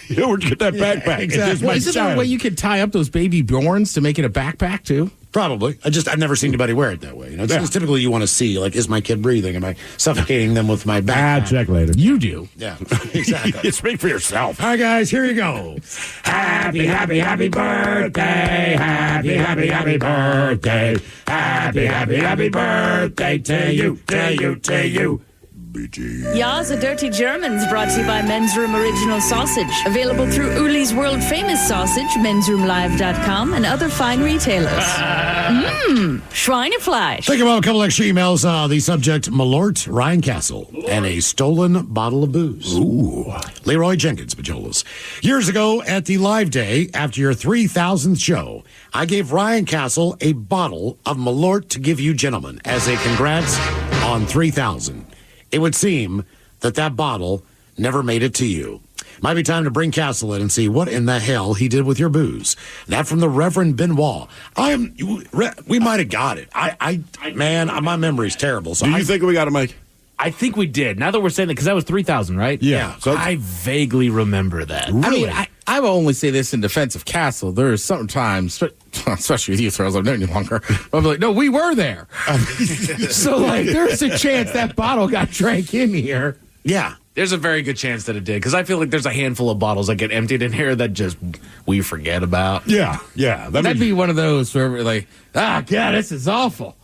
Speaker 6: You would get that backpack.
Speaker 5: Exactly.
Speaker 9: Well, isn't there a way you could tie up those baby Bjorns to make it a backpack, too?
Speaker 5: Probably. I've never seen anybody wear it that way. You know, it's typically you want to see, like, is my kid breathing? Am I suffocating them with my backpack?
Speaker 6: Check later.
Speaker 9: You do.
Speaker 5: Yeah, exactly.
Speaker 6: Speak for yourself.
Speaker 5: All right, guys, here you go. Happy, happy, happy birthday. Happy, happy, happy birthday. Happy, happy, happy birthday to you, to you, to you.
Speaker 12: Ya's a Dirty Germans, brought to you by Men's Room Original Sausage. Available through Uli's World Famous Sausage, mensroomlive.com, and other fine retailers. Schweinefleisch.
Speaker 5: Think about a couple extra emails. The subject, Malort, Ryan Castle, and a stolen bottle of booze.
Speaker 6: Ooh.
Speaker 5: Leroy Jenkins, Pajolas. Years ago, at the live day, after your 3,000th show, I gave Ryan Castle a bottle of Malort to give you gentlemen as a congrats on 3,000. It would seem that bottle never made it to you. Might be time to bring Castle in and see what in the hell he did with your booze. That from the Reverend Benoit. We might have got it. Man, my memory's terrible. So
Speaker 6: do you think we got it, Mike?
Speaker 8: I think we did. Now that we're saying that, because that was 3,000, right?
Speaker 6: Yeah.
Speaker 8: So I vaguely remember that.
Speaker 9: Really? I mean, I will only say this in defense of Castle. There are sometimes, especially with you, Throws, I'm not any longer. I'm like, no, we were there. So, like, there's a chance that bottle got drank in here.
Speaker 5: Yeah.
Speaker 8: There's a very good chance that it did, because I feel like there's a handful of bottles that get emptied in here that just we forget about.
Speaker 6: Yeah.
Speaker 9: That'd be one of those where we're like, God, this is awful.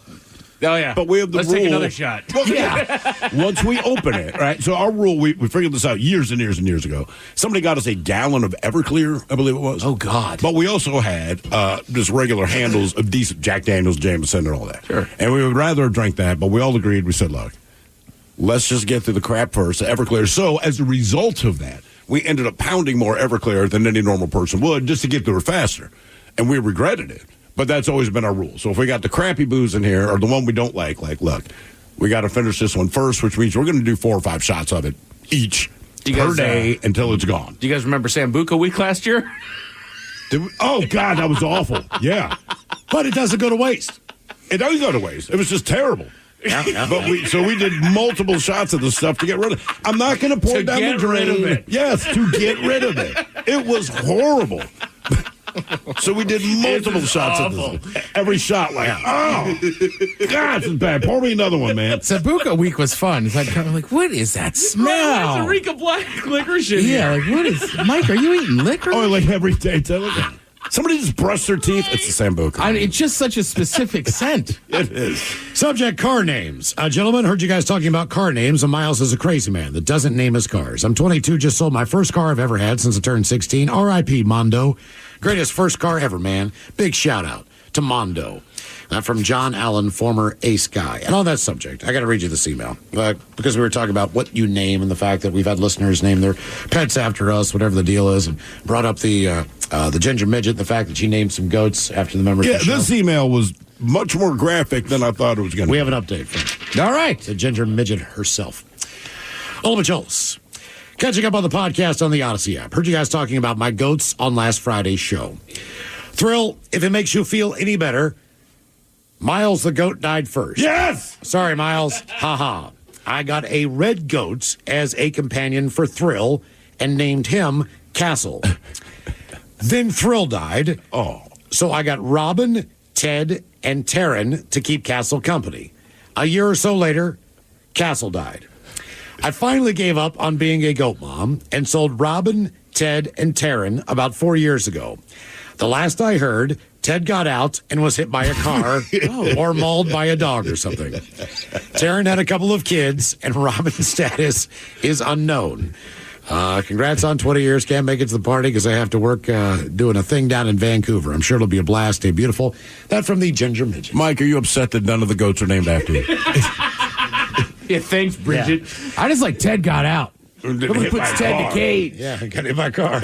Speaker 8: Oh, yeah.
Speaker 6: But we have the
Speaker 8: Let's
Speaker 6: rule.
Speaker 8: take another shot.
Speaker 6: Well, yeah. Once we open it, right? So our rule, we figured this out years and years and years ago. Somebody got us a gallon of Everclear, I believe it was.
Speaker 5: Oh, God.
Speaker 6: But we also had just regular handles of decent Jack Daniels, Jameson, and all that.
Speaker 8: Sure.
Speaker 6: And we would rather have drank that, but we all agreed. We said, look, let's just get through the crap first, the Everclear. So as a result of that, we ended up pounding more Everclear than any normal person would just to get through it faster. And we regretted it. But that's always been our rule. So if we got the crappy booze in here or the one we don't like, look, we got to finish this one first, which means we're going to do 4 or 5 shots of it each per day until it's gone.
Speaker 8: Do you guys remember Sambuca week last year?
Speaker 6: Oh, God, that was awful. Yeah.
Speaker 5: But it doesn't go to waste.
Speaker 6: It doesn't go to waste. It was just terrible.
Speaker 5: Yeah.
Speaker 6: But we did multiple shots of the stuff to get rid of it. I'm not going to pour it down the drain.
Speaker 8: Rid of it.
Speaker 6: Yes, to get rid of it. It was horrible. So we did multiple shots of this. Every shot, like, oh, God, this is bad. Pour me another one, man.
Speaker 9: Sambuca week was fun. It's like, kind of like, what is that smell?
Speaker 8: It's Eureka Black licorice in
Speaker 9: Yeah,
Speaker 8: here.
Speaker 9: like, what is, Mike, are you eating liquor?
Speaker 6: Oh, like every day. Somebody just brushed their teeth. It's the Sambuca.
Speaker 9: I mean, it's just such a specific scent.
Speaker 6: It is.
Speaker 5: Subject, car names. Gentlemen, heard you guys talking about car names, and Miles is a crazy man that doesn't name his cars. I'm 22, just sold my first car I've ever had since I turned 16. R.I.P. Mondo. Greatest first car ever, man. Big shout out to Mondo. From John Allen, former ace guy. And on that subject, I got to read you this email because we were talking about what you name and the fact that we've had listeners name their pets after us, whatever the deal is, and brought up the ginger midget, the fact that she named some goats after the members of the show.
Speaker 6: This email was much more graphic than I thought it was going to be.
Speaker 5: We have an update from
Speaker 9: All right.
Speaker 5: the ginger midget herself. Olma Jones. Catching up on the podcast on the Odyssey app. Heard you guys talking about my goats on last Friday's show. Thrill, if it makes you feel any better, Miles the goat died first.
Speaker 6: Yes!
Speaker 5: Sorry, Miles. Ha. I got a red goat as a companion for Thrill and named him Castle. Then Thrill died.
Speaker 6: Oh.
Speaker 5: So I got Robin, Ted, and Taryn to keep Castle company. A year or so later, Castle died. I finally gave up on being a goat mom and sold Robin, Ted, and Taryn about 4 years ago. The last I heard, Ted got out and was hit by a car or mauled by a dog or something. Taryn had a couple of kids, and Robin's status is unknown. Congrats on 20 years. Can't make it to the party because I have to work doing a thing down in Vancouver. I'm sure it'll be a blast. Stay beautiful. That from the Ginger Midget.
Speaker 6: Mike, are you upset that none of the goats are named after you?
Speaker 8: Yeah, thanks, Bridget.
Speaker 9: Yeah. I just like Ted got out. Nobody puts Ted in a cage.
Speaker 5: Yeah, I got hit by a car.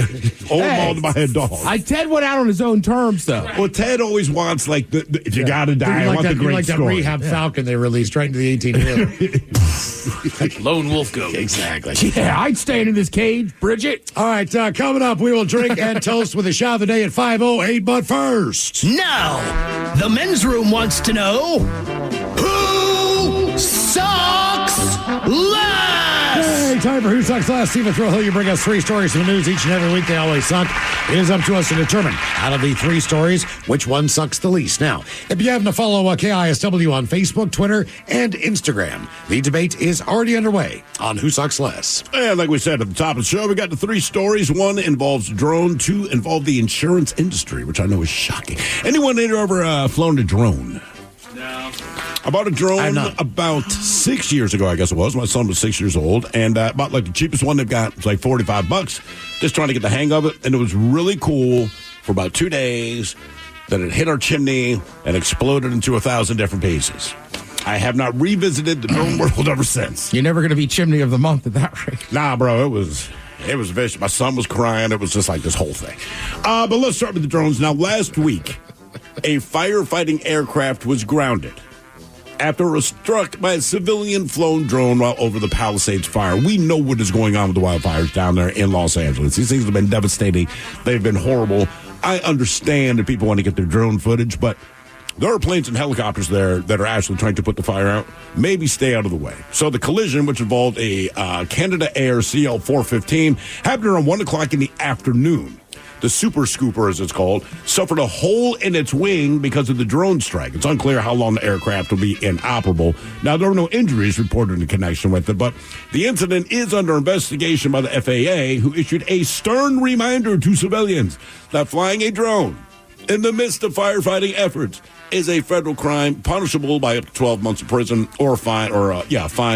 Speaker 6: Mauled by a dog.
Speaker 9: Ted went out on his own terms, though.
Speaker 6: Well, Ted always wants, like, if you got to die, I want the great
Speaker 5: like
Speaker 6: story.
Speaker 5: that rehab Falcon they released right into the 18-wheeler.
Speaker 8: Lone wolf goat.
Speaker 5: Exactly.
Speaker 9: Yeah, I'd stay in this cage, Bridget.
Speaker 5: All right, coming up, we will drink and toast with a shot of the day at 5:08. But first,
Speaker 21: now, the men's room wants to know who sucks last.
Speaker 5: Hey, time for Who Sucks Last. Stephen Thrill, you bring us 3 stories from the news each and every week. They always suck. It is up to us to determine, out of the 3 stories, which one sucks the least. Now, if you happen to follow KISW on Facebook, Twitter, and Instagram, the debate is already underway on Who Sucks Less.
Speaker 6: And like we said at the top of the show, we got the 3 stories. 1 involves drone, 2 involve the insurance industry, which I know is shocking. Anyone ever flown a drone?
Speaker 8: No.
Speaker 6: I bought a drone about 6 years ago, I guess it was. My son was 6 years old, and I bought like the cheapest one they've got. It's like $45, just trying to get the hang of it. And it was really cool for about 2 days. Then it hit our chimney and exploded into 1,000 different pieces. I have not revisited the drone world ever since.
Speaker 9: You're never going to be chimney of the month at that rate.
Speaker 6: Nah, bro, it was vicious. My son was crying. It was just like this whole thing. But let's start with the drones. Now, last week, a firefighting aircraft was grounded after it was struck by a civilian-flown drone while over the Palisades fire. We know what is going on with the wildfires down there in Los Angeles. These things have been devastating. They've been horrible. I understand that people want to get their drone footage, but there are planes and helicopters there that are actually trying to put the fire out. Maybe stay out of the way. So the collision, which involved a Canada Air CL-415, happened around 1 o'clock in the afternoon. The Super Scooper, as it's called, suffered a hole in its wing because of the drone strike. It's unclear how long the aircraft will be inoperable. Now, there were no injuries reported in connection with it, but the incident is under investigation by the FAA, who issued a stern reminder to civilians that flying a drone in the midst of firefighting efforts is a federal crime punishable by up to 12 months of prison or a fine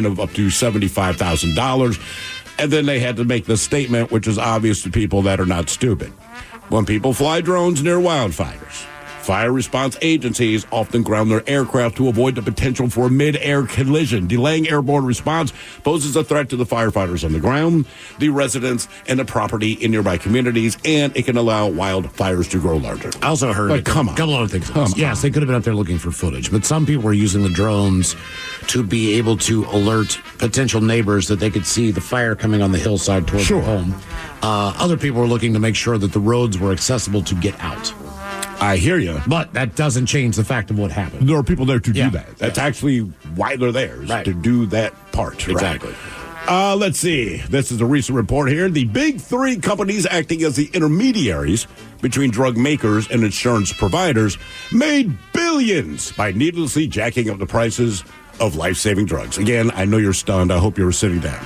Speaker 6: of up to $75,000. And then they had to make this statement, which is obvious to people that are not stupid. When people fly drones near wildfires, fire response agencies often ground their aircraft to avoid the potential for a mid-air collision. Delaying airborne response poses a threat to the firefighters on the ground, the residents, and the property in nearby communities, and it can allow wildfires to grow larger.
Speaker 5: I also heard a couple other things. Yes, they could have been up there looking for footage, but some people were using the drones to be able to alert potential neighbors that they could see the fire coming on the hillside towards their home. Other people were looking to make sure that the roads were accessible to get out.
Speaker 6: I hear you.
Speaker 5: But that doesn't change the fact of what happened.
Speaker 6: There are people there to do that. That's actually why they're there, is to do that part.
Speaker 5: Exactly.
Speaker 6: Let's see. This is a recent report here. The big 3 companies acting as the intermediaries between drug makers and insurance providers made billions by needlessly jacking up the prices of life-saving drugs. Again, I know you're stunned. I hope you were sitting down.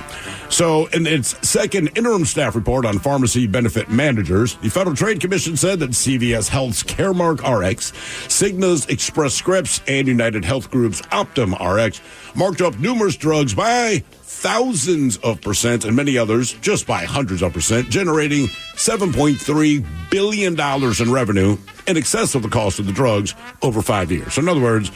Speaker 6: So, in its second interim staff report on pharmacy benefit managers, the Federal Trade Commission said that CVS Health's Caremark RX, Cigna's Express Scripts, and United Health Group's Optum RX marked up numerous drugs by thousands of percent and many others just by hundreds of percent, generating $7.3 billion in revenue in excess of the cost of the drugs over 5 years. So, in other words,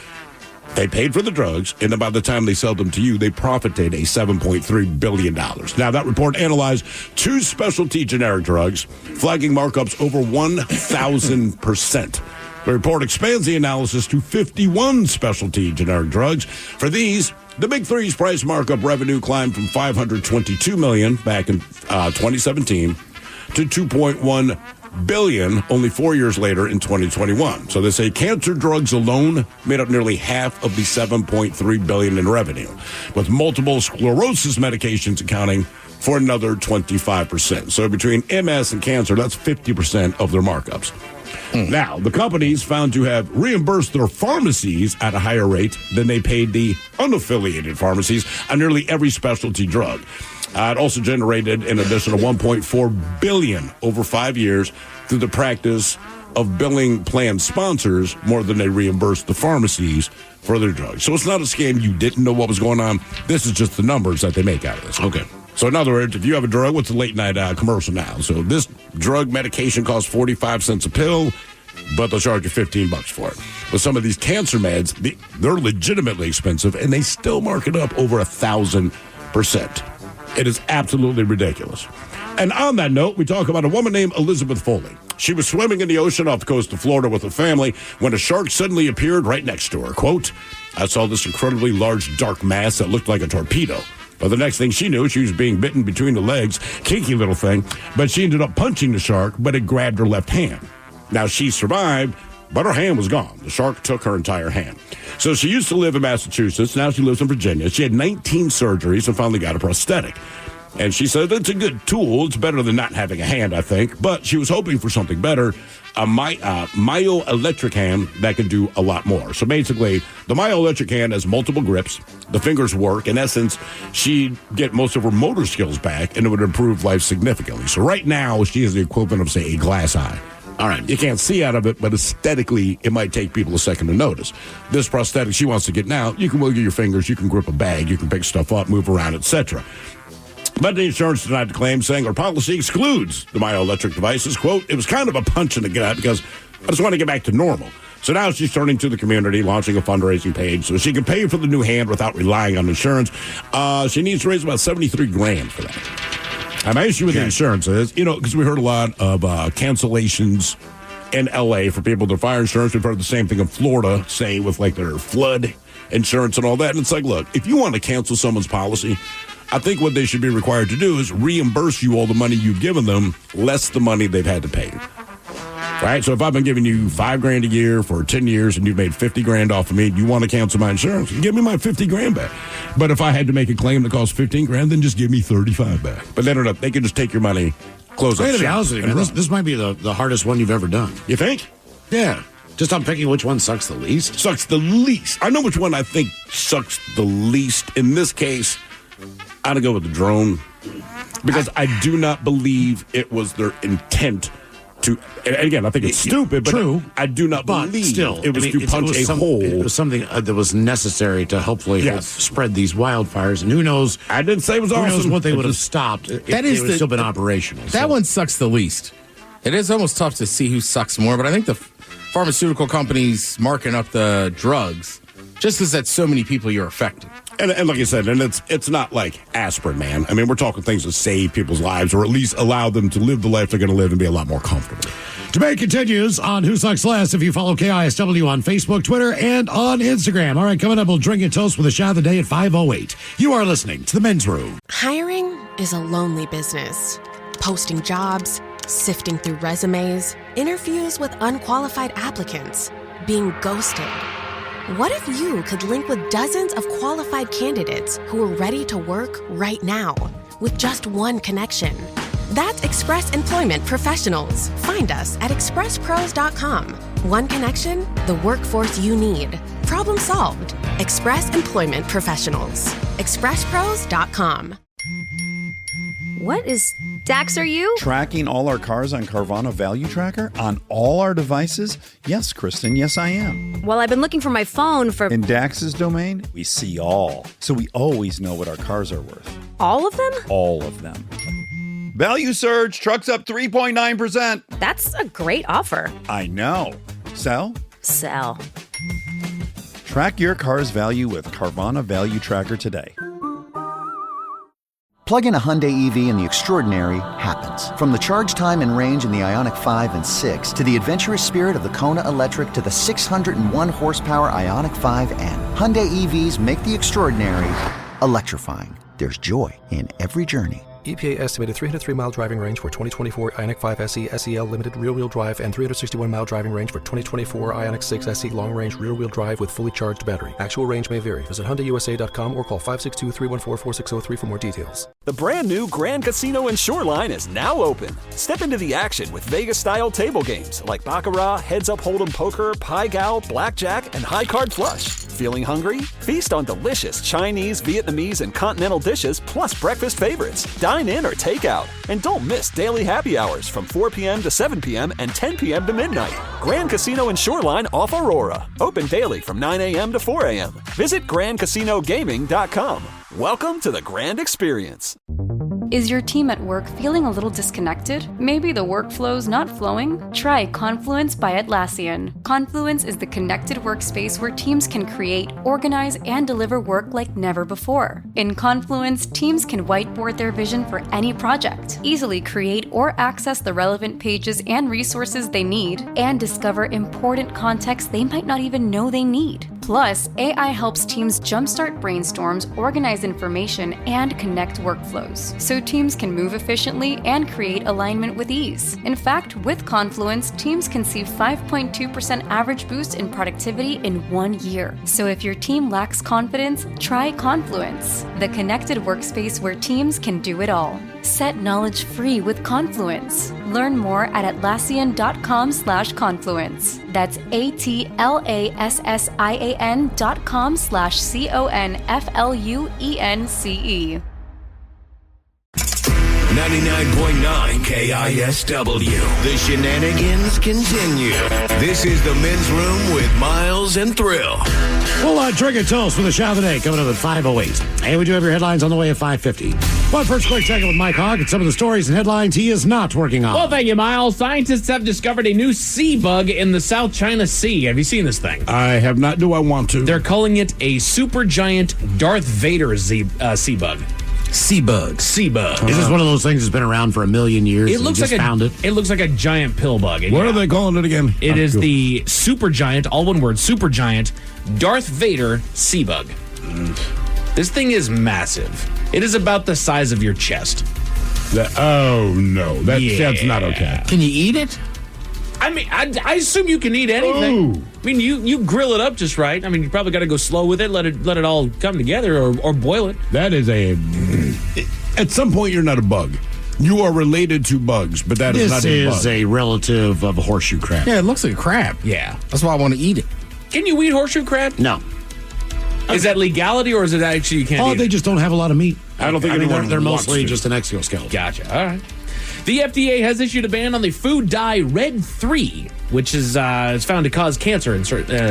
Speaker 6: they paid for the drugs, and then by the time they sell them to you, they profited a $7.3 billion. Now, that report analyzed 2 specialty generic drugs, flagging markups over 1,000%. The report expands the analysis to 51 specialty generic drugs. For these, the big three's price markup revenue climbed from $522 million back in 2017 to $2.1 billion only 4 years later in 2021. So they say cancer drugs alone made up nearly half of the $7.3 billion in revenue, with multiple sclerosis medications accounting for another 25%. So between MS and cancer, that's 50% of their markups. Now, the companies found to have reimbursed their pharmacies at a higher rate than they paid the unaffiliated pharmacies on nearly every specialty drug. It also generated an additional $1.4 billion over 5 years through the practice of billing plan sponsors more than they reimbursed the pharmacies for their drugs. So it's not a scam. You didn't know what was going on. This is just the numbers that they make out of this. Okay. So in other words, if you have a drug, what's the late night commercial now? So this drug medication costs 45 cents a pill, but they'll charge you $15 for it. But some of these cancer meds, they're legitimately expensive, and they still mark it up over 1,000%. It is absolutely ridiculous. And on that note, we talk about a woman named Elizabeth Foley. She was swimming in the ocean off the coast of Florida with her family when a shark suddenly appeared right next to her. Quote, I saw this incredibly large dark mass that looked like a torpedo. But the next thing she knew, she was being bitten between the legs, kinky little thing, but she ended up punching the shark, but it grabbed her left hand. Now, she survived, but her hand was gone. The shark took her entire hand. So she used to live in Massachusetts. Now she lives in Virginia. She had 19 surgeries and finally got a prosthetic. And she said it's a good tool. It's better than not having a hand, I think. But she was hoping for something better, a myoelectric hand that could do a lot more. So basically, the myoelectric hand has multiple grips. The fingers work. In essence, she'd get most of her motor skills back, and it would improve life significantly. So right now, she is the equivalent of, say, a glass eye. All right, you can't see out of it, but aesthetically, it might take people a second to notice. This prosthetic she wants to get now, you can wiggle your fingers, you can grip a bag, you can pick stuff up, move around, etc. But the insurance denied the claim, saying our policy excludes the myoelectric devices. Quote, it was kind of a punch in the gut because I just want to get back to normal. So now she's turning to the community, launching a fundraising page so she can pay for the new hand without relying on insurance. She needs to raise about $73,000 for that. And my issue with the insurance is, because we heard a lot of cancellations in L.A. for people with their fire insurance. We've heard the same thing in Florida, say, with like their flood insurance and all that. And it's like, look, if you want to cancel someone's policy, I think what they should be required to do is reimburse you all the money you've given them, less the money they've had to pay you. Right? So if I've been giving you $5,000 a year for 10 years and you've made $50,000 off of me, you want to cancel my insurance, give me my $50,000 back. But if I had to make a claim that costs $15,000, then just give me $35,000 back. But they don't know. They can just take your money, close up shop.
Speaker 5: This might be the hardest one you've ever done.
Speaker 6: You think?
Speaker 5: Yeah. Just I'm picking which one sucks the least.
Speaker 6: Sucks the least. I know which one I think sucks the least. In this case, I'm going to go with the drone because I do not believe it was their intent to, and again, I think it's stupid, but
Speaker 5: true,
Speaker 6: I do not believe
Speaker 5: still,
Speaker 6: it was to punch a hole.
Speaker 5: It was something that was necessary to hopefully help spread these wildfires. And who knows?
Speaker 6: I didn't say it was
Speaker 5: awesome. Who knows what they would have
Speaker 6: just
Speaker 5: stopped if it would still been operational.
Speaker 9: That one sucks the least. It is almost tough to see who sucks more, but I think the pharmaceutical companies marking up the drugs just because that's so many people you're affecting.
Speaker 6: And like I said, and it's not like aspirin, man. I mean, we're talking things that save people's lives or at least allow them to live the life they're going to live and be a lot more comfortable.
Speaker 5: Debate continues on Who Sucks Less if you follow KISW on Facebook, Twitter, and on Instagram. All right, coming up, we'll drink and toast with a shot of the day at 5:08. You are listening to The Men's Room.
Speaker 14: Hiring is a lonely business. Posting jobs, sifting through resumes, interviews with unqualified applicants, being ghosted. What if you could link with dozens of qualified candidates who are ready to work right now with just one connection? That's Express Employment Professionals. Find us at expresspros.com. One connection, the workforce you need. Problem solved. Express Employment Professionals. ExpressPros.com.
Speaker 16: What is Dax are you?
Speaker 22: Tracking all our cars on Carvana Value Tracker on all our devices? Yes, Kristen, yes, I am.
Speaker 16: Well, I've been looking for my phone for...
Speaker 22: In Dax's domain, we see all. So we always know what our cars are worth.
Speaker 16: All of them?
Speaker 22: All of them. Value surge, trucks up 3.9%.
Speaker 16: That's a great offer.
Speaker 22: I know. Sell?
Speaker 16: Sell.
Speaker 22: Track your car's value with Carvana Value Tracker today.
Speaker 23: Plug in a Hyundai EV and the extraordinary happens. From the charge time and range in the Ioniq 5 and 6 to the adventurous spirit of the Kona Electric to the 601 horsepower Ioniq 5N. Hyundai EVs make the extraordinary electrifying. There's joy in every journey.
Speaker 24: EPA estimated 303-mile driving range for 2024 Ioniq 5 SE SEL limited rear-wheel drive and 361-mile driving range for 2024 Ioniq 6 SE long-range rear-wheel drive with fully charged battery. Actual range may vary. Visit HyundaiUSA.com or call 562-314-4603 for more details.
Speaker 11: The brand new Grand Casino and Shoreline is now open. Step into the action with Vegas-style table games like Baccarat, Heads Up Hold'em Poker, Pai Gow, Blackjack, and High Card Flush. Feeling hungry? Feast on delicious Chinese, Vietnamese, and continental dishes plus breakfast favorites. Dine in or take out. And don't miss daily happy hours from 4 p.m. to 7 p.m. and 10 p.m. to midnight. Grand Casino and Shoreline off Aurora. Open daily from 9 a.m. to 4 a.m. Visit GrandCasinoGaming.com. Welcome to the Grand Experience.
Speaker 20: Is your team at work feeling a little disconnected? Maybe the workflow's not flowing? Try Confluence by Atlassian. Confluence is the connected workspace where teams can create, organize, and deliver work like never before. In Confluence, teams can whiteboard their vision for any project, easily create or access the relevant pages and resources they need, and discover important context they might not even know they need. Plus, AI helps teams jumpstart brainstorms, organize information, and connect workflows, so teams can move efficiently and create alignment with ease. In fact, with Confluence, teams can see 5.2% average boost in productivity in 1 year. So if your team lacks confidence, try Confluence, the connected workspace where teams can do it all. Set knowledge free with Confluence. Learn more at Atlassian.com/confluence. That's ATLASSIAN.com/CONFLUENCE.
Speaker 7: 99.9 KISW. The shenanigans continue. This is the Men's Room with Miles and Thrill.
Speaker 5: Well, drink a toast for the shout of the day coming up at 5:08. And we do have your headlines on the way at 5:50. But first, quick check-in with Mike Hogg and some of the stories and headlines he is not working on.
Speaker 8: Well, thank you, Miles. Scientists have discovered a new sea bug in the South China Sea. Have you seen this thing?
Speaker 6: I have not. Do I want to?
Speaker 8: They're calling it a supergiant Darth Vader sea bug. Sea bug.
Speaker 5: Is this one of those things that's been around for a million years?
Speaker 8: It looks like it looks like a giant pill bug.
Speaker 6: What are they calling it again?
Speaker 8: It is the supergiant, all one word, supergiant Darth Vader sea bug. This thing is massive. It is about the size of your chest.
Speaker 6: Oh no, that's not okay.
Speaker 9: Can you eat it?
Speaker 8: I mean, I assume you can eat anything.
Speaker 6: Ooh.
Speaker 8: I mean, you grill it up just right. I mean, you probably got to go slow with it, let it all come together, or boil it.
Speaker 6: That is at some point, you're not a bug. You are related to bugs, but that is not a bug.
Speaker 5: This is a relative of a horseshoe crab.
Speaker 9: Yeah, it looks like a crab.
Speaker 8: Yeah.
Speaker 9: That's why I want to eat it.
Speaker 8: Can you eat horseshoe crab?
Speaker 5: No.
Speaker 8: Is that legality, or is it actually you can't eat
Speaker 5: they
Speaker 8: it?
Speaker 5: just don't have a lot of meat.
Speaker 6: I don't think
Speaker 5: they're
Speaker 6: wants
Speaker 5: mostly
Speaker 6: to.
Speaker 5: just an exoskeleton.
Speaker 8: Gotcha. All right. The FDA has issued a ban on the food dye Red 3, which is found to cause cancer in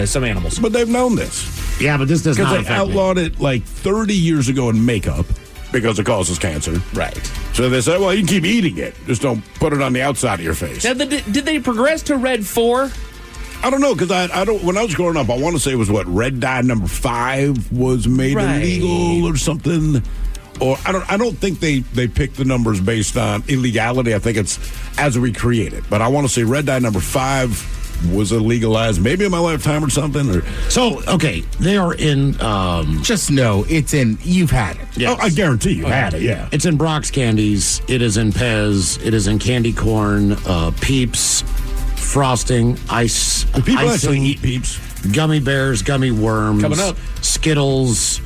Speaker 8: some animals.
Speaker 6: But they've known this.
Speaker 5: Yeah, but this does not
Speaker 6: Because they outlawed it like 30 years ago in makeup because it causes cancer.
Speaker 8: Right.
Speaker 6: So they said, well, you can keep eating it. Just don't put it on the outside of your face.
Speaker 8: Now, did they progress to Red 4?
Speaker 6: I don't know, because I don't. When I was growing up, I want to say it was red dye number 5 was made illegal or something. Or I don't think they picked the numbers based on illegality. I think it's as we create it. But I want to say red dye number 5 was illegalized maybe in my lifetime or something.
Speaker 5: So, okay, they are in...
Speaker 9: Just know it's in... You've had it.
Speaker 5: Yes.
Speaker 6: Oh, I guarantee you had it, yeah.
Speaker 5: It's in Brock's Candies. It is in Pez. It is in Candy Corn, Peeps, Frosting, Ice...
Speaker 6: Do people
Speaker 5: icing,
Speaker 6: actually eat Peeps?
Speaker 5: Gummy Bears, Gummy Worms.
Speaker 8: Coming up.
Speaker 5: Skittles...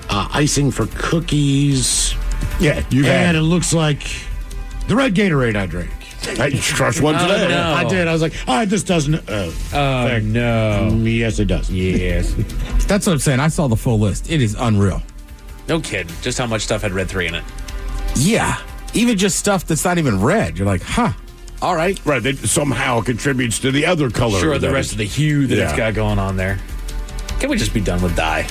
Speaker 5: icing for cookies.
Speaker 6: Yeah, you've had
Speaker 5: it looks like the red Gatorade I drank.
Speaker 6: I crushed one today.
Speaker 8: No.
Speaker 5: I did. I was like, this doesn't.
Speaker 8: No.
Speaker 5: Yes, it does.
Speaker 8: Yes.
Speaker 9: That's what I'm saying. I saw the full list. It is unreal.
Speaker 8: No kidding. Just how much stuff had Red 3 in it.
Speaker 9: Yeah. Even just stuff that's not even red. You're like, huh. All right.
Speaker 6: Right. That somehow contributes to the other color.
Speaker 8: Sure, the rest of the hue that it's got going on there. Can we just be done with dye?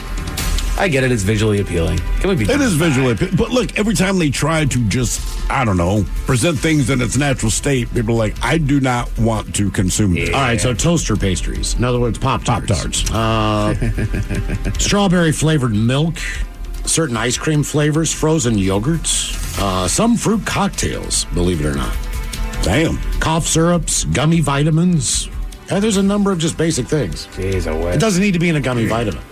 Speaker 8: I get it. It's visually appealing. Can we be done?
Speaker 6: It is visually appealing. But look, every time they try to just, I don't know, present things in its natural state, people are like, I do not want to consume this.
Speaker 5: All right, so toaster pastries. In other words, Pop-Tarts. Strawberry flavored milk, certain ice cream flavors, frozen yogurts, some fruit cocktails, believe it or not.
Speaker 6: Damn.
Speaker 5: Cough syrups, gummy vitamins. There's a number of just basic things.
Speaker 8: Jeez,
Speaker 5: it doesn't need to be in a gummy vitamin.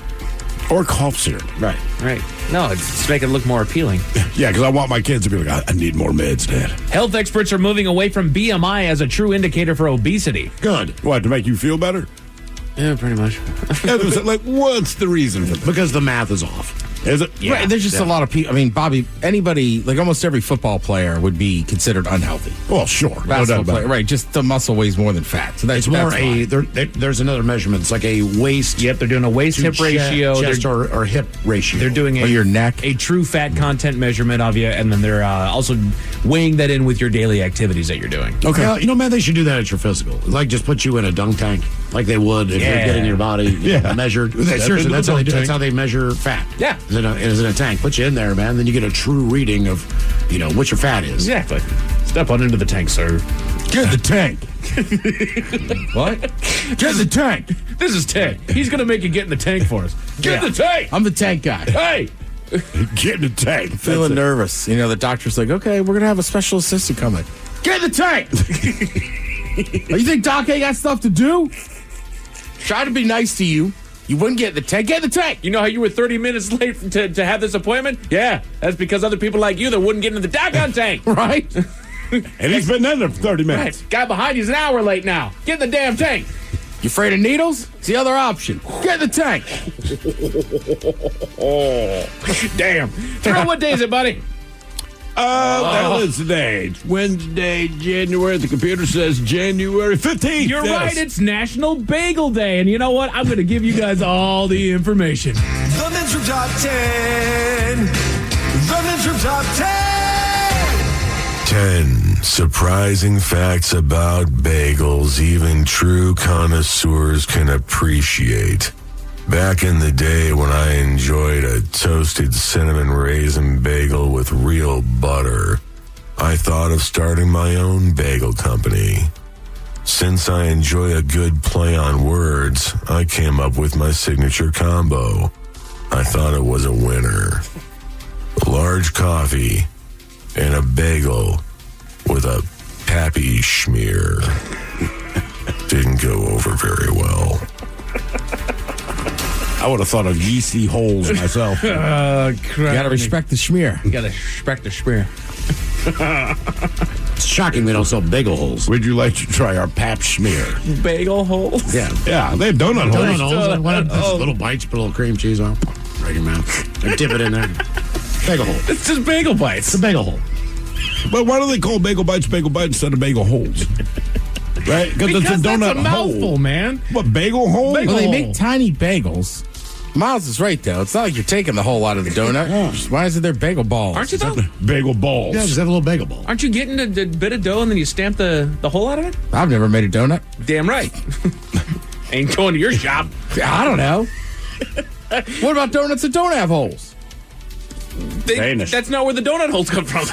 Speaker 6: Or cough syrup.
Speaker 5: Right.
Speaker 8: No, it's to make it look more appealing.
Speaker 6: Yeah, because I want my kids to be like, I need more meds, Dad.
Speaker 8: Health experts are moving away from BMI as a true indicator for obesity.
Speaker 5: Good.
Speaker 6: What, to make you feel better?
Speaker 8: Yeah, pretty much.
Speaker 6: Like, what's the reason for that?
Speaker 5: Because the math is off.
Speaker 6: Is it?
Speaker 9: Yeah. Right, there's just a lot of people. I mean, Bobby, anybody, like almost every football player would be considered unhealthy.
Speaker 6: Well, sure.
Speaker 9: Basketball player, right, just the muscle weighs more than fat. So that's
Speaker 5: it's more
Speaker 9: that's
Speaker 5: there's another measurement. It's like a waist.
Speaker 8: Yep, they're doing a waist-hip ratio.
Speaker 5: Chest or hip ratio.
Speaker 8: They're doing
Speaker 9: your neck.
Speaker 8: A true fat content measurement of you, and then they're also weighing that in with your daily activities that you're doing.
Speaker 5: Okay. Yeah, man, they should do that at your physical. Like, just put you in a dunk tank, like they would if you're getting your body measured. Seriously, that's how they do. That's how they measure fat.
Speaker 8: Yeah.
Speaker 5: Is in a tank. Put you in there, man. Then you get a true reading of, what your fat is.
Speaker 8: Exactly. Step on into the tank, sir.
Speaker 6: Get the tank.
Speaker 9: What?
Speaker 6: Get the tank.
Speaker 8: This is Ted. He's going to make you get in the tank for us. Get the tank.
Speaker 9: I'm the tank guy.
Speaker 8: Hey.
Speaker 6: Get in the tank.
Speaker 9: Feeling nervous. The doctor's like, okay, we're going to have a special assistant coming. Get in the tank. You think Doc ain't got stuff to do? Try to be nice to you. You wouldn't get in the tank. Get in the tank.
Speaker 8: You know how you were 30 minutes late to have this appointment? Yeah, that's because other people like you that wouldn't get into the doggone tank.
Speaker 9: Right?
Speaker 6: And he's been in there for 30 minutes.
Speaker 8: Right. Guy behind you's an hour late now. Get in the damn tank.
Speaker 9: You afraid of needles? It's the other option. Get in the tank.
Speaker 8: Damn. Terrell, what day is it, buddy?
Speaker 6: That is today. It's Wednesday, January. The computer says January 15th.
Speaker 8: You're right. It's National Bagel Day. And you know what? I'm going to give you guys all the information.
Speaker 4: The Men's Room Top 10. The Men's Room Top 10.
Speaker 3: 10 surprising facts about bagels even true connoisseurs can appreciate. Back in the day when I enjoyed a toasted cinnamon raisin bagel with real butter, I thought of starting my own bagel company. Since I enjoy a good play on words, I came up with my signature combo. I thought it was a winner. A large coffee and a bagel with a pappy schmear. Didn't go over very well.
Speaker 6: I would have thought of yeasty holes myself.
Speaker 9: You got to respect the schmear.
Speaker 8: You got to respect the schmear.
Speaker 5: It's shocking they don't sell bagel holes.
Speaker 6: Would you like to try our pap schmear?
Speaker 8: Bagel holes?
Speaker 5: Yeah.
Speaker 6: Yeah, they have donut holes.
Speaker 5: Donut holes. Little bites, put a little cream cheese on. Right in your mouth. And dip it in there. Bagel hole.
Speaker 8: It's just bagel bites.
Speaker 5: It's a bagel hole.
Speaker 6: But why do they call bagel bites instead of bagel holes? Right?
Speaker 8: Because
Speaker 6: it's a donut
Speaker 8: that's a mouthful,
Speaker 6: hole.
Speaker 8: man.
Speaker 6: What, bagel hole?
Speaker 9: Well, they make tiny bagels. Miles is right, though. It's not like you're taking the whole out of the donut. Why is it their bagel balls?
Speaker 8: Aren't you, though?
Speaker 6: Bagel balls.
Speaker 5: Yeah, just have a little bagel ball.
Speaker 8: Aren't you getting a bit of dough and then you stamp the hole out of it?
Speaker 9: I've never made a donut.
Speaker 8: Damn right. Ain't going to your shop.
Speaker 9: I don't know. What about donuts that don't have holes?
Speaker 8: That's not where the donut holes come from.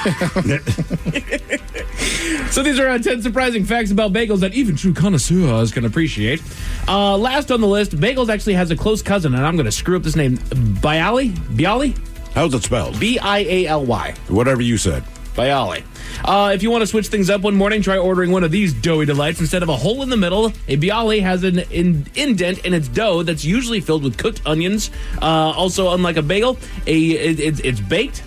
Speaker 8: So these are 10 surprising facts about bagels that even true connoisseurs can appreciate. Last on the list, bagels actually has a close cousin, and I'm going to screw up this name. Bialy?
Speaker 6: How's it spelled?
Speaker 8: B-I-A-L-Y.
Speaker 6: Whatever you said.
Speaker 8: Bialy. If you want to switch things up one morning, try ordering one of these doughy delights. Instead of a hole in the middle, a bialy has an indent in its dough that's usually filled with cooked onions. Also, unlike a bagel, it's baked.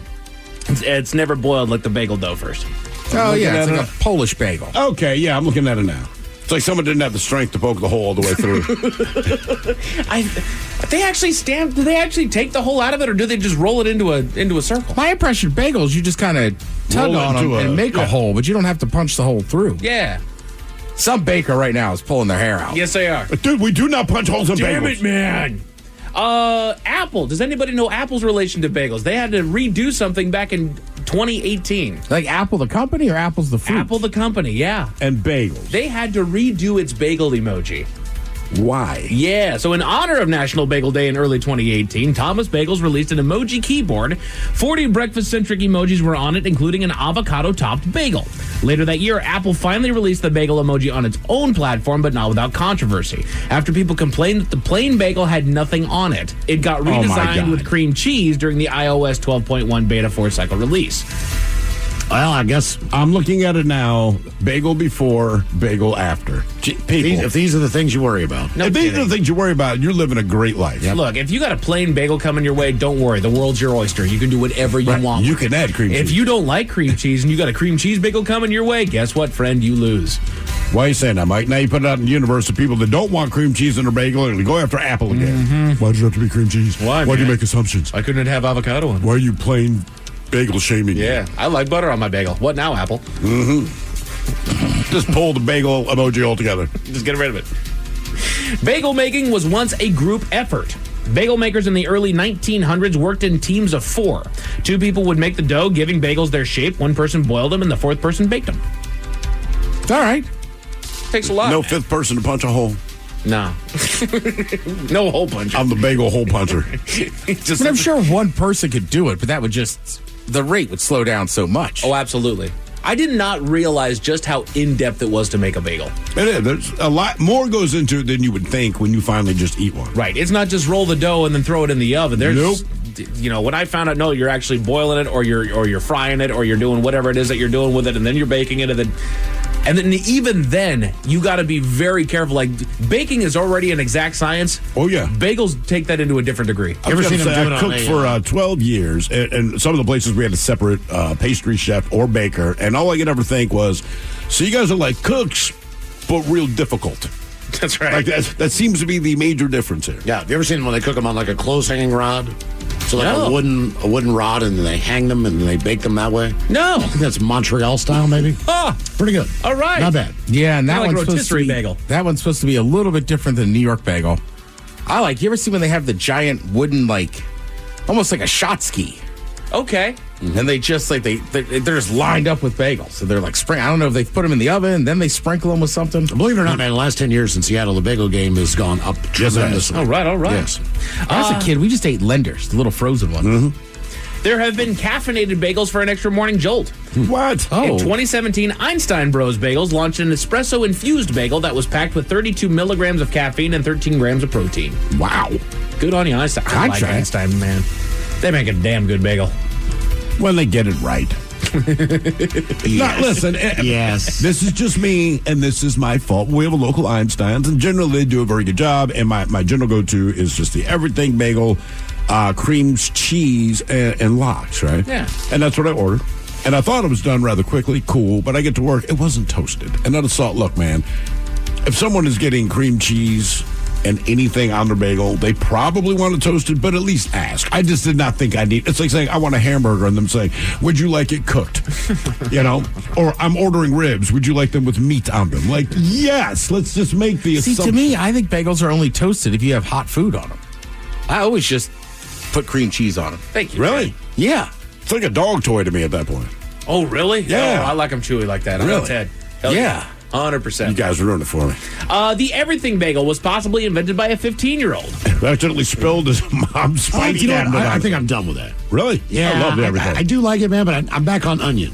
Speaker 8: It's never boiled like the bagel dough first.
Speaker 9: Oh, yeah, it's like a Polish bagel.
Speaker 6: Okay, yeah, I'm looking at it now. It's like someone didn't have the strength to poke the hole all the way through.
Speaker 8: Do they actually take the hole out of it, or do they just roll it into a circle?
Speaker 9: My impression of bagels, you just kind of tug on them and make a hole, but you don't have to punch the hole through.
Speaker 8: Yeah.
Speaker 9: Some baker right now is pulling their hair out.
Speaker 8: Yes, they are.
Speaker 6: Dude, we do not punch holes in bagels.
Speaker 8: Damn it, man. Apple. Does anybody know Apple's relation to bagels? They had to redo something back in 2018.
Speaker 9: Like Apple the company or Apple's the fruit?
Speaker 8: Apple the company, yeah.
Speaker 6: And bagels.
Speaker 8: They had to redo its bagel emoji.
Speaker 6: Why?
Speaker 8: Yeah, so in honor of National Bagel Day in early 2018, Thomas Bagels released an emoji keyboard. 40 breakfast-centric emojis were on it, including an avocado-topped bagel. Later that year, Apple finally released the bagel emoji on its own platform, but not without controversy. After people complained that the plain bagel had nothing on it, it got redesigned with cream cheese during the iOS 12.1 beta 4-cycle release.
Speaker 6: Well, I guess I'm looking at it now. Bagel before, bagel after. People,
Speaker 5: if these are the things you worry about.
Speaker 6: If these are the things you worry about, you're living a great life.
Speaker 8: Yep. Look, if you got a plain bagel coming your way, don't worry. The world's your oyster. You can do whatever you want.
Speaker 6: You can add cream cheese.
Speaker 8: If you don't like cream cheese and you got a cream cheese bagel coming your way, guess what, friend? You lose.
Speaker 6: Why are you saying that, Mike? Now you put it out in the universe of people that don't want cream cheese in their bagel and go after Apple again.
Speaker 8: Mm-hmm.
Speaker 6: Why does it have to be cream cheese?
Speaker 8: Why
Speaker 6: do you make assumptions?
Speaker 8: I couldn't have avocado on it.
Speaker 6: Why are you plain bagel shaming?
Speaker 8: Yeah, I like butter on my bagel. What now, Apple?
Speaker 6: Mm-hmm. Just pull the bagel emoji altogether.
Speaker 8: Just get rid of it. Bagel making was once a group effort. Bagel makers in the early 1900s worked in teams of 4. 2 people would make the dough, giving bagels their shape. 1 person boiled them, and the 4th person baked them.
Speaker 9: All right.
Speaker 8: Takes a lot.
Speaker 6: No 5th person to punch a hole.
Speaker 8: No. No hole puncher.
Speaker 6: I'm the bagel hole puncher.
Speaker 9: I'm sure one person could do it, but that would just, the rate would slow down so much.
Speaker 8: Oh, absolutely. I did not realize just how in-depth it was to make a bagel.
Speaker 6: It is. There's a lot more goes into it than you would think when you finally just eat one.
Speaker 8: Right. It's not just roll the dough and then throw it in the oven. There's, when I found out, no, you're actually boiling it, or you're frying it, or you're doing whatever it is that you're doing with it, and then you're baking it, and then even then, you got to be very careful. Like, baking is already an exact science.
Speaker 6: Oh, yeah.
Speaker 8: Bagels take that into a different degree.
Speaker 6: I cooked for 12 years, and some of the places we had a separate pastry chef or baker, and all I could ever think was, so you guys are like cooks, but real difficult.
Speaker 8: That's right.
Speaker 6: Like that seems to be the major difference here.
Speaker 5: Yeah. Have you ever seen when they cook them on like a clothes hanging rod? So like a wooden rod, and then they hang them and they bake them that way?
Speaker 8: No.
Speaker 5: I think that's Montreal style, maybe. Pretty good.
Speaker 8: All right.
Speaker 5: Not bad.
Speaker 9: Yeah, and that
Speaker 8: like
Speaker 9: one's supposed to be
Speaker 8: bagel.
Speaker 9: That one's supposed to be a little bit different than New York bagel. You ever see when they have the giant wooden, almost like a shot ski?
Speaker 8: Okay.
Speaker 9: And they just they're just lined up with bagels. So they're like I don't know if they put them in the oven and then they sprinkle them with something.
Speaker 5: Believe it or not, man, the last 10 years in Seattle, the bagel game has gone up tremendously.
Speaker 8: All right.
Speaker 5: Yes.
Speaker 9: As a kid, we just ate Lenders, the little frozen ones.
Speaker 6: Mm-hmm.
Speaker 8: There have been caffeinated bagels for an extra morning jolt.
Speaker 6: What?
Speaker 8: In 2017, Einstein Bros. Bagels launched an espresso-infused bagel that was packed with 32 milligrams of caffeine and 13 grams of protein.
Speaker 6: Wow.
Speaker 8: Good on you, Einstein. I like Einstein, man. They make a damn good bagel.
Speaker 6: When they get it right. Now, listen.
Speaker 5: Yes.
Speaker 6: This is just me, and this is my fault. We have a local Einsteins, and generally they do a very good job. And my general go-to is just the everything bagel, creams, cheese, and lox, right?
Speaker 8: Yeah.
Speaker 6: And that's what I ordered. And I thought it was done rather quickly, cool. But I get to work, it wasn't toasted. And I just thought, look, man, if someone is getting cream cheese and anything on their bagel, they probably want it toasted, but at least ask. I just did not think I need. It's like saying I want a hamburger and them saying, would you like it cooked? Or I'm ordering ribs. Would you like them with meat on them? Like, yes, let's just make the assumption.
Speaker 9: To me, I think bagels are only toasted if you have hot food on them. I always just put cream cheese on them.
Speaker 8: Thank you.
Speaker 6: Really?
Speaker 8: Ted.
Speaker 9: Yeah.
Speaker 6: It's like a dog toy to me at that point.
Speaker 8: Oh, really?
Speaker 6: Yeah.
Speaker 8: Oh, I like them chewy like that.
Speaker 6: Really?
Speaker 8: I'm Ted. Hell
Speaker 9: yeah.
Speaker 8: 100%.
Speaker 6: You guys ruined it for me.
Speaker 8: The everything bagel was possibly invented by a 15-year-old.
Speaker 6: Accidentally spilled his mom's spice cabinet.
Speaker 5: I think I'm done with that.
Speaker 6: Really?
Speaker 5: Yeah.
Speaker 6: I love everything.
Speaker 5: I do like it, man, but I'm back on onion.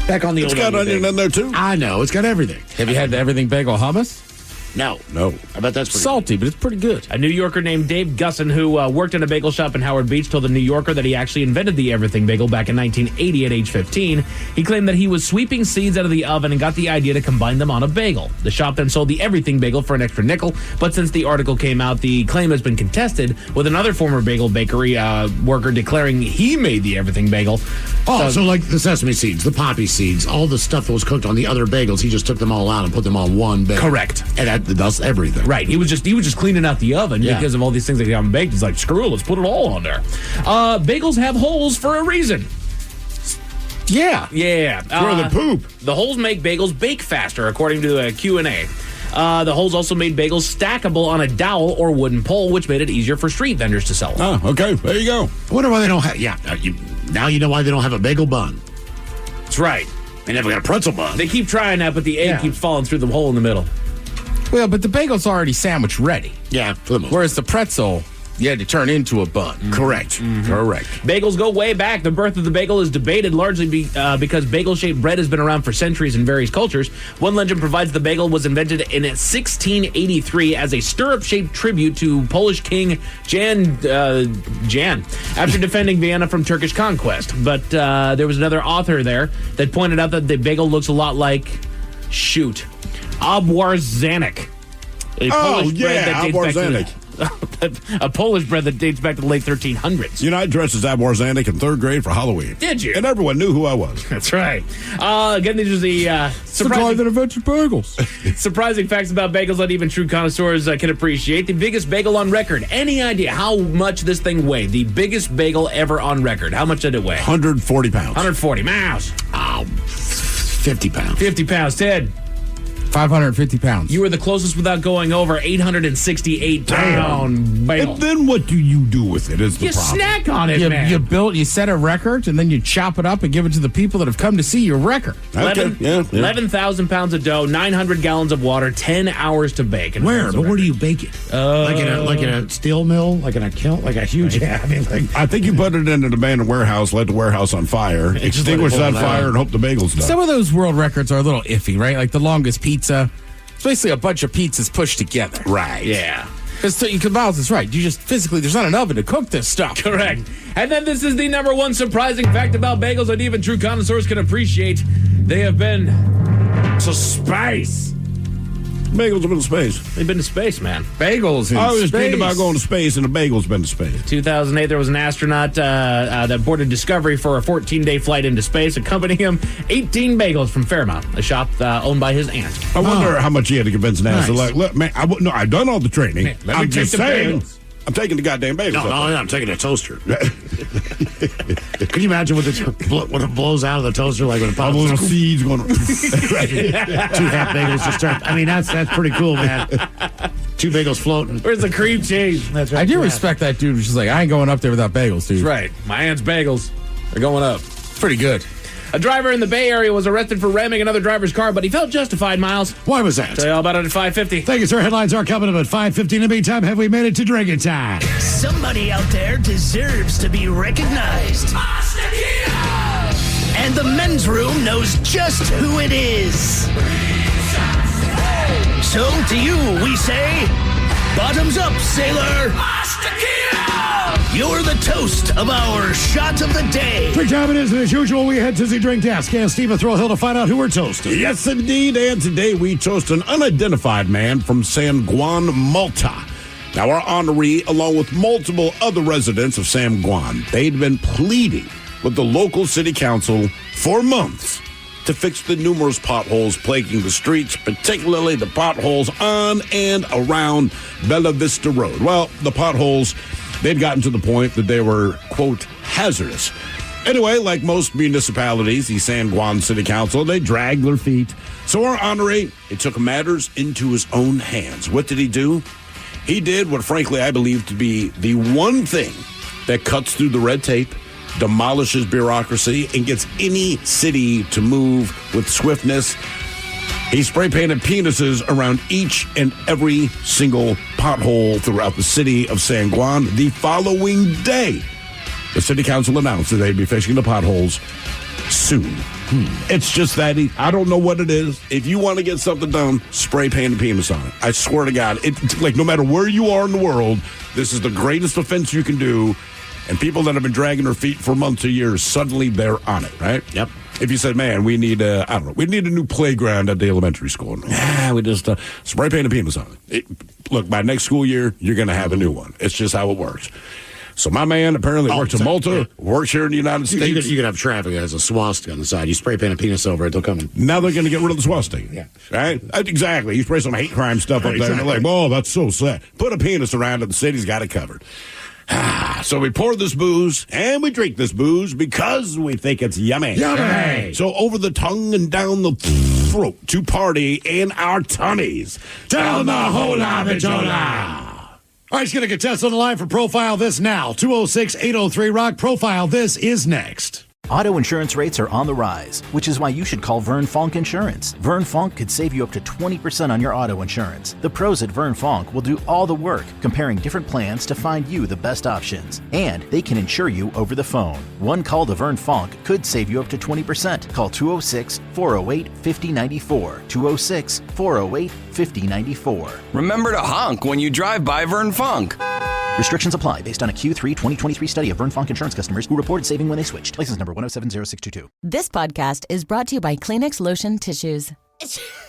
Speaker 5: Back on the
Speaker 6: It's
Speaker 5: old
Speaker 6: got onion in there, too.
Speaker 5: I know. It's got everything.
Speaker 9: Have you had the everything bagel hummus?
Speaker 5: No. I bet that's pretty
Speaker 9: salty, but it's pretty good.
Speaker 8: A New Yorker named Dave Gusson, who worked in a bagel shop in Howard Beach, told the New Yorker that he actually invented the everything bagel back in 1980 at age 15. He claimed that he was sweeping seeds out of the oven and got the idea to combine them on a bagel. The shop then sold the everything bagel for an extra nickel, but since the article came out, the claim has been contested, with another former bagel bakery worker declaring he made the everything bagel.
Speaker 5: Oh, so like the sesame seeds, the poppy seeds, all the stuff that was cooked on the other bagels, he just took them all out and put them on one bagel.
Speaker 8: Correct.
Speaker 5: And that's everything.
Speaker 8: Right. He was just cleaning out the oven because of all these things that he haven't baked. He's like, screw it, let's put it all on there. Bagels have holes for a reason.
Speaker 9: Yeah.
Speaker 6: Where the poop.
Speaker 8: The holes make bagels bake faster, according to a Q&A. The holes also made bagels stackable on a dowel or wooden pole, which made it easier for street vendors to sell them.
Speaker 6: Oh, okay. There you go.
Speaker 5: I wonder why they don't have... Yeah, now you know why they don't have a bagel bun.
Speaker 8: That's right.
Speaker 5: They never got a pretzel bun.
Speaker 8: They keep trying that, but the egg keeps falling through the hole in the middle.
Speaker 9: Well, but the bagel's already sandwich ready.
Speaker 5: Yeah, for the most.
Speaker 9: Whereas the pretzel, you had to turn into a bun.
Speaker 5: Correct.
Speaker 9: Correct.
Speaker 8: Bagels go way back. The birth of the bagel is debated largely because bagel-shaped bread has been around for centuries in various cultures. One legend provides the bagel was invented in 1683 as a stirrup-shaped tribute to Polish King Jan after defending Vienna from Turkish conquest. But there was another author there that pointed out that the bagel looks a lot like, Obwarzanek. A Polish bread that dates back to a Polish bread that dates back to the late 1300s.
Speaker 6: You know, I dressed as Obwarzanek in third grade for Halloween.
Speaker 8: Did you?
Speaker 6: And everyone knew who I was.
Speaker 8: That's right. Again, these are the
Speaker 9: surprising that invented bagels.
Speaker 8: Surprising facts about bagels that even true connoisseurs can appreciate. The biggest bagel on record. Any idea how much this thing weighed? The biggest bagel ever on record. How much did it weigh?
Speaker 6: 140 pounds.
Speaker 8: 140. Mouse.
Speaker 5: Oh, 50 pounds.
Speaker 8: 50 pounds. Ted.
Speaker 9: 550 pounds.
Speaker 8: You were the closest without going over. 868 pound bagel.
Speaker 6: And then what do you do with it is the
Speaker 8: You
Speaker 6: problem.
Speaker 8: snack on it, man.
Speaker 9: You set a record, and then you chop it up and give it to the people that have come to see your record.
Speaker 8: 11,000 pounds of dough, 900 gallons of water, 10 hours to bake. And
Speaker 5: Where? But where do you bake it? Like in a steel mill? Like in a kiln? Like a huge... Yeah, I mean, like...
Speaker 6: I think you put it in an abandoned warehouse, let the warehouse on fire, extinguish that fire, and hope the bagel's done.
Speaker 9: Some of those world records are a little iffy, right? Like the longest pizza. It's basically a bunch of pizzas pushed together.
Speaker 5: Right.
Speaker 8: Yeah.
Speaker 9: Because Miles is right. You just physically, there's not an oven to cook this stuff.
Speaker 8: Correct. And then this is the number one surprising fact about bagels that even true connoisseurs can appreciate. They have been to space.
Speaker 6: Bagels have been to space.
Speaker 8: They've been to space, man.
Speaker 9: Bagels in
Speaker 6: I was
Speaker 9: space.
Speaker 6: thinking about going to space, and a bagel's been to space.
Speaker 8: 2008, there was an astronaut that boarded Discovery for a 14-day flight into space. Accompanying him, 18 bagels from Fairmount, a shop owned by his aunt.
Speaker 6: I wonder how much he had to convince NASA.
Speaker 8: Nice.
Speaker 6: Like, look, man, I've done all the training.
Speaker 8: Man, let me
Speaker 6: I'm
Speaker 8: take
Speaker 6: just
Speaker 8: the
Speaker 6: saying.
Speaker 8: bagels.
Speaker 6: I'm taking the goddamn bagels.
Speaker 5: No, I'm taking a toaster. Can you imagine when it blows out of the toaster, like when it
Speaker 6: All
Speaker 5: pops?
Speaker 6: the little seeds going.
Speaker 5: Two half bagels just start. I mean, that's pretty cool, man. Two bagels floating.
Speaker 8: Where's the cream cheese?
Speaker 5: That's right.
Speaker 9: I do respect that dude. She's like, I ain't going up there without bagels, dude.
Speaker 8: That's right. My aunt's bagels are going up.
Speaker 9: Pretty good.
Speaker 8: A driver in the Bay Area was arrested for ramming another driver's car, but he felt justified, Miles.
Speaker 5: Why was that?
Speaker 8: Tell you all about it at 5:50.
Speaker 5: Thank you, sir. Headlines are coming up at 5:50. In the meantime, have we made it to drinking time?
Speaker 21: Somebody out there deserves to be recognized. And the men's room knows just who it is. So to you, we say, bottoms up, sailor. You're the toast of our shot of the day.
Speaker 5: Drink time it is, and as usual, we head to the drink desk. And Steve at Thrill Hill to find out who we're toasting.
Speaker 6: Yes, indeed. And today we toast an unidentified man from San Juan, Malta. Now, our honoree, along with multiple other residents of San Juan, they'd been pleading with the local city council for months to fix the numerous potholes plaguing the streets, particularly the potholes on and around Bella Vista Road. Well, the potholes, they'd gotten to the point that they were, quote, hazardous. Anyway, like most municipalities, the San Juan City Council, they dragged their feet. So our honoree, he took matters into his own hands. What did he do? He did what, frankly, I believe to be the one thing that cuts through the red tape, demolishes bureaucracy, and gets any city to move with swiftness. He spray painted penises around each and every single pothole throughout the city of San Juan. The following day, The city council announced that they'd be fixing the potholes soon. It's just that I don't know what it is. If you want to get something done, spray paint a penis on it. I swear to God, it's like no matter where you are in the world, this is the greatest offense you can do. And people that have been dragging their feet for months or years, suddenly they're on it, right?
Speaker 5: Yep.
Speaker 6: If you said, man, we need we need a new playground at the elementary school. We just spray paint a penis on it. Look, by next school year, you're going to have a new one. It's just how it works. So my man apparently works in Malta, works here in the United States.
Speaker 5: You could have traffic that has a swastika on the side. You spray paint a penis over it, they'll come in.
Speaker 6: Now they're going to get rid of the swastika.
Speaker 5: Yeah.
Speaker 6: Right? Exactly. You spray some hate crime stuff up there. And they're like, oh, that's so sad. Put a penis around it. The city's got it covered. So we pour this booze and we drink this booze because we think it's yummy.
Speaker 5: Yummy!
Speaker 6: So over the tongue and down the throat to party in our tummies.
Speaker 5: Down the hola vagina! All right, he's going to contest on the line for Profile This now. 206-803-ROCK. Profile This is next.
Speaker 15: Auto insurance rates are on the rise, which is why you should call Vern Fonk Insurance. Vern Fonk could save you up to 20% on your auto insurance. The pros at Vern Fonk will do all the work, comparing different plans to find you the best options. And they can insure you over the phone. One call to Vern Fonk could save you up to 20%. Call 206-408-5094. 206-408-5094.
Speaker 17: Remember to honk when you drive by Vern Fonk.
Speaker 15: Restrictions apply based on a Q3 2023 study of Vern Fonk Insurance customers who reported saving when they switched. License number 1070622.
Speaker 18: This podcast is brought to you by Kleenex Lotion Tissues.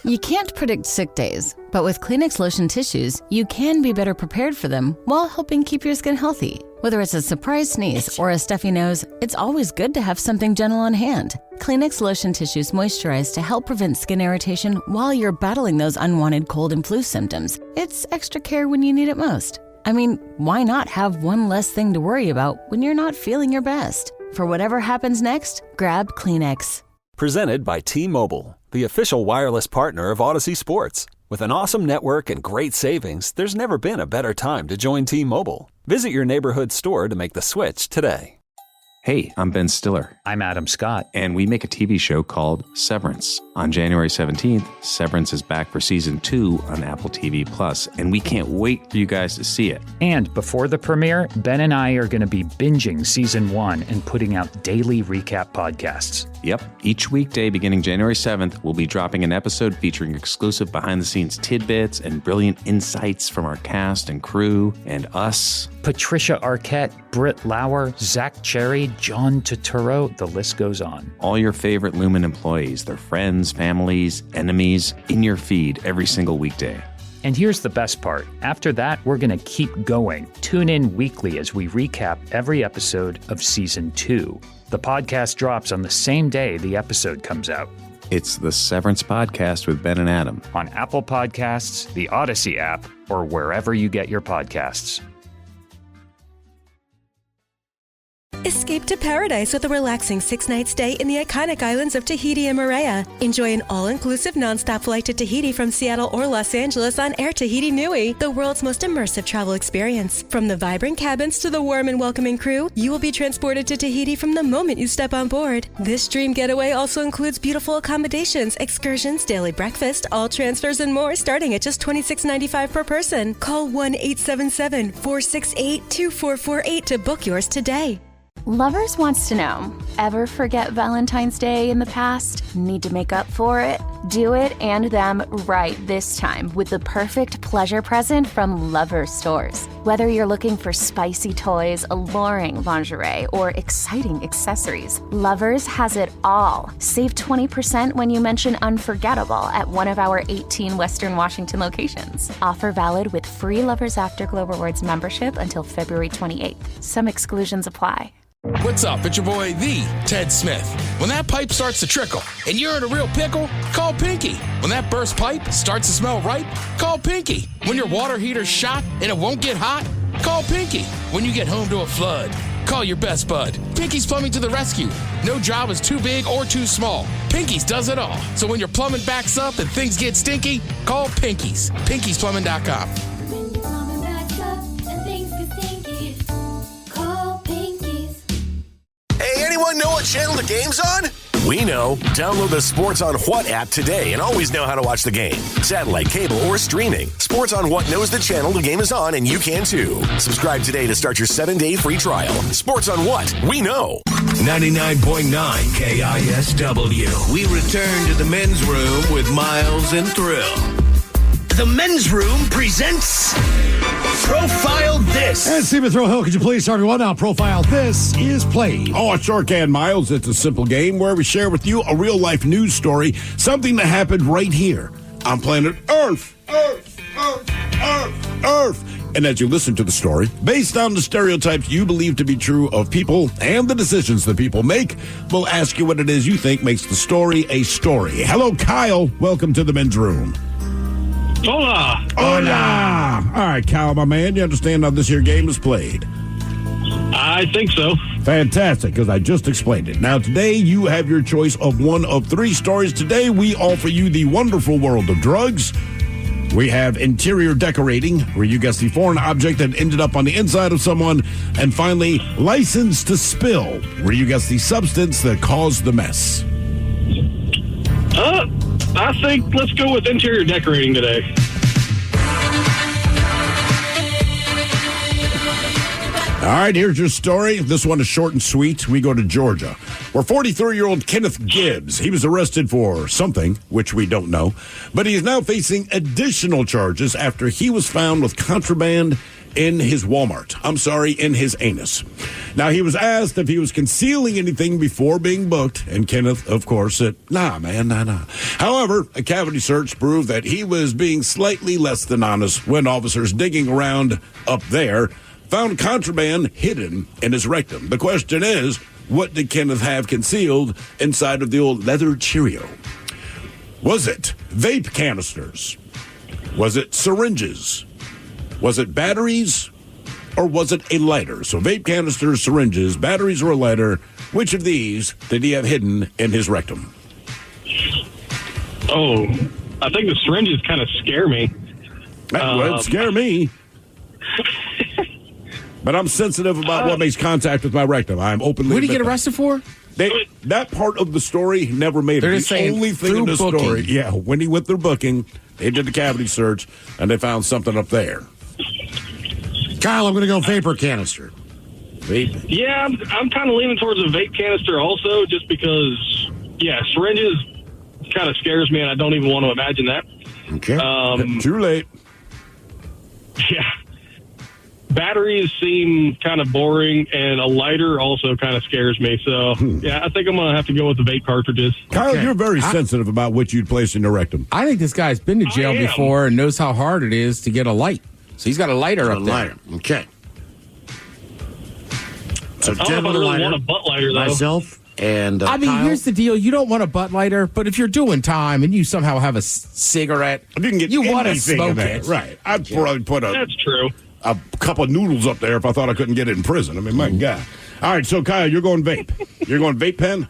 Speaker 18: You can't predict sick days, but with Kleenex Lotion Tissues, you can be better prepared for them while helping keep your skin healthy. Whether it's a surprise sneeze or a stuffy nose, it's always good to have something gentle on hand. Kleenex Lotion Tissues moisturize to help prevent skin irritation while you're battling those unwanted cold and flu symptoms. It's extra care when you need it most. I mean, why not have one less thing to worry about when you're not feeling your best? For whatever happens next, grab Kleenex.
Speaker 11: Presented by T-Mobile, the official wireless partner of Odyssey Sports. With an awesome network and great savings, there's never been a better time to join T-Mobile. Visit your neighborhood store to make the switch today.
Speaker 19: Hey, I'm Ben Stiller. I'm Adam Scott. And we make a TV show called Severance. On January 17th, Severance is back for season 2 on Apple TV+, and we can't wait for you guys to see it.
Speaker 25: And before the premiere, Ben and I are going to be binging season 1 and putting out daily recap podcasts.
Speaker 19: Yep. Each weekday beginning January 7th, we'll be dropping an episode featuring exclusive behind-the-scenes tidbits and brilliant insights from our cast and crew and us.
Speaker 25: Patricia Arquette, Britt Lauer, Zach Cherry, John Turturro, the list goes on.
Speaker 19: All your favorite Lumen employees, their friends, families, enemies, in your feed every single weekday.
Speaker 25: And here's the best part. After that, we're going to keep going. Tune in weekly as we recap every episode of Season 2. The podcast drops on the same day the episode comes out.
Speaker 19: It's the Severance Podcast with Ben and Adam.
Speaker 25: On Apple Podcasts, the Odyssey app, or wherever you get your podcasts.
Speaker 1: Escape to paradise with a relaxing 6-night stay in the iconic islands of Tahiti and Moorea. Enjoy an all-inclusive nonstop flight to Tahiti from Seattle or Los Angeles on Air Tahiti Nui, the world's most immersive travel experience. From the vibrant cabins to the warm and welcoming crew, you will be transported to Tahiti from the moment you step on board. This dream getaway also includes beautiful accommodations, excursions, daily breakfast, all transfers, and more, starting at just $26.95 per person. Call 1-877-468-2448 to book yours today.
Speaker 2: Lovers wants to know, ever forget Valentine's Day in the past? Need to make up for it? Do it and them right this time with the perfect pleasure present from Lovers stores. Whether you're looking for spicy toys, alluring lingerie, or exciting accessories, Lovers has it all. Save 20% when you mention unforgettable at one of our 18 Western Washington locations. Offer valid with free Lovers Afterglow Rewards membership until February 28th. Some exclusions apply.
Speaker 26: What's up? It's your boy, the Ted Smith. When that pipe starts to trickle and you're in a real pickle, call Pinky. When that burst pipe starts to smell right, call Pinky. When your water heater's shot and it won't get hot, call Pinky. When you get home to a flood, call your best bud. Pinky's Plumbing to the rescue. No job is too big or too small. Pinky's does it all. So when your plumbing backs up and things get stinky, call Pinky's. Pinky'sPlumbing.com.
Speaker 3: Hey, anyone know what channel the game's on? we know. Download the Sports on What app today and always know how to watch the game. Satellite, cable, or streaming. Sports on What knows the channel the game is on, and you can too. Subscribe today to start your 7-day free trial. Sports on What, we know.
Speaker 7: 99.9 KISW. We return to the men's room with Miles and Thrill.
Speaker 21: The men's room presents Profile This.
Speaker 5: And Stephen Thrill Hill, could you please start everyone now? Profile This is played.
Speaker 6: Oh, I sure can, Miles. It's a simple game where we share with you a real-life news story, something that happened right here on planet Earth. Earth. And as you listen to the story, based on the stereotypes you believe to be true of people and the decisions that people make, we'll ask you what it is you think makes the story a story. Hello, Kyle. Welcome to the men's room.
Speaker 10: Hola.
Speaker 6: Hola. All right, Kyle, my man, you understand how this here game is played?
Speaker 10: I think so.
Speaker 6: Fantastic, because I just explained it. Now, today you have your choice of one of three stories. Today we offer you the wonderful world of drugs. We have interior decorating, where you guess the foreign object that ended up on the inside of someone. And finally, license to spill, where you guess the substance that caused the mess.
Speaker 10: I think let's go with interior decorating today.
Speaker 6: All right, here's your story. This one is short and sweet. We go to Georgia, where 43-year-old Kenneth Gibbs, he was arrested for something, which we don't know, but he is now facing additional charges after he was found with contraband in his in his anus. Now, he was asked if he was concealing anything before being booked, and Kenneth, of course, said, nah. However, a cavity search proved that he was being slightly less than honest when officers digging around up there found contraband hidden in his rectum. The question is, what did Kenneth have concealed inside of the old leather Cheerio? Was it vape canisters? Was it syringes? Was it batteries? Or was it a lighter? So vape canisters, syringes, batteries, or a lighter. Which of these did he have hidden in his rectum?
Speaker 10: Oh, I think the syringes kind of scare me.
Speaker 6: That would scare me. But I'm sensitive about what makes contact with my rectum. I'm openly.
Speaker 9: What did he get arrested for?
Speaker 6: That part of the story never made
Speaker 9: They're
Speaker 6: it.
Speaker 9: just
Speaker 6: The
Speaker 9: saying
Speaker 6: only thing in the
Speaker 9: through
Speaker 6: story,
Speaker 9: booking.
Speaker 6: when he went through booking, they did the cavity search and they found something up there.
Speaker 5: Kyle, I'm going to go vapor canister.
Speaker 6: Vape.
Speaker 10: Yeah, I'm kind of leaning towards a vape canister also, just because, syringes kind of scares me, and I don't even want to imagine that.
Speaker 6: Okay. Too late.
Speaker 10: Yeah. Batteries seem kind of boring, and a lighter also kind of scares me. So, I think I'm going to have to go with the vape cartridges.
Speaker 6: Kyle, you're very sensitive about what you'd place in your rectum.
Speaker 9: I think this guy's been to jail before and knows how hard it is to get a light. So he's got a lighter up there.
Speaker 5: Okay. So
Speaker 10: I don't know if I really want a butt lighter, though.
Speaker 5: Myself and
Speaker 9: I mean,
Speaker 5: Kyle.
Speaker 9: here's the deal. You don't want a butt lighter, but if you're doing time and you somehow have a cigarette,
Speaker 6: if you can get
Speaker 9: you want to
Speaker 6: anything
Speaker 9: smoke
Speaker 6: in there.
Speaker 9: it.
Speaker 6: Right. I'd probably put
Speaker 10: That's true.
Speaker 6: a couple of noodles up there if I thought I couldn't get it in prison. I mean, my God. All right, so Kyle, you're going vape. You're going vape pen?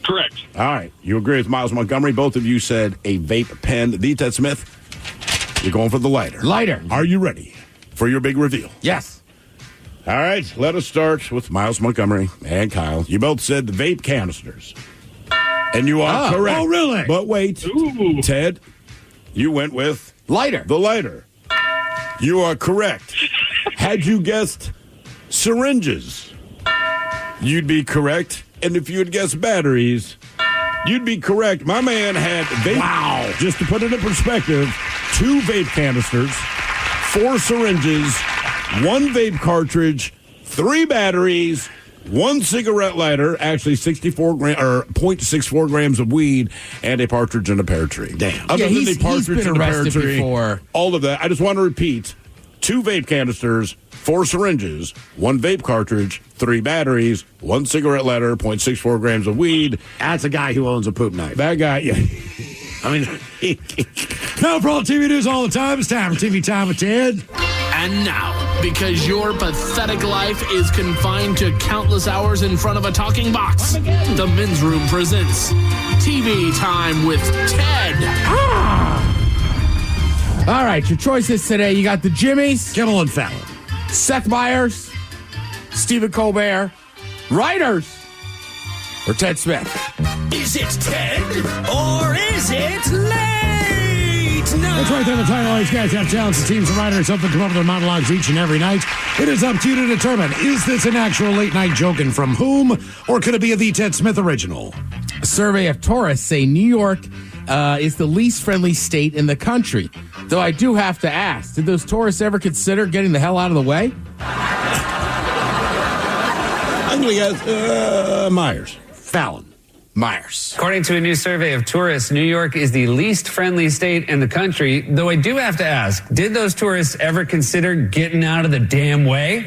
Speaker 10: Correct.
Speaker 6: All right. You agree with Miles Montgomery. Both of you said a vape pen. The Ted Smith, you're going for the lighter.
Speaker 9: Lighter.
Speaker 6: Are you ready for your big reveal?
Speaker 9: Yes.
Speaker 6: All right, let us start with Miles Montgomery and Kyle. You both said the vape canisters. And you are correct.
Speaker 5: Oh, really?
Speaker 6: But wait.
Speaker 10: Ooh.
Speaker 6: Ted, you went with
Speaker 9: lighter.
Speaker 6: The lighter. You are correct. Had you guessed syringes, you'd be correct. And if you had guessed batteries, you'd be correct. My man had vape. Wow. Just to put it in perspective, 2 vape canisters, 4 syringes, 1 vape cartridge, 3 batteries, 1 cigarette lighter, actually 0.64 grams of weed, and a partridge in a pear tree.
Speaker 5: Damn.
Speaker 6: Other than the
Speaker 9: he's
Speaker 6: partridge
Speaker 9: been
Speaker 6: in a pear
Speaker 9: arrested
Speaker 6: tree,
Speaker 9: before.
Speaker 6: all of that. I just want to repeat: 2 vape canisters, 4 syringes, 1 vape cartridge, 3 batteries, 1 cigarette lighter, 0.64 grams of weed.
Speaker 5: That's a guy who owns a poop knife.
Speaker 6: That guy, yeah.
Speaker 5: I mean, now for all TV news all the time, it's time for TV Time with Ted.
Speaker 12: And now, because your pathetic life is confined to countless hours in front of a talking box, the Men's Room presents TV Time with Ted.
Speaker 9: All right, your choices today. You got the Jimmys,
Speaker 5: Kimmel and Fallon,
Speaker 9: Seth Meyers, Stephen Colbert, writers, or Ted Smith.
Speaker 21: Is it Ted or is it late night?
Speaker 5: That's right there, the title. All these guys have talented teams of writers up and come up with their monologues each and every night. It is up to you to determine, is this an actual late night joke and from whom, or could it be a The Ted Smith original?
Speaker 9: A survey of tourists say New York is the least friendly state in the country. Though I do have to ask, did those tourists ever consider getting the hell out of the way?
Speaker 6: I'm going to guess Myers.
Speaker 5: Fallon.
Speaker 9: Myers.
Speaker 13: According to a new survey of tourists, New York is the least friendly state in the country. Though I do have to ask, did those tourists ever consider getting out of the damn way?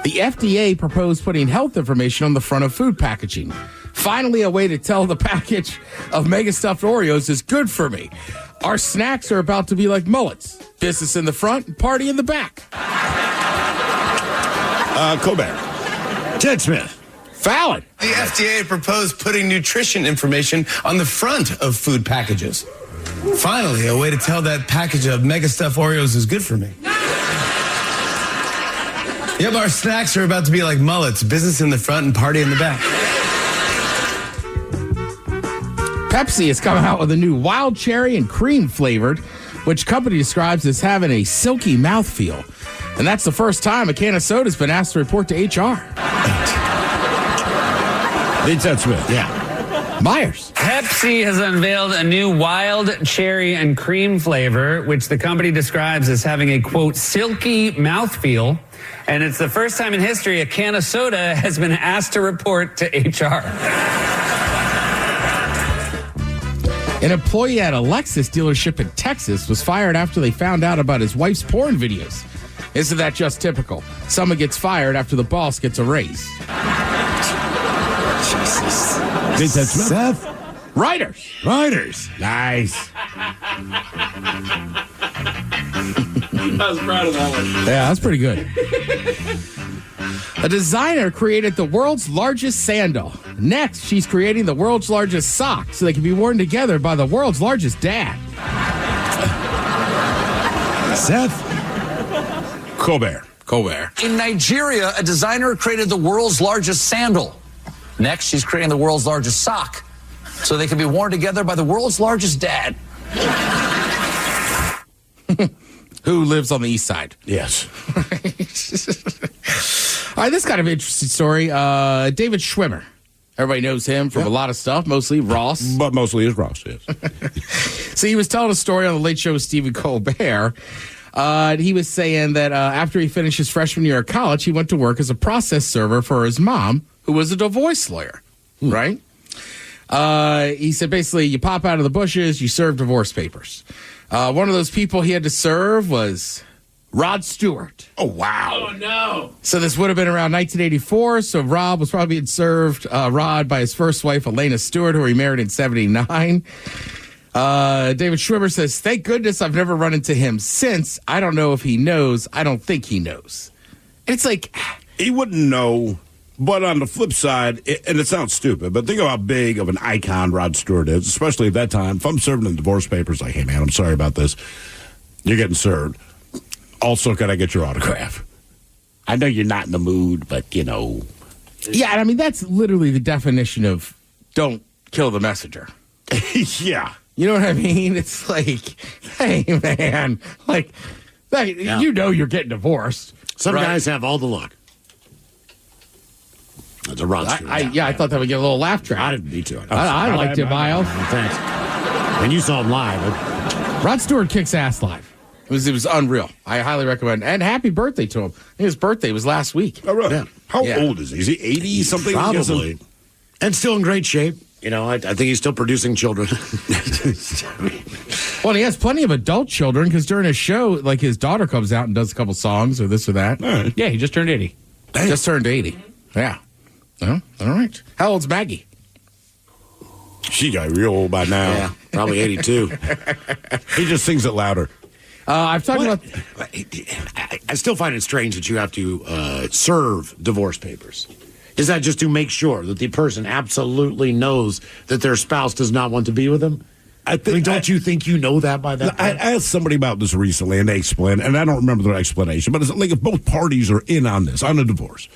Speaker 9: The FDA proposed putting health information on the front of food packaging. Finally, a way to tell the package of mega stuffed Oreos is good for me. Our snacks are about to be like mullets. Business in the front and party in the back.
Speaker 6: Colbert.
Speaker 5: Ted Smith.
Speaker 9: Fallon.
Speaker 14: The FDA proposed putting nutrition information on the front of food packages. Finally, a way to tell that package of mega stuffed Oreos is good for me. Yep, our snacks are about to be like mullets. Business in the front and party in the back.
Speaker 9: Pepsi is coming out with a new wild cherry and cream flavored, which company describes as having a silky mouthfeel. And that's the first time a can of soda has been asked to report to HR.
Speaker 6: Ted Smith.
Speaker 5: Yeah.
Speaker 9: Myers.
Speaker 13: Pepsi has unveiled a new wild cherry and cream flavor, which the company describes as having a, quote, silky mouthfeel. And it's the first time in history a can of soda has been asked to report to HR.
Speaker 9: An employee at a Lexus dealership in Texas was fired after they found out about his wife's porn videos. Isn't that just typical? Someone gets fired after the boss gets a raise.
Speaker 5: Jesus.
Speaker 6: Ted Smith.
Speaker 5: Seth.
Speaker 9: Writers.
Speaker 5: Nice.
Speaker 13: I was proud of that one.
Speaker 9: Yeah, that's pretty good. A designer created the world's largest sandal. Next, she's creating the world's largest sock so they can be worn together by the world's largest dad.
Speaker 5: Seth.
Speaker 6: Colbert.
Speaker 16: In Nigeria, a designer created the world's largest sandal. Next, she's creating the world's largest sock so they can be worn together by the world's largest dad.
Speaker 9: Who lives on the east side.
Speaker 6: Yes.
Speaker 9: All right, this kind of interesting story. David Schwimmer. Everybody knows him from a lot of stuff, mostly Ross.
Speaker 6: But mostly is Ross, yes.
Speaker 9: So he was telling a story on the Late Show with Stephen Colbert. He was saying that after he finished his freshman year of college, he went to work as a process server for his mom, who was a divorce lawyer, right? He said basically you pop out of the bushes, you serve divorce papers. One of those people he had to serve was Rod Stewart.
Speaker 6: Oh, wow.
Speaker 13: Oh, no.
Speaker 9: So this would have been around 1984. So Rob was probably being served, Rod, by his first wife, Elena Stewart, who he married in 79. David Schwimmer says, thank goodness I've never run into him since. I don't know if he knows. I don't think he knows. And it's like,
Speaker 6: he wouldn't know. But on the flip side, and it sounds stupid, but think of how big of an icon Rod Stewart is, especially at that time. If I'm serving the divorce papers, like, hey, man, I'm sorry about this. You're getting served. Also, can I get your autograph? I know you're not in the mood, but, you know.
Speaker 9: Yeah, and I mean, that's literally the definition of don't kill the messenger.
Speaker 6: Yeah.
Speaker 9: You know what I mean? It's like, hey, man, like, you know you're getting divorced.
Speaker 5: Some
Speaker 9: right?
Speaker 5: guys have all the luck. That's a Rod Stewart.
Speaker 9: I thought that would get a little laugh track.
Speaker 5: I didn't need to.
Speaker 9: I liked it, Miles.
Speaker 5: Thanks. When you saw him live.
Speaker 9: Rod Stewart kicks ass live. It was unreal. I highly recommend. And happy birthday to him. His birthday was last week.
Speaker 6: Oh, really?
Speaker 5: Yeah.
Speaker 6: How old is he? Is he 80 something?
Speaker 5: Probably. And still in great shape. You know, I think he's still producing children.
Speaker 9: Well, he has plenty of adult children because during his show, like his daughter comes out and does a couple songs or this or that.
Speaker 6: Right.
Speaker 8: Yeah, he just turned 80.
Speaker 9: Just turned 80. Yeah. Oh, all right. How old's Maggie?
Speaker 6: She got real old by now.
Speaker 5: Yeah, probably 82.
Speaker 6: He just sings it louder.
Speaker 9: I've talked about.
Speaker 5: I still find it strange that you have to serve divorce papers. Is that just to make sure that the person absolutely knows that their spouse does not want to be with them? I mean, don't you think you know that by that point?
Speaker 6: I asked somebody about this recently, and they explained, and I don't remember their explanation, but it's like if both parties are in on this, on a divorce,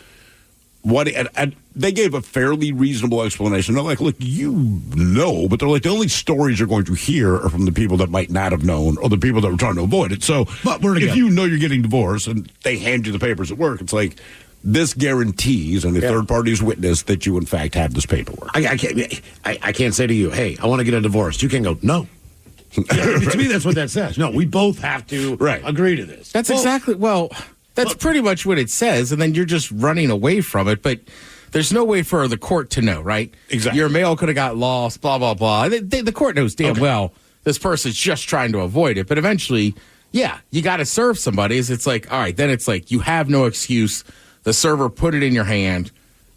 Speaker 6: and they gave a fairly reasonable explanation. They're like, look, but they're like, the only stories you're going to hear are from the people that might not have known or the people that were trying to avoid it. So if you know you're getting divorced and they hand you the papers at work, it's like, this guarantees, and the third party's witness, that you, in fact, have this paperwork.
Speaker 5: I can't say to you, hey, I want to get a divorce. You can go, no. To me, that's what that says. No, we both have to agree to this.
Speaker 9: That's that's pretty much what it says, and then you're just running away from it, but there's no way for the court to know, right?
Speaker 6: Exactly.
Speaker 9: Your mail could have got lost, blah, blah, blah. The court knows damn well this person's just trying to avoid it, but eventually, you got to serve somebody. It's like, all right, then it's like you have no excuse. The server put it in your hand.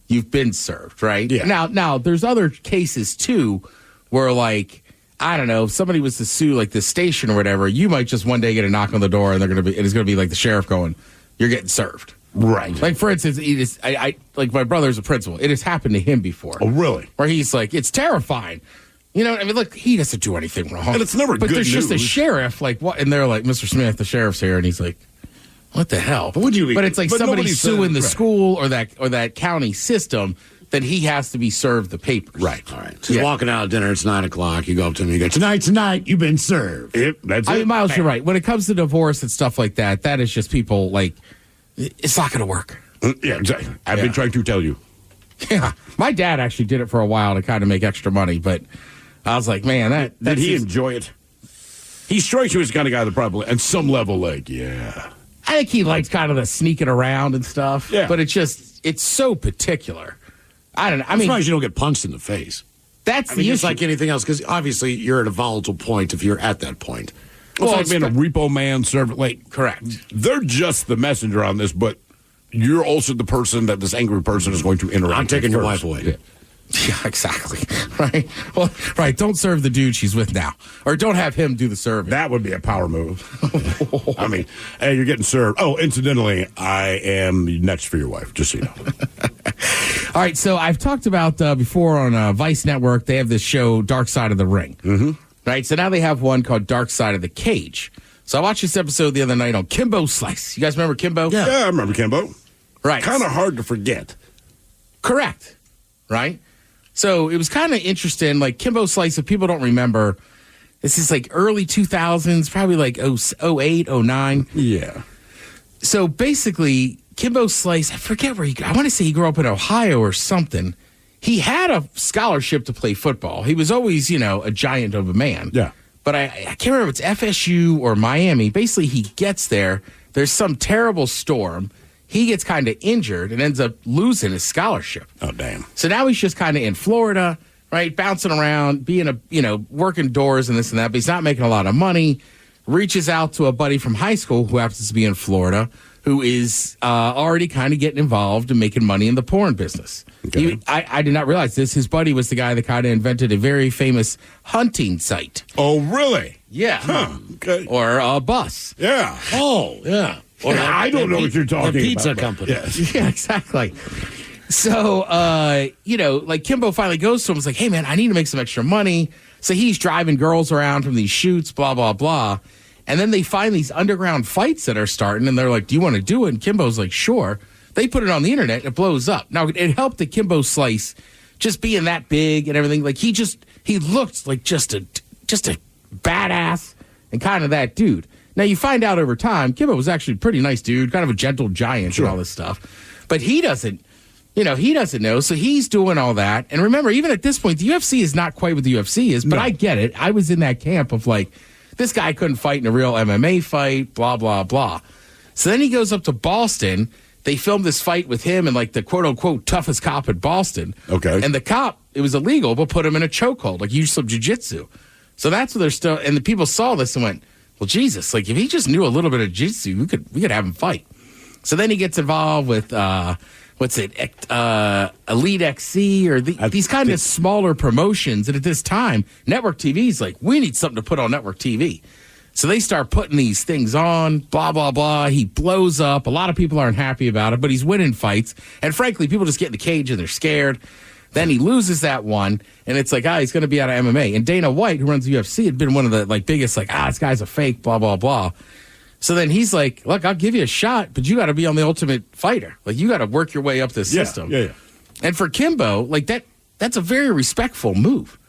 Speaker 9: You've been served, right?
Speaker 6: Yeah.
Speaker 9: Now, there's other cases, too, where, like, I don't know, if somebody was to sue, like, the station or whatever, you might just one day get a knock on the door, and it's going to be like the sheriff going, you're getting served.
Speaker 6: Right.
Speaker 9: Like, for instance, like my brother's a principal. It has happened to him before.
Speaker 6: Oh, really?
Speaker 9: Where he's like, it's terrifying. You know, I mean, look, he doesn't do anything wrong.
Speaker 6: And it's never good
Speaker 9: But there's
Speaker 6: news.
Speaker 9: just a sheriff, like, what? And they're like, Mr. Smith, the sheriff's here. And he's like, what the hell?
Speaker 5: But
Speaker 9: it's like somebody
Speaker 6: nobody's
Speaker 9: suing the
Speaker 6: right.
Speaker 9: school or that county system, then he has to be served the papers.
Speaker 5: Right. All right. Just walking out of dinner, it's 9 o'clock. You go up to him, you go, tonight, you've been served.
Speaker 6: That's it.
Speaker 9: I mean, Miles, you're right. When it comes to divorce and stuff like that, that is just people, like, it's not going to work.
Speaker 6: Yeah, exactly. I've been trying to tell you.
Speaker 9: Yeah. My dad actually did it for a while to kind of make extra money, but I was like, man,
Speaker 6: did he enjoy it? He strikes you as the kind of guy that probably, at some level, like, yeah.
Speaker 9: I think he likes kind of the sneaking around and stuff.
Speaker 6: Yeah.
Speaker 9: But it's so particular. I don't know.
Speaker 5: I'm surprised you don't get punched in the face.
Speaker 9: That's
Speaker 5: the issue. It's like anything else, because obviously you're at a volatile point if you're at that point.
Speaker 6: It's like being a repo man, servant. Like,
Speaker 9: correct.
Speaker 6: They're just the messenger on this, but you're also the person that this angry person is going to interact with.
Speaker 5: I'm taking your
Speaker 6: first.
Speaker 5: wife away.
Speaker 9: Yeah, exactly. Right. Well, right. Don't serve the dude she's with now, or don't have him do the serving.
Speaker 6: That would be a power move. I mean, hey, you're getting served. Oh, incidentally, I am next for your wife. Just so you know.
Speaker 9: All right. So I've talked about before on Vice Network. They have this show, Dark Side of the Ring.
Speaker 6: Mm-hmm.
Speaker 9: Right. So now they have one called Dark Side of the Cage. So I watched this episode the other night on Kimbo Slice. You guys remember Kimbo?
Speaker 6: Yeah, I remember Kimbo.
Speaker 9: Right.
Speaker 6: Kind of hard to forget.
Speaker 9: Correct. Right. So it was kind of interesting. Like Kimbo Slice, if people don't remember, this is like early 2000s, probably like 08, 09.
Speaker 6: Yeah.
Speaker 9: So basically, Kimbo Slice, I forget where I want to say he grew up in Ohio or something. He had a scholarship to play football. He was always, a giant of a man.
Speaker 6: Yeah.
Speaker 9: But I can't remember if it's FSU or Miami. Basically, he gets there. There's some terrible storm. He gets kind of injured and ends up losing his scholarship.
Speaker 6: Oh, damn.
Speaker 9: So now he's just kind of in Florida, right, bouncing around, being working doors and this and that, but he's not making a lot of money. Reaches out to a buddy from high school who happens to be in Florida, who is already kind of getting involved and making money in the porn business.
Speaker 6: Okay.
Speaker 9: I did not realize this. His buddy was the guy that kind of invented a very famous hunting site.
Speaker 6: Oh, really?
Speaker 9: Yeah.
Speaker 6: Huh. Okay.
Speaker 9: Or a bus.
Speaker 6: Yeah.
Speaker 5: Oh, yeah.
Speaker 6: Or I don't know what you're talking about.
Speaker 5: The pizza company.
Speaker 6: Yes.
Speaker 9: Yeah, exactly. So, like Kimbo finally goes to him and is like, hey, man, I need to make some extra money. So he's driving girls around from these shoots, blah, blah, blah. And then they find these underground fights that are starting, and they're like, do you want to do it? And Kimbo's like, sure. They put it on the internet, and it blows up. Now, it helped the Kimbo Slice just being that big and everything. Like, he looked like just a badass and kind of that dude. Now, you find out over time, Kimbo was actually a pretty nice dude, kind of a gentle giant and all this stuff. But he doesn't know. So he's doing all that. And remember, even at this point, the UFC is not quite what the UFC is, but I get it. I was in that camp of like, this guy couldn't fight in a real MMA fight, blah, blah, blah. So then he goes up to Boston. They filmed this fight with him and like the quote unquote toughest cop at Boston.
Speaker 6: Okay.
Speaker 9: And the cop, it was illegal, but put him in a chokehold, like used some jiu-jitsu. So that's what they're still, and the people saw this and went, well, Jesus, like if he just knew a little bit of jiu-jitsu, we could have him fight. So then he gets involved with, Elite XC or these kind of smaller promotions. And at this time, network TV is like, we need something to put on network TV. So they start putting these things on, blah, blah, blah. He blows up. A lot of people aren't happy about it, but he's winning fights. And frankly, people just get in the cage and they're scared. Then he loses that one, and it's like, he's going to be out of MMA. And Dana White, who runs the UFC, had been one of the biggest, this guy's a fake, blah, blah, blah. So then he's like, look, I'll give you a shot, but you got to be on the Ultimate Fighter. Like, you got to work your way up the system.
Speaker 6: Yeah.
Speaker 9: And for Kimbo, like that's a very respectful move,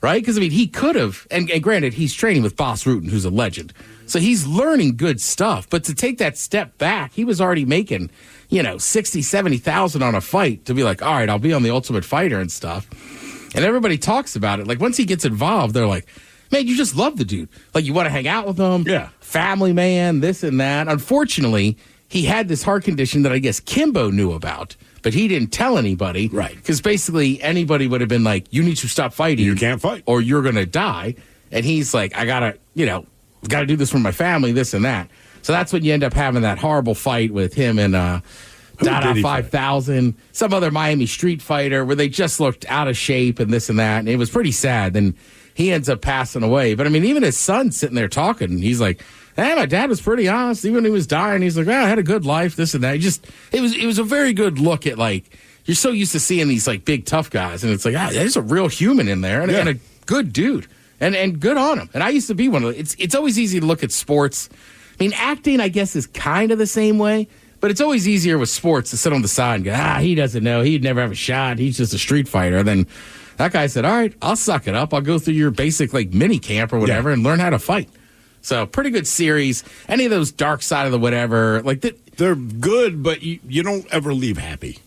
Speaker 9: right? Because, I mean, he could have, and granted, he's training with Boss Rutan, who's a legend. So he's learning good stuff. But to take that step back, he was already making, $60,000, $70,000 on a fight to be like, all right, I'll be on the Ultimate Fighter and stuff. And everybody talks about it. Like, once he gets involved, they're like, man, you just love the dude. Like, you want to hang out with him.
Speaker 6: Yeah.
Speaker 9: Family man, this and that. Unfortunately, he had this heart condition that I guess Kimbo knew about, but he didn't tell anybody.
Speaker 6: Right.
Speaker 9: Because basically anybody would have been like, you need to stop fighting.
Speaker 6: You can't fight.
Speaker 9: Or you're going to die. And he's like, I got to do this for my family, this and that. So that's when you end up having that horrible fight with him and Dada 5000, some other Miami street fighter where they just looked out of shape and this and that. And it was pretty sad. And he ends up passing away. But I mean, even his son's sitting there talking. He's like, hey, my dad was pretty honest. Even when he was dying, he's like, I had a good life, this and that. It was a very good look at, like, you're so used to seeing these like big tough guys. And it's like, there's a real human in there and a good dude. And good on him. And I used to be one of them. It's always easy to look at sports. I mean, acting, I guess, is kind of the same way. But it's always easier with sports to sit on the side and go, he doesn't know. He'd never have a shot. He's just a street fighter. Then that guy said, all right, I'll suck it up. I'll go through your basic like mini camp or whatever and learn how to fight. So pretty good series. Any of those dark side of the whatever, like
Speaker 6: they're good, but you don't ever leave happy.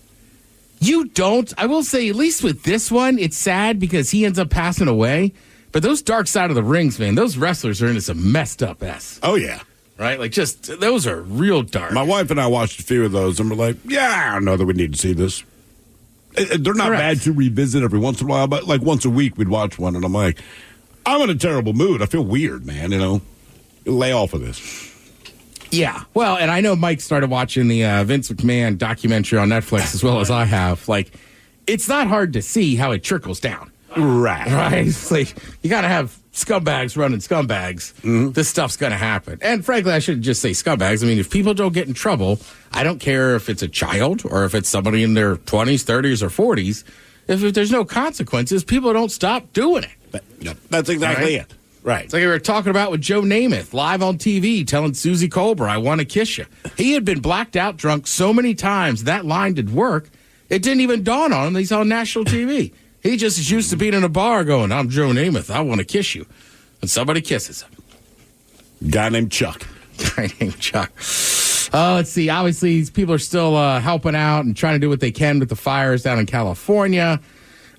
Speaker 9: You don't. I will say, at least with this one, it's sad because he ends up passing away. But those dark side of the rings, man, those wrestlers are into some messed up mess.
Speaker 6: Oh, yeah.
Speaker 9: Right? Like, just, those are real dark.
Speaker 6: My wife and I watched a few of those, and we're like, I don't know that we need to see this. They're not bad to revisit every once in a while, but like once a week we'd watch one, and I'm like, I'm in a terrible mood. I feel weird, man, Lay off of this.
Speaker 9: Yeah. Well, and I know Mike started watching the Vince McMahon documentary on Netflix as well as I have. Like, it's not hard to see how it trickles down. Right. It's like, you got to have scumbags running scumbags. Mm-hmm. This stuff's going to happen. And frankly, I shouldn't just say scumbags. I mean, if people don't get in trouble, I don't care if it's a child or if it's somebody in their 20s, 30s, or 40s. If there's no consequences, people don't stop doing it.
Speaker 6: That's exactly it. Right.
Speaker 9: It's like we were talking about with Joe Namath live on TV telling Susie Colbert, I want to kiss you. He had been blacked out drunk so many times that line did work. It didn't even dawn on him that he's on national TV. He just is used to being in a bar going, I'm Joe Namath. I want to kiss you. And somebody kisses him.
Speaker 6: Guy named Chuck.
Speaker 9: Let's see. Obviously, these people are still helping out and trying to do what they can with the fires down in California.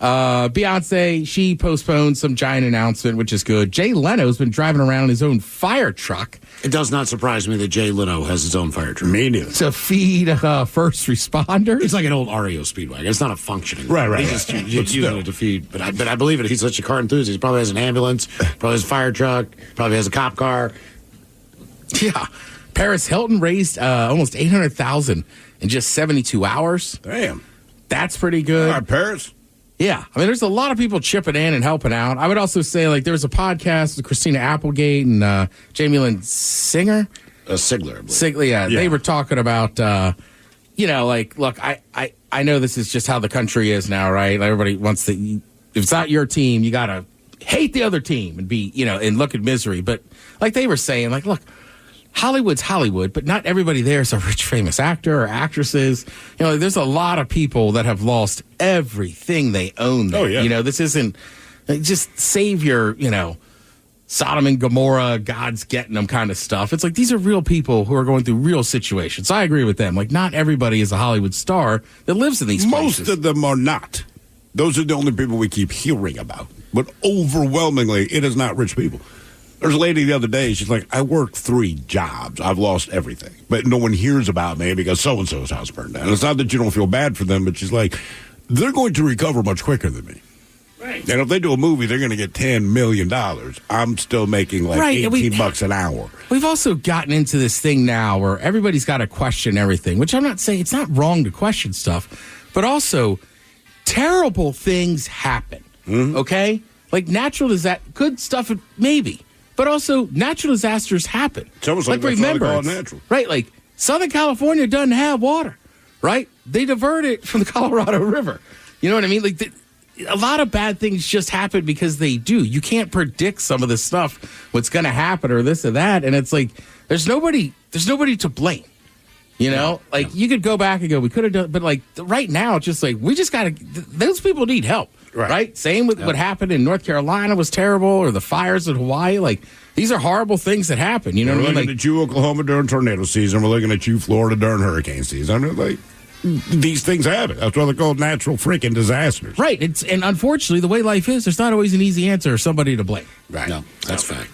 Speaker 9: Beyonce, she postponed some giant announcement, which is good. Jay Leno's been driving around in his own fire truck.
Speaker 5: It does not surprise me that Jay Leno has his own fire truck.
Speaker 6: Me neither.
Speaker 9: To feed first responders.
Speaker 5: It's like an old REO Speedwagon. It's not a functioning.
Speaker 6: Right.
Speaker 5: He's just using it to feed. But I believe it. He's such a car enthusiast. He probably has an ambulance, probably has a fire truck, probably has a cop car.
Speaker 9: Yeah. Paris Hilton raised almost $800,000 in just 72 hours.
Speaker 6: Damn.
Speaker 9: That's pretty good.
Speaker 6: All right, Paris.
Speaker 9: Yeah. I mean, there's a lot of people chipping in and helping out. I would also say, like, there was a podcast with Christina Applegate and Jamie Lynn Sigler, I believe. Yeah. They were talking about, like, look, I know this is just how the country is now, right? Like, everybody wants to, if it's not your team, you got to hate the other team and be, and look at misery. But like they were saying, like, look, Hollywood's Hollywood, but not everybody there is a rich, famous actor or actresses. There's a lot of people that have lost everything they own there.
Speaker 6: Oh, yeah.
Speaker 9: This isn't just save your, Sodom and Gomorrah, God's getting them kind of stuff. It's like these are real people who are going through real situations. So I agree with them. Like, not everybody is a Hollywood star that lives in these places.
Speaker 6: Most of them are not. Those are the only people we keep hearing about. But overwhelmingly, it is not rich people. There's a lady the other day, she's like, I work 3 jobs. I've lost everything. But no one hears about me because so-and-so's house burned down. It's not that you don't feel bad for them, but she's like, they're going to recover much quicker than me. Right. And if they do a movie, they're going to get $10 million. I'm still making like $18 an hour.
Speaker 9: We've also gotten into this thing now where everybody's got to question everything, which I'm not saying it's not wrong to question stuff, but also terrible things happen. Mm-hmm. Okay? Like natural disaster, good stuff, maybe. But also, natural disasters happen.
Speaker 6: It's almost like remember, all natural.
Speaker 9: Right, like Southern California doesn't have water, right? They divert it from the Colorado River. You know what I mean? Like a lot of bad things just happen because they do. You can't predict some of this stuff, what's going to happen or this or that. And it's like, There's nobody to blame. You know, you could go back and go, we could have done, but right now, it's just we just got to, those people need help, right? Same with what happened in North Carolina was terrible, or the fires in Hawaii. These are horrible things that happen. You know
Speaker 6: we're
Speaker 9: what I mean?
Speaker 6: looking at you, Oklahoma, during tornado season. We're looking at you, Florida, during hurricane season. I mean, these things happen. That's why they're called natural freaking disasters.
Speaker 9: Right. And unfortunately, the way life is, there's not always an easy answer or somebody to blame.
Speaker 5: Right. No, that's fact.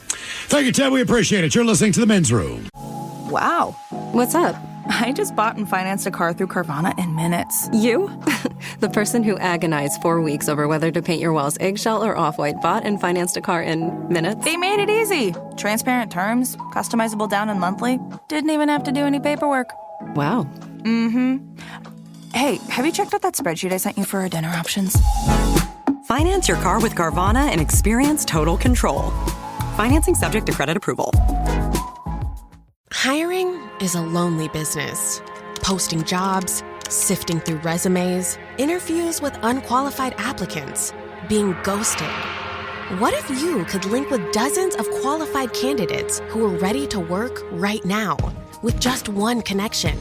Speaker 5: Thank you, Ted. We appreciate it. You're listening to The Men's Room.
Speaker 4: Wow. What's up? I just bought and financed a car through Carvana in minutes.
Speaker 17: You? The person who agonized 4 weeks over whether to paint your walls eggshell or off-white bought and financed a car in minutes?
Speaker 4: They made it easy. Transparent terms, customizable down and monthly. Didn't even have to do any paperwork.
Speaker 17: Wow.
Speaker 4: Mm-hmm. Hey, have you checked out that spreadsheet I sent you for our dinner options?
Speaker 20: Finance your car with Carvana and experience total control. Financing subject to credit approval.
Speaker 22: Hiring is a lonely business. Posting jobs, sifting through resumes, interviews with unqualified applicants, being ghosted. What if you could link with dozens of qualified candidates who are ready to work right now with just one connection?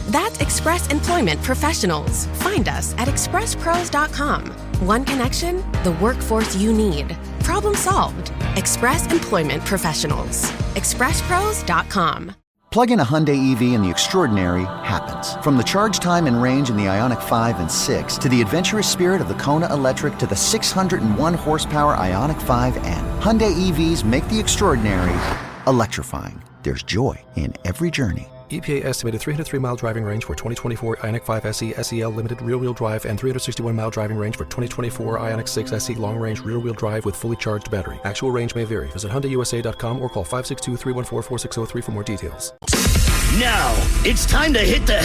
Speaker 22: That's Express Employment Professionals. Find us at expresspros.com. One connection, the workforce you need. Problem solved. Express Employment Professionals. expresspros.com.
Speaker 23: Plug in a Hyundai EV and the extraordinary happens. From the charge time and range in the Ioniq 5 and 6 to the adventurous spirit of the Kona Electric to the 601 horsepower Ioniq 5N. Hyundai EVs make the extraordinary electrifying. There's joy in every journey.
Speaker 24: EPA estimated 303-mile driving range for 2024 Ioniq 5 SE SEL Limited rear-wheel drive and 361-mile driving range for 2024 Ioniq 6 SE long-range rear-wheel drive with fully charged battery. Actual range may vary. Visit HyundaiUSA.com or call 562-314-4603 for more details.
Speaker 21: Now, it's time to hit the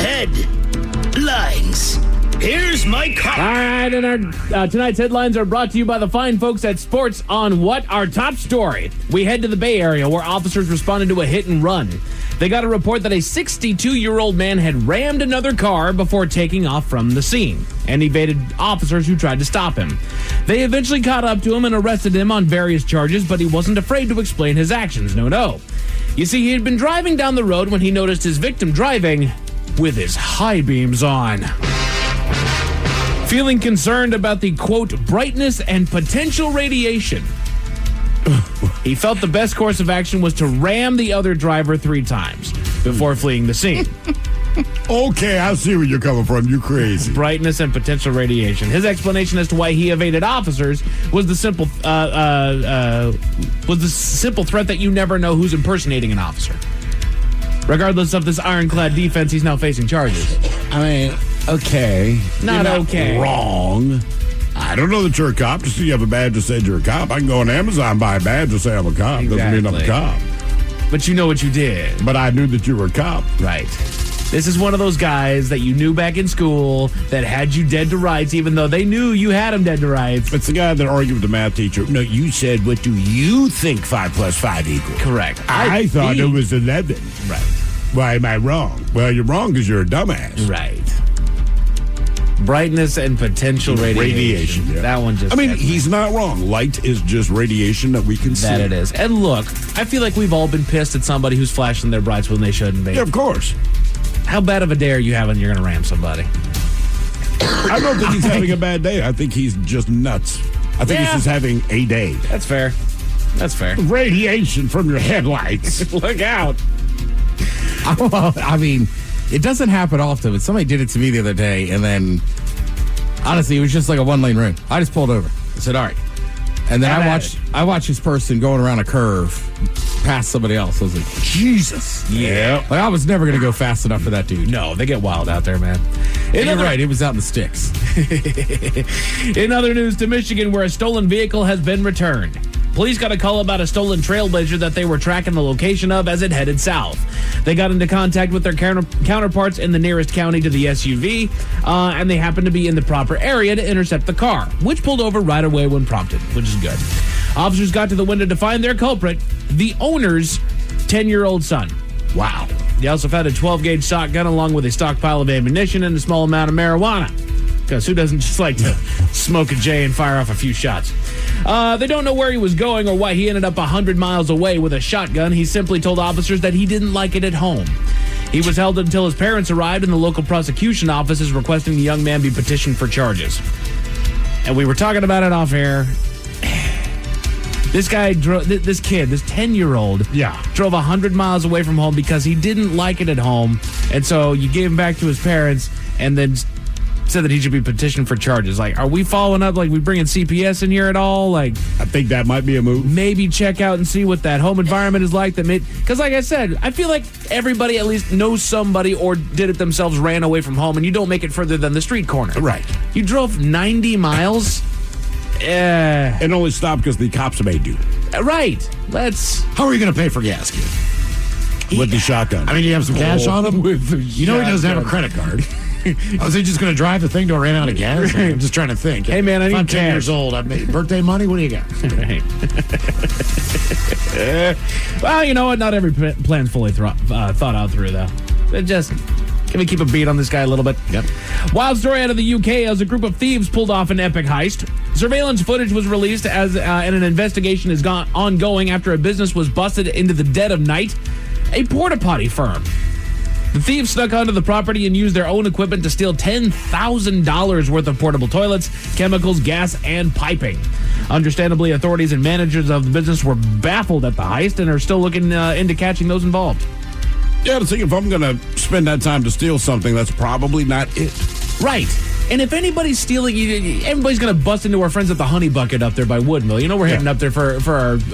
Speaker 21: headlines. Here's my car.
Speaker 8: All right, and our tonight's headlines are brought to you by the fine folks at Sports on What? Our top story. We head to the Bay Area where officers responded to a hit and run. They got a report that a 62-year-old man had rammed another car before taking off from the scene and evaded officers who tried to stop him. They eventually caught up to him and arrested him on various charges, but he wasn't afraid to explain his actions. No. You see, he had been driving down the road when he noticed his victim driving with his high beams on. Feeling concerned about the, quote, brightness and potential radiation, he felt the best course of action was to ram the other driver 3 times before fleeing the scene.
Speaker 6: Okay, I see where you're coming from. You crazy.
Speaker 8: Brightness and potential radiation. His explanation as to why he evaded officers was the simple threat that you never know who's impersonating an officer. Regardless of this ironclad defense, he's now facing charges.
Speaker 6: I mean, okay.
Speaker 8: Not
Speaker 6: You're
Speaker 8: okay.
Speaker 6: Wrong. I don't know that you're a cop. Just so you have a badge that says you're a cop. I can go on Amazon and buy a badge that say I'm a cop.
Speaker 8: Exactly.
Speaker 6: Doesn't mean I'm a cop.
Speaker 8: But you know what you did.
Speaker 6: But I knew that you were a cop.
Speaker 8: Right. This is one of those guys that you knew back in school that had you dead to rights, even though they knew you had him dead to rights.
Speaker 6: It's the guy that argued with the math teacher. No, you said, what do you think 5 plus 5 equals?
Speaker 8: Correct.
Speaker 6: I thought it was 11.
Speaker 8: Right.
Speaker 6: Why am I wrong? Well, you're wrong because you're a dumbass.
Speaker 8: Right. Brightness and potential radiation.
Speaker 6: Yeah.
Speaker 8: That one just...
Speaker 6: I mean, he's not wrong. Light is just radiation that we can see.
Speaker 8: That it is. And look, I feel like we've all been pissed at somebody who's flashing their brights when they shouldn't be.
Speaker 6: Yeah, of course.
Speaker 8: How bad of a day are you having you're going to ram somebody?
Speaker 6: I don't think he's having a bad day. I think he's just nuts. I think he's just having a day.
Speaker 8: That's fair. That's fair.
Speaker 6: Radiation from your headlights.
Speaker 8: Look out.
Speaker 9: Well, I mean, it doesn't happen often, but somebody did it to me the other day, and then, honestly, it was just like a 1-lane road. I just pulled over. I said, all right. And then I watched this person going around a curve past somebody else. I was like, Jesus.
Speaker 8: Yeah.
Speaker 9: Like, I was never going to go fast enough for that dude.
Speaker 8: No, they get wild out there, man.
Speaker 9: You're right. It was out in the sticks.
Speaker 8: In other news, to Michigan, where a stolen vehicle has been returned. Police got a call about a stolen Trailblazer that they were tracking the location of as it headed south. They got into contact with their counterparts in the nearest county to the SUV, and they happened to be in the proper area to intercept the car, which pulled over right away when prompted, which is good. Officers got to the window to find their culprit, the owner's 10-year-old son.
Speaker 6: Wow.
Speaker 8: They also found a 12-gauge shotgun along with a stockpile of ammunition and a small amount of marijuana. Because who doesn't just like to smoke a J and fire off a few shots? They don't know where he was going or why he ended up 100 miles away with a shotgun. He simply told officers that he didn't like it at home. He was held until his parents arrived, and the local prosecution office is requesting the young man be petitioned for charges. And we were talking about it off air. This guy, this 10-year-old, drove 100 miles away from home because he didn't like it at home. And so you gave him back to his parents and then said that he should be petitioned for charges. Like, are we following up? Like, we bringing CPS in here at all? Like,
Speaker 6: I think that might be a move.
Speaker 8: Maybe check out and see what that home environment is like. Because like I said, I feel like everybody at least knows somebody or did it themselves, ran away from home, and you don't make it further than the street corner.
Speaker 6: Right.
Speaker 8: You drove 90 miles?
Speaker 6: And only stopped because the cops made you.
Speaker 8: Right.
Speaker 5: How are you going to pay for gas, kid?
Speaker 6: With the shotgun.
Speaker 5: I mean, you have some cash on him? You know he doesn't have a credit card. Was he just going to drive the thing till I ran out of gas? I'm just trying to think.
Speaker 8: Hey, man, I need
Speaker 5: I'm 10
Speaker 8: cash.
Speaker 5: years old. I made birthday money? What do you got?
Speaker 8: Well, you know what? Not every plan's fully thought out through, though. Can we keep a beat on this guy a little bit?
Speaker 5: Yep.
Speaker 8: Wild story out of the UK as a group of thieves pulled off an epic heist. Surveillance footage was released and an investigation is ongoing after a business was busted into the dead of night. A porta potty firm. The thieves snuck onto the property and used their own equipment to steal $10,000 worth of portable toilets, chemicals, gas, and piping. Understandably, authorities and managers of the business were baffled at the heist and are still looking into catching those involved.
Speaker 6: Yeah, to think if I'm going to spend that time to steal something, that's probably not it.
Speaker 8: Right. And if anybody's stealing, everybody's going to bust into our friends at the Honey Bucket up there by Woodmill. You know, we're heading up there for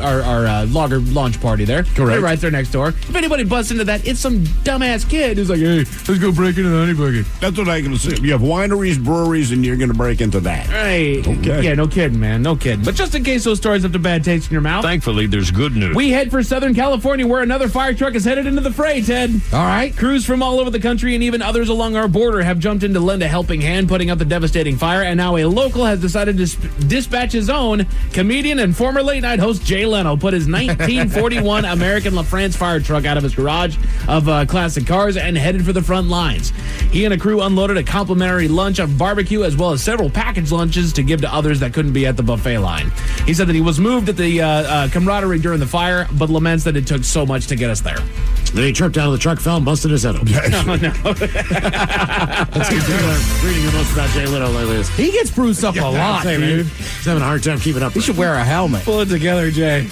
Speaker 8: our logger launch party there.
Speaker 6: Correct.
Speaker 8: They're right there next door. If anybody busts into that, it's some dumbass kid who's like, hey, let's go break into the Honey Bucket.
Speaker 6: That's what I'm going to say. You have wineries, breweries, and you're going to break into that.
Speaker 8: Right.
Speaker 6: Okay.
Speaker 8: Yeah, no kidding, man. No kidding. But just in case those stories left a bad taste in your mouth.
Speaker 1: Thankfully, there's good news.
Speaker 8: We head for Southern California, where another fire truck is headed into the fray, Ted.
Speaker 5: All right.
Speaker 8: Crews from all over the country and even others along our border have jumped in to lend a helping hand, putting out the devastating fire, and now a local has decided to dispatch his own. Comedian and former late-night host Jay Leno put his 1941 American LaFrance fire truck out of his garage of classic cars and headed for the front lines. He and a crew unloaded a complimentary lunch of barbecue as well as several packaged lunches to give to others that couldn't be at the buffet line. He said that he was moved at the camaraderie during the fire, but laments that it took so much to get us there.
Speaker 5: Then he tripped out of the truck, fell, and busted his head open.
Speaker 8: Oh, no.
Speaker 5: Let's keep reading the most about Jay Leno lately.
Speaker 9: He gets bruised up a lot, dude.
Speaker 5: He's having a hard time keeping up.
Speaker 9: He should wear a helmet.
Speaker 8: Pull it together, Jay.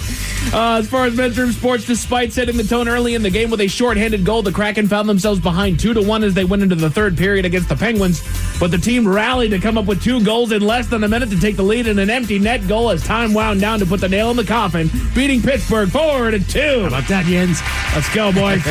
Speaker 8: As far as men's room sports, despite setting the tone early in the game with a shorthanded goal, the Kraken found themselves behind 2-1 as they went into the third period against the Penguins. But the team rallied to come up with 2 goals in less than a minute to take the lead in an empty net goal as time wound down to put the nail in the coffin, beating Pittsburgh 4-2.
Speaker 5: How about that, Jens?
Speaker 8: Let's go, boys.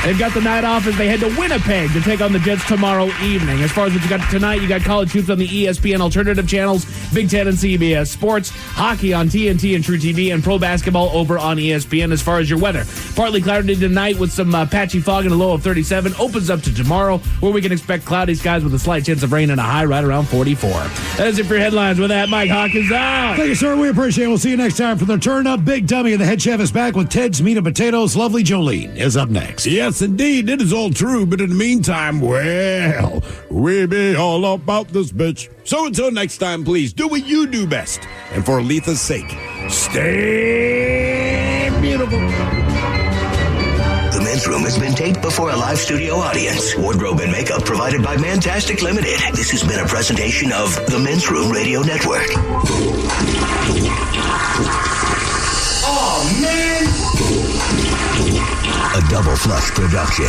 Speaker 8: They've got the night off as they head to Winnipeg to take on the Jets tomorrow evening. As far as what you got tonight, you got college hoops on the ESPN alternative channels, Big Ten and CBS Sports, hockey on TNT and True TV, and pro basketball over on ESPN. As far as your weather, partly cloudy tonight with some patchy fog and a low of 37. Opens up to tomorrow, where we can expect cloudy skies with a slight chance of rain and a high right around 44. That is it for your headlines. With that, Mike Hawkins out.
Speaker 5: Thank you, sir. We appreciate it. We'll see you next time for the Turn Up Big Dummy. The head chef is back with Ted's Meat and Potatoes. Lovely Jolene is up next.
Speaker 6: Yes, indeed. It is all true. But in the meantime, well, we be all about this bitch. So until next time, please do what you do best. And for Letha's sake, stay beautiful.
Speaker 7: The Men's Room has been taped before a live studio audience. Wardrobe and makeup provided by Mantastic Limited. This has been a presentation of the Men's Room Radio Network.
Speaker 21: Oh, man!
Speaker 7: A Double Flush production.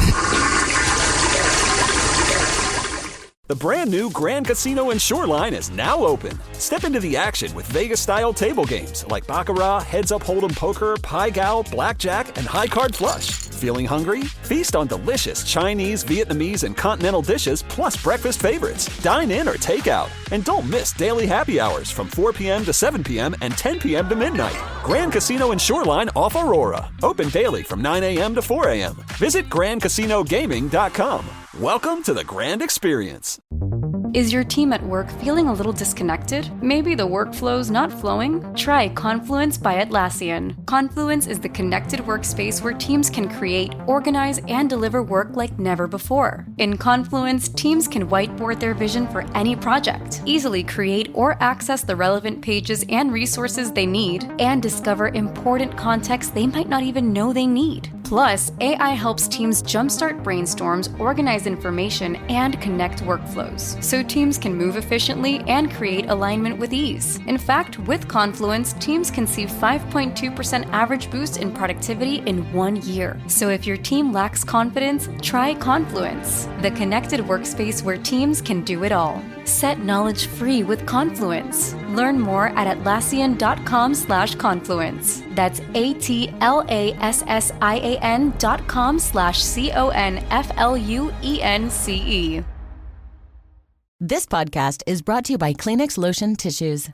Speaker 11: The brand new Grand Casino and Shoreline is now open. Step into the action with Vegas-style table games like Baccarat, Heads Up Hold'em Poker, Pai Gow, Blackjack, and High Card Flush. Feeling hungry? Feast on delicious Chinese, Vietnamese, and continental dishes plus breakfast favorites. Dine in or take out. And don't miss daily happy hours from 4 p.m. to 7 p.m. and 10 p.m. to midnight. Grand Casino and Shoreline off Aurora. Open daily from 9 a.m. to 4 a.m. Visit GrandCasinoGaming.com. Welcome to the Grand Experience.
Speaker 1: Is your team at work feeling a little disconnected? Maybe the workflow's not flowing? Try Confluence by Atlassian. Confluence is the connected workspace where teams can create, organize, and deliver work like never before. In Confluence, teams can whiteboard their vision for any project, easily create or access the relevant pages and resources they need, and discover important context they might not even know they need. Plus, AI helps teams jumpstart brainstorms, organize information, and connect workflows, so teams can move efficiently and create alignment with ease. In fact, with Confluence, teams can see 5.2% average boost in productivity in 1 year. So if your team lacks confidence, try Confluence, the connected workspace where teams can do it all. Set knowledge free with Confluence. Learn more at Atlassian.com/confluence. That's ATLASSIAN.com/CONFLUENCE.
Speaker 2: This podcast is brought to you by Kleenex Lotion Tissues.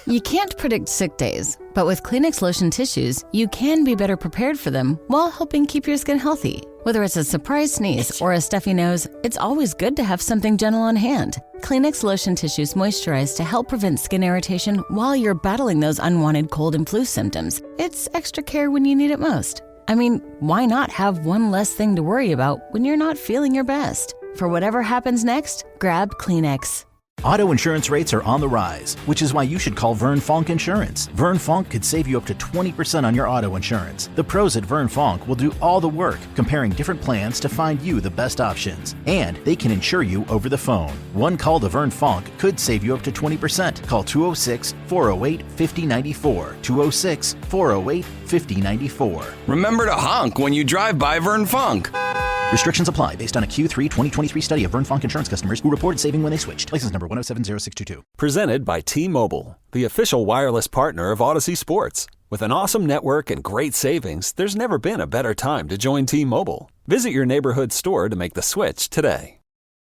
Speaker 2: You can't predict sick days, but with Kleenex Lotion Tissues, you can be better prepared for them while helping keep your skin healthy. Whether it's a surprise sneeze or a stuffy nose, it's always good to have something gentle on hand. Kleenex Lotion Tissues moisturize to help prevent skin irritation while you're battling those unwanted cold and flu symptoms. It's extra care when you need it most. I mean, why not have one less thing to worry about when you're not feeling your best? For whatever happens next, grab Kleenex.
Speaker 15: Auto insurance rates are on the rise, which is why you should call Vern Fonk Insurance. Vern Fonk could save you up to 20% on your auto insurance. The pros at Vern Fonk will do all the work, comparing different plans to find you the best options. And they can insure you over the phone. One call to Vern Fonk could save you up to 20%. Call 206-408-5094. 206-408-5094.
Speaker 18: Remember to honk when you drive by Vern Fonk.
Speaker 15: Restrictions apply based on a Q3 2023 study of Vern Fonk insurance customers who reported saving when they switched. License number 1070622.
Speaker 11: Presented by T-Mobile, the official wireless partner of Odyssey Sports. With an awesome network and great savings, there's never been a better time to join T-Mobile. Visit your neighborhood store to make the switch today.